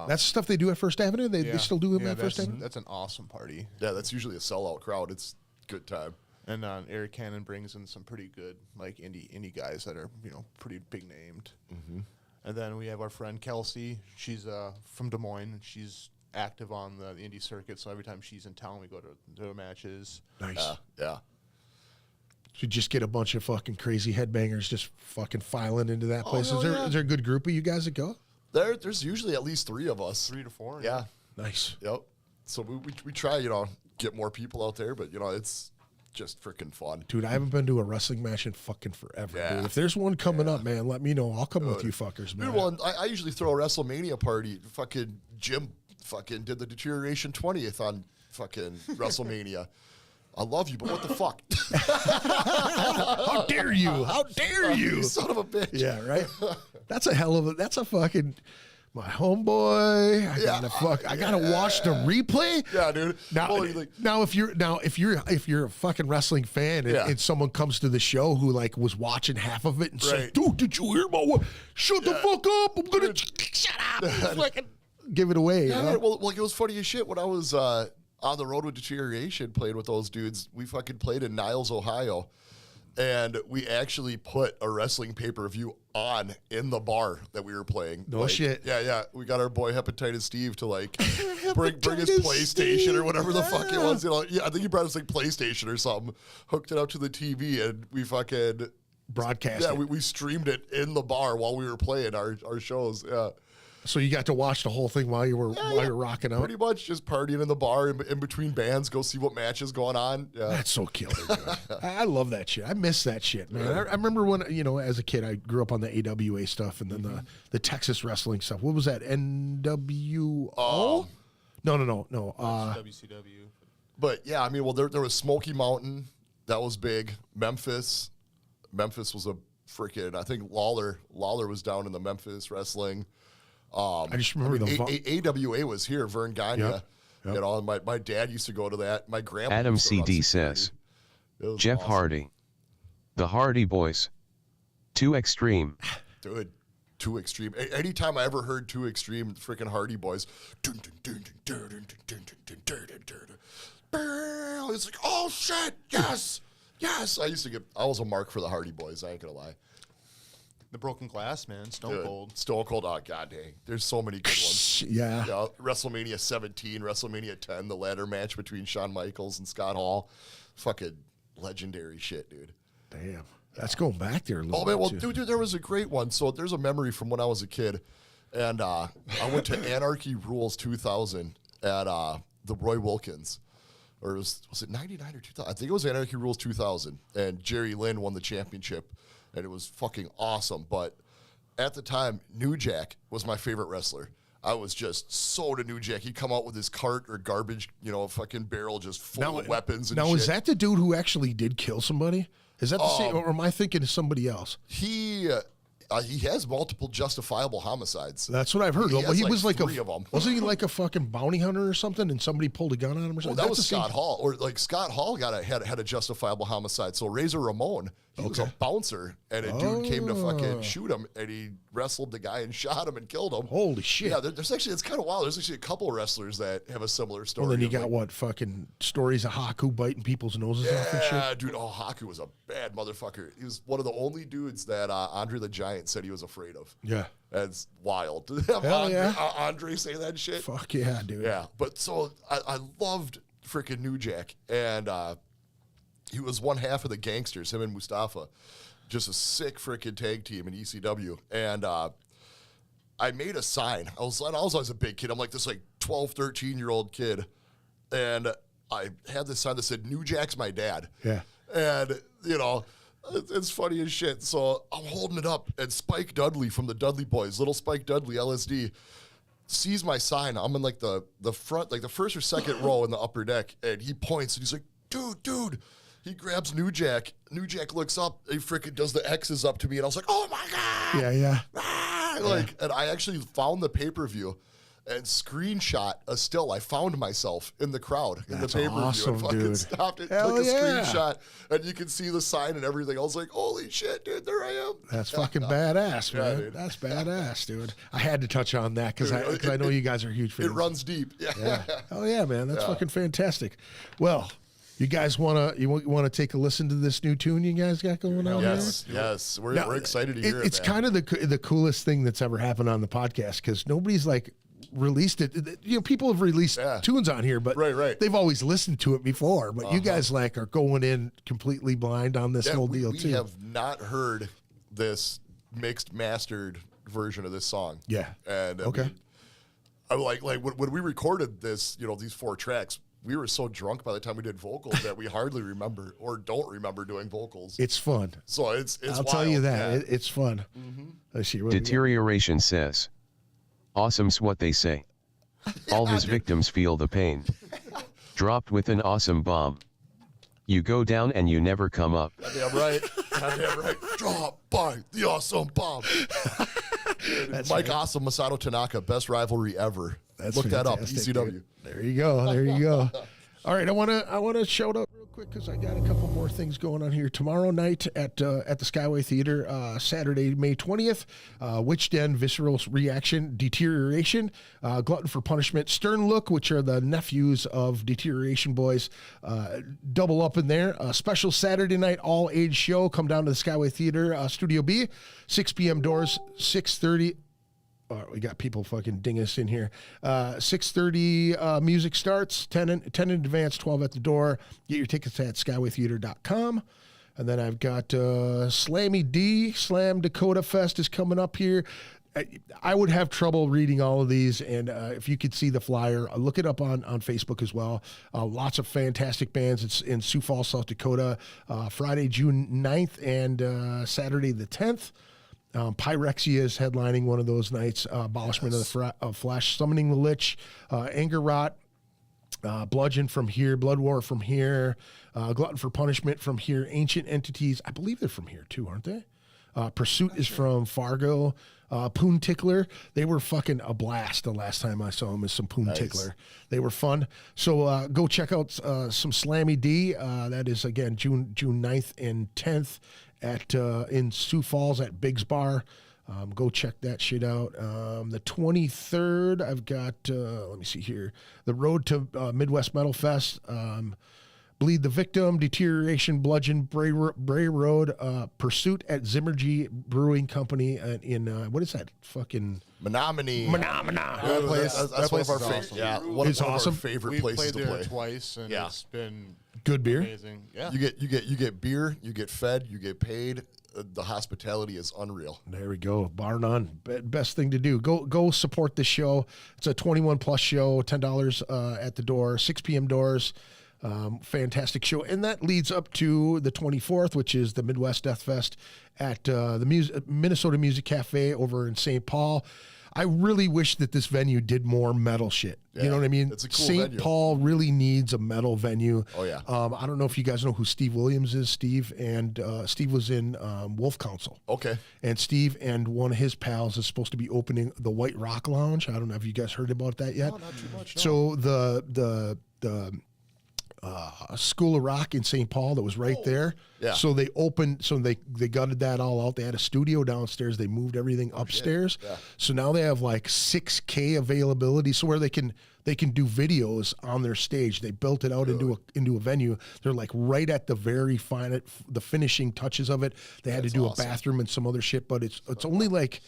Speaker 3: That's stuff they do at First Avenue? They still do them
Speaker 5: Yeah,
Speaker 3: at First
Speaker 5: that's-
Speaker 3: Avenue?
Speaker 5: That's an awesome party.
Speaker 4: Yeah, that's usually a sellout crowd. It's a good time.
Speaker 5: And Eric Cannon brings in some pretty good like indie guys that are pretty big named. Mm-hmm. And then we have our friend Kelsey. She's from Des Moines, and she's active on the indie circuit. So every time she's in town, we go to the matches.
Speaker 3: Nice.
Speaker 4: Yeah.
Speaker 3: So you just get a bunch of fucking crazy headbangers just fucking filing into that place.
Speaker 4: hell yeah.
Speaker 3: Is there a good group of you guys that go?
Speaker 4: There's usually at least 3 of us.
Speaker 5: 3 to 4.
Speaker 4: Yeah.
Speaker 3: Nice.
Speaker 4: Yep. So we try, get more people out there, but it's just freaking fun.
Speaker 3: Dude, I haven't been to a wrestling match in fucking forever.
Speaker 4: Yeah.
Speaker 3: Dude. If there's one coming up, man, let me know. I'll come with you fuckers, man.
Speaker 4: Dude, well, I usually throw a WrestleMania party. Fucking Jim fucking did the Deterioration 20th on fucking WrestleMania. I love you, but what the fuck?
Speaker 3: How dare you? How dare you?
Speaker 4: You son of a bitch.
Speaker 3: Yeah, right? That's a fucking my homeboy. I gotta watch the replay.
Speaker 4: Yeah, dude.
Speaker 3: Now,
Speaker 4: Well, like-
Speaker 3: if you're a fucking wrestling fan and,
Speaker 4: Yeah.
Speaker 3: and someone comes to the show who like was watching half of it and said,
Speaker 4: Right.
Speaker 3: "Dude, did you hear about what? Shut the fuck up! I'm gonna shut up! Fucking give it away." you
Speaker 4: Yeah,
Speaker 3: know?
Speaker 4: well, it was funny as shit. When I was on the road with Deterioration, playing with those dudes, we fucking played in Niles, Ohio. And we actually put a wrestling pay-per-view on in the bar that we were playing.
Speaker 3: No shit.
Speaker 4: Yeah. We got our boy Hepatitis Steve to bring his
Speaker 3: Hepatitis
Speaker 4: PlayStation
Speaker 3: Steve,
Speaker 4: or whatever the fuck it
Speaker 3: yeah.
Speaker 4: was. Yeah, I think he brought us like PlayStation or something, hooked it up to the TV, and we fucking
Speaker 3: Broadcast.
Speaker 4: yeah,
Speaker 3: it.
Speaker 4: we streamed it in the bar while we were playing our shows. Yeah.
Speaker 3: So you got to watch the whole thing while you were rocking out.
Speaker 4: Pretty much just partying in the bar in between bands, go see what matches going on. Yeah.
Speaker 3: That's so killer. Dude. I love that shit. I miss that shit, man. I remember when, as a kid, I grew up on the AWA stuff and then the Texas wrestling stuff. What was that? NWO? No.
Speaker 5: WCW.
Speaker 4: But yeah, I mean, well, there was Smoky Mountain. That was big. Memphis was a freaking, I think Lawler was down in the Memphis wrestling.
Speaker 3: I just remember
Speaker 4: AWA was here, Vern Gagne.
Speaker 3: Yep.
Speaker 4: And my dad used to go to that. My grandpa
Speaker 7: Adam
Speaker 4: used to run
Speaker 7: CD
Speaker 4: security.
Speaker 7: says,
Speaker 4: It was
Speaker 7: Jeff
Speaker 4: awesome.
Speaker 7: Hardy. The Hardy Boys. Too extreme.
Speaker 4: Dude, Too Extreme. Anytime I ever heard Too Extreme, freaking Hardy Boys, it's like, oh shit, yes, yes. I was a mark for the Hardy Boys. I ain't gonna lie.
Speaker 5: The Broken Glass, man. Stone Cold.
Speaker 4: Stone Cold. Oh god dang. There's so many good ones.
Speaker 3: Yeah.
Speaker 4: WrestleMania 17, WrestleMania 10, the ladder match between Shawn Michaels and Scott Hall. Fucking legendary shit, dude.
Speaker 3: Damn. That's going back there a little
Speaker 4: Oh man, well,
Speaker 3: bit, too.
Speaker 4: dude, there was a great one. So there's a memory from when I was a kid, and I went to Anarchy Rules 2000 at the Roy Wilkins, or was it 99 or 2000? I think it was Anarchy Rules 2000, and Jerry Lynn won the championship, and it was fucking awesome. But at the time, New Jack was my favorite wrestler. I was just so to New Jack. He'd come out with his cart or garbage, fucking barrel just full of weapons and
Speaker 3: now,
Speaker 4: shit.
Speaker 3: is that the dude who actually did kill somebody? Is that the same, or am I thinking of somebody else?
Speaker 4: He has multiple justifiable homicides.
Speaker 3: That's what I've heard.
Speaker 4: He
Speaker 3: Well,
Speaker 4: has
Speaker 3: he
Speaker 4: like
Speaker 3: was like
Speaker 4: 3 of them.
Speaker 3: Wasn't he like a fucking bounty hunter or something? And somebody pulled a gun on him or
Speaker 4: Well,
Speaker 3: something.
Speaker 4: that
Speaker 3: That's
Speaker 4: was
Speaker 3: the same-
Speaker 4: Scott Hall, or like Scott Hall had a justifiable homicide. So Razor Ramon, he was a bouncer, and a dude came to fucking shoot him, and he wrestled the guy and shot him and killed him.
Speaker 3: Holy shit!
Speaker 4: Yeah, there's actually, it's kind of wild. There's actually a couple of wrestlers that have a similar story.
Speaker 3: Well, then you
Speaker 4: of,
Speaker 3: got
Speaker 4: like,
Speaker 3: what fucking stories of Haku biting people's noses off and shit.
Speaker 4: Yeah, dude. Oh, Haku was a bad motherfucker. He was one of the only dudes that Andre the Giant said he was afraid of.
Speaker 3: Yeah.
Speaker 4: That's wild. To have
Speaker 3: Hell yeah.
Speaker 4: Andre say that shit.
Speaker 3: Fuck yeah, dude.
Speaker 4: Yeah, but so I loved freaking New Jack, and he was one half of the Gangsters, him and Mustafa. Just a sick freaking tag team in ECW. And I made a sign. I was always a big kid. I'm like this 12, 13-year-old kid. And I had this sign that said, New Jack's my dad.
Speaker 3: Yeah.
Speaker 4: And, it's funny as shit. So I'm holding it up, and Spike Dudley from the Dudley Boys, little Spike Dudley, LSD, sees my sign. I'm in the front, the first or second row in the upper deck, and he points and he's like, dude. He grabs New Jack. New Jack looks up. He freaking does the X's up to me, and I was like, "Oh my god!"
Speaker 3: Yeah.
Speaker 4: And I actually found the pay-per-view and screenshot a still. I found myself in the crowd in
Speaker 3: That's
Speaker 4: the pay-per-view
Speaker 3: awesome,
Speaker 4: and fucking
Speaker 3: dude.
Speaker 4: stopped it,
Speaker 3: Hell
Speaker 4: took a
Speaker 3: yeah.
Speaker 4: screenshot, and you can see the sign and everything. I was like, "Holy shit, dude! There I am."
Speaker 3: That's fucking badass,
Speaker 4: Yeah,
Speaker 3: man.
Speaker 4: dude.
Speaker 3: That's badass, dude. I had to touch on that because I know you guys are huge fans.
Speaker 4: It runs deep. Yeah.
Speaker 3: Oh yeah, man. That's fucking fantastic. Well, you guys wanna take a listen to this new tune you guys got going on?
Speaker 4: Yes. We're
Speaker 3: Now,
Speaker 4: excited to hear it.
Speaker 3: It's
Speaker 4: man.
Speaker 3: kind of the coolest thing that's ever happened on the podcast because nobody's released it. People have released tunes on here, but
Speaker 4: Right.
Speaker 3: they've always listened to it before. But you guys are going in completely blind on this whole deal
Speaker 4: we
Speaker 3: too.
Speaker 4: have not heard this mixed mastered version of this song.
Speaker 3: Yeah.
Speaker 4: And
Speaker 3: Okay.
Speaker 4: I like when we recorded this, these 4 tracks, we were so drunk by the time we did vocals that we hardly remember or don't remember doing vocals.
Speaker 3: It's fun.
Speaker 4: So it's
Speaker 3: I'll tell you
Speaker 4: wild,
Speaker 3: that.
Speaker 4: yeah.
Speaker 3: It's fun. Let's see. What we got.
Speaker 7: Deterioration says. Awesome's what they say. All his victims feel the pain. Dropped with an awesome bomb. You go down and you never come up.
Speaker 4: Goddamn right. Drop by the awesome bomb.
Speaker 3: That's
Speaker 4: Mike
Speaker 3: right.
Speaker 4: Awesome, Masato Tanaka, best rivalry ever. Look that up,
Speaker 3: fantastic,
Speaker 4: ECW.
Speaker 3: dude. There you go. All right, I want to shout out real quick because I got a couple more things going on here. Tomorrow night at the Skyway Theater, Saturday, May 20th, Witch Den, Visceral Reaction, Deterioration, Glutton for Punishment, Stern Look, which are the nephews of Deterioration Boys, double up in there. Special Saturday night all-age show. Come down to the Skyway Theater, Studio B, 6 p.m. doors, 6:30. We got people fucking dinging us in here. 6:30 music starts, 10 in advance, 12 at the door. Get your tickets at skywaytheater.com. And then I've got Slammy D, Slam Dakota Fest is coming up here. I would have trouble reading all of these, and if you could see the flyer, look it up on Facebook as well. Lots of fantastic bands. It's in Sioux Falls, South Dakota, Friday, June 9th and Saturday the 10th. Pyrexia is headlining one of those nights. Abolishment of Flesh, Summoning the Lich, Anger Rot, Bludgeon from here, Blood War from here, Glutton for Punishment from here, Ancient Entities, I believe they're from here too, aren't they? Pursuit is from Fargo. Poon Tickler, they were fucking a blast the last time I saw them as some Poon Tickler. They were fun. So go check out some Slammy D. That is, again, June 9th and 10th at in Sioux Falls at Biggs Bar. Go check that shit out. The 23rd, I've got, let me see here, the Road to Midwest Metal Fest. Bleed the Victim, Deterioration, Bludgeon, Bray Road, Pursuit at Zimmergy Brewing Company in, what is that? Fucking...
Speaker 4: Menominee.
Speaker 3: Menominee.
Speaker 4: That's one of our
Speaker 5: is
Speaker 4: favorite.
Speaker 5: awesome.
Speaker 4: Yeah, one
Speaker 3: It's
Speaker 4: of
Speaker 3: awesome.
Speaker 4: our favorite
Speaker 5: We've
Speaker 4: places
Speaker 5: played
Speaker 4: to
Speaker 5: there
Speaker 4: play.
Speaker 5: twice, and
Speaker 4: Yeah.
Speaker 5: it's been
Speaker 3: Good beer.
Speaker 5: amazing. Yeah.
Speaker 4: You get beer, you get fed, you get paid. The hospitality is unreal.
Speaker 3: There we go. Bar none. Best thing to do. Go support this show. It's a 21 plus show. $10 at the door. 6 p.m. doors. Fantastic show, and that leads up to the 24th, which is the Midwest Death Fest at the Minnesota Music Cafe over in St. Paul. I really wish that this venue did more metal shit.
Speaker 4: Yeah,
Speaker 3: you know what I mean?
Speaker 4: it's a cool
Speaker 3: St.
Speaker 4: venue.
Speaker 3: Paul really needs a metal venue.
Speaker 4: Oh, yeah.
Speaker 3: I don't know if you guys know who Steve Williams is. Steve was in Wolf Council.
Speaker 4: Okay.
Speaker 3: And Steve and one of his pals is supposed to be opening the White Rock Lounge. I don't know if you guys heard about that yet.
Speaker 4: No, not too much. No.
Speaker 3: So the School of Rock in St. Paul that was right there.
Speaker 4: Yeah.
Speaker 3: So they opened, they gutted that all out. They had a studio downstairs. They moved everything upstairs.
Speaker 4: Yeah.
Speaker 3: So now they have like 6K availability, so where they can do videos on their stage. They built it out into a venue. They're like right at the very the finishing touches of it. They had to do
Speaker 4: awesome.
Speaker 3: a bathroom and some other shit, but it's only like,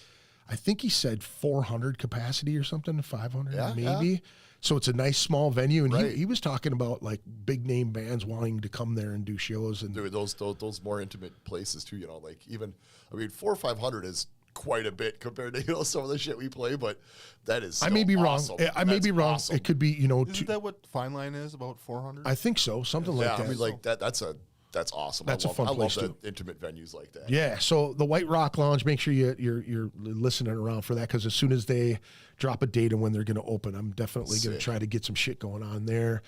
Speaker 3: I think he said 400 capacity or something, 500
Speaker 4: Yeah,
Speaker 3: maybe.
Speaker 4: yeah.
Speaker 3: So it's a nice small venue, and
Speaker 4: Right.
Speaker 3: he was talking about like big name bands wanting to come there and do shows. And
Speaker 4: Dude, those more intimate places too. Like even, 400 or 500 is quite a bit compared to some of the shit we play, but that is.
Speaker 3: I may be
Speaker 4: awesome.
Speaker 3: wrong. I may
Speaker 4: That's
Speaker 3: be wrong.
Speaker 4: awesome.
Speaker 3: It could be
Speaker 5: Isn't that what Fine Line is? About 400?
Speaker 3: I think so, something like
Speaker 4: Yeah,
Speaker 3: that.
Speaker 4: that's awesome.
Speaker 3: That's a fun
Speaker 4: I
Speaker 3: place,
Speaker 4: love the intimate venues like that.
Speaker 3: Yeah, so the White Rock Lounge, make sure you're listening around for that, because as soon as they drop a date and when they're going to open, I'm definitely going to try to get some shit going on there.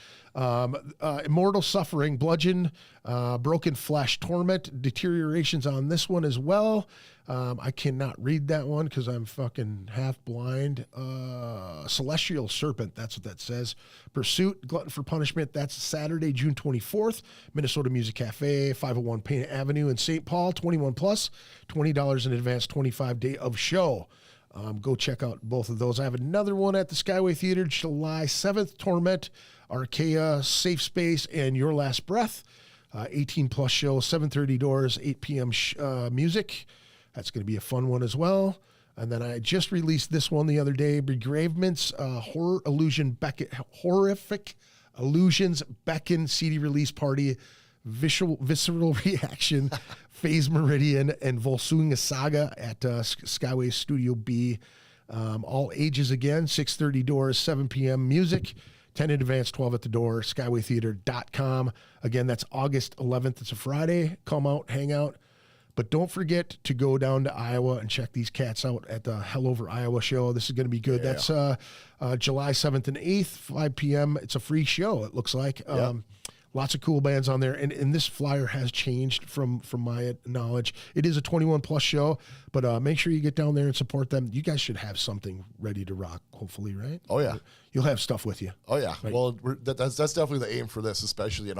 Speaker 3: Immortal Suffering, Bludgeon, Broken Flesh, Torment, Deteriorations on this one as well. I cannot read that one because I'm fucking half blind. Celestial Serpent, that's what that says. Pursuit, Glutton for Punishment, that's Saturday, June 24th. Minnesota Music Cafe, 501 Payne Avenue in St. Paul, 21 plus, $20 in advance, 25 day of show. Go check out both of those. I have another one at the Skyway Theater, July 7th, Torment, Archaea, Safe Space, and Your Last Breath. 18 plus show, 7:30 doors, 8 p.m. Music. That's going to be a fun one as well. And then I just released this one the other day, Begravements, Horrific Illusions, Beckon, CD release party, Visceral Reaction, Phase Meridian, and Volsunga Saga at Skyway Studio B. All ages again, 6:30 doors, 7 p.m. Music, 10 in advance, 12 at the door, skywaytheater.com. Again, that's August 11th. It's a Friday. Come out, hang out. But don't forget to go down to Iowa and check these cats out at the Hell Over Iowa show. This is going to be good.
Speaker 4: Yeah.
Speaker 3: That's July 7th and 8th, 5 p.m. It's a free show, it looks like. Lots of cool bands on there. And this flyer has changed from my knowledge. It is a 21 plus show, but make sure you get down there and support them. You guys should have something ready to rock, hopefully, right?
Speaker 4: Oh, yeah.
Speaker 3: You'll have stuff with you.
Speaker 4: Oh, yeah.
Speaker 3: Right.
Speaker 4: Well, that's definitely the aim for this, especially,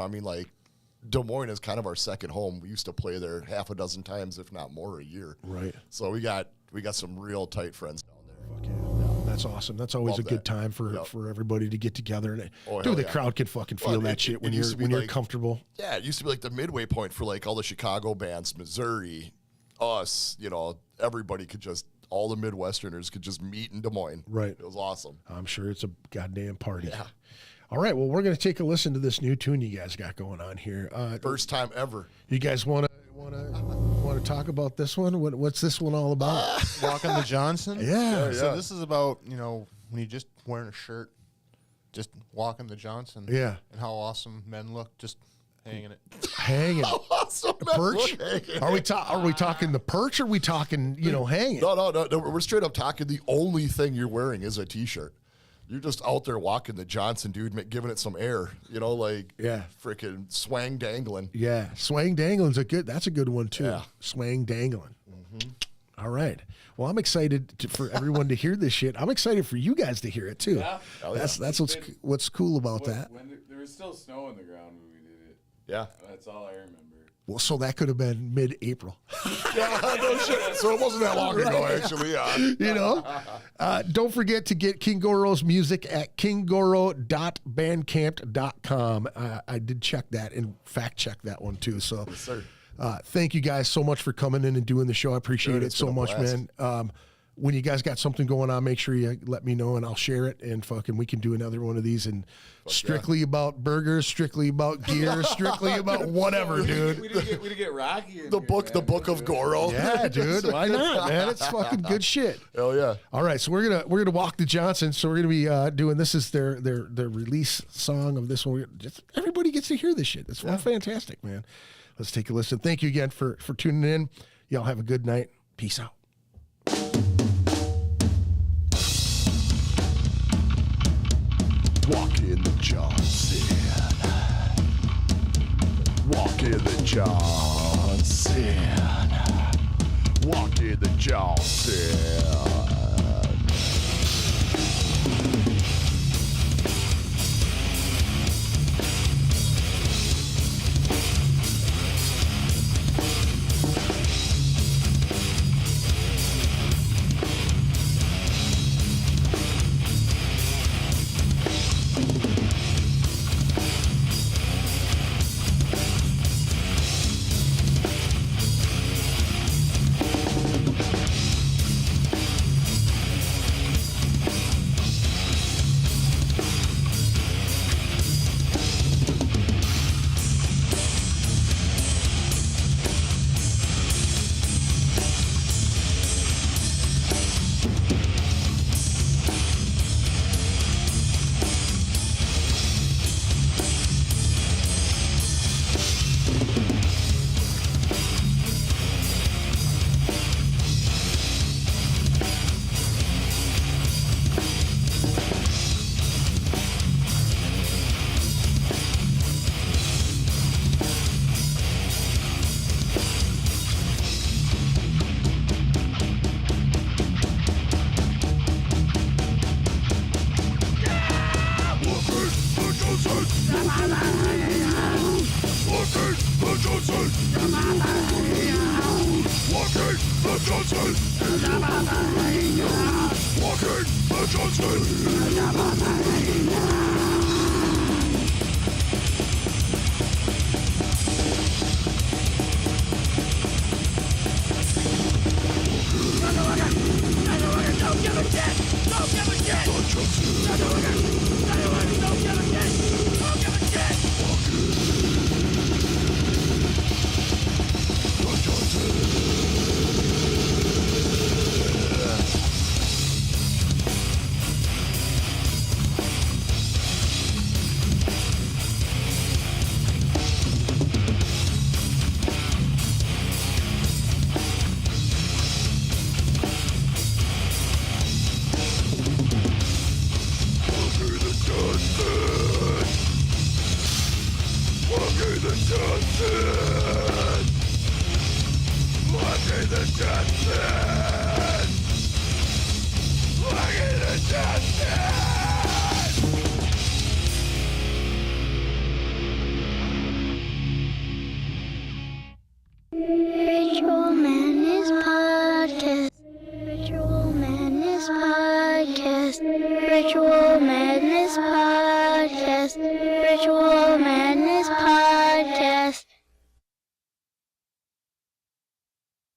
Speaker 4: Des Moines is kind of our second home. We used to play there half a dozen times, if not more, a year.
Speaker 3: Right.
Speaker 4: So we got some real tight friends down there.
Speaker 3: Fuck yeah. That's awesome. That's always
Speaker 4: Love
Speaker 3: a good
Speaker 4: that.
Speaker 3: time for everybody to get together. And
Speaker 4: Oh,
Speaker 3: dude,
Speaker 4: hell
Speaker 3: the
Speaker 4: yeah.
Speaker 3: crowd can fucking feel
Speaker 4: Well,
Speaker 3: that
Speaker 4: it
Speaker 3: shit when
Speaker 4: used to be
Speaker 3: you're
Speaker 4: like-
Speaker 3: comfortable.
Speaker 4: Yeah, it used to be like the midway point for like all the Chicago bands, Missouri, us, everybody could just, all the Midwesterners could just meet in Des Moines.
Speaker 3: Right.
Speaker 4: It was awesome.
Speaker 3: I'm sure it's a goddamn party.
Speaker 4: Yeah.
Speaker 3: All right, well, we're going to take a listen to this new tune you guys got going on here.
Speaker 4: First time ever.
Speaker 3: You guys want to talk about this one? What's this one all about?
Speaker 5: Walking the Johnson?
Speaker 3: Yeah.
Speaker 5: So this is about, when you're just wearing a shirt, just walking the Johnson.
Speaker 3: Yeah.
Speaker 5: And how awesome men look just hanging it.
Speaker 3: Hanging.
Speaker 4: Awesome.
Speaker 3: Perch? Are we talking the perch, or are we talking, hanging?
Speaker 4: No. We're straight up talking. The only thing you're wearing is a T-shirt. You're just out there walking the Johnson, dude, giving it some air.
Speaker 3: Yeah.
Speaker 4: Freaking swang dangling.
Speaker 3: Yeah, swang dangling's that's a good one too.
Speaker 4: Yeah.
Speaker 3: Swang dangling. All right. Well, I'm excited for everyone to hear this shit. I'm excited for you guys to hear it too.
Speaker 6: Yeah.
Speaker 3: That's what's cool about that.
Speaker 6: When there was still snow on the ground when we did it.
Speaker 4: Yeah.
Speaker 6: That's all I remember.
Speaker 3: Well, so that could have been mid-April.
Speaker 4: Yeah, no shit. So it wasn't that long ago, actually. Yeah.
Speaker 3: You know? Don't forget to get King Goro's music at kinggoro.bandcamp.com. I did check that and fact-check that one, too. So
Speaker 4: Yes, sir.
Speaker 3: thank you guys so much for coming in and doing the show. I appreciate
Speaker 4: Dude,
Speaker 3: it
Speaker 4: it's
Speaker 3: so
Speaker 4: been a
Speaker 3: much,
Speaker 4: blast.
Speaker 3: man. When you guys got something going on, make sure you let me know and I'll share it, and fucking we can do another one of these, and strictly about burgers, strictly about gear, strictly about whatever, dude.
Speaker 6: We didn't get Rocky in
Speaker 4: The
Speaker 6: here,
Speaker 4: book of Goro.
Speaker 3: Yeah, dude. Why not, man? It's fucking good shit.
Speaker 4: Hell yeah.
Speaker 3: All right, so we're gonna walk the Johnson. So we're gonna be doing, this is their release song of this one. Everybody gets to hear this shit. It's fantastic, man. Let's take a listen. Thank you again for tuning in. Y'all have a good night. Peace out.
Speaker 1: Walk in the Johnson. Walk in the Johnson. Walk in the Johnson. the Johnson!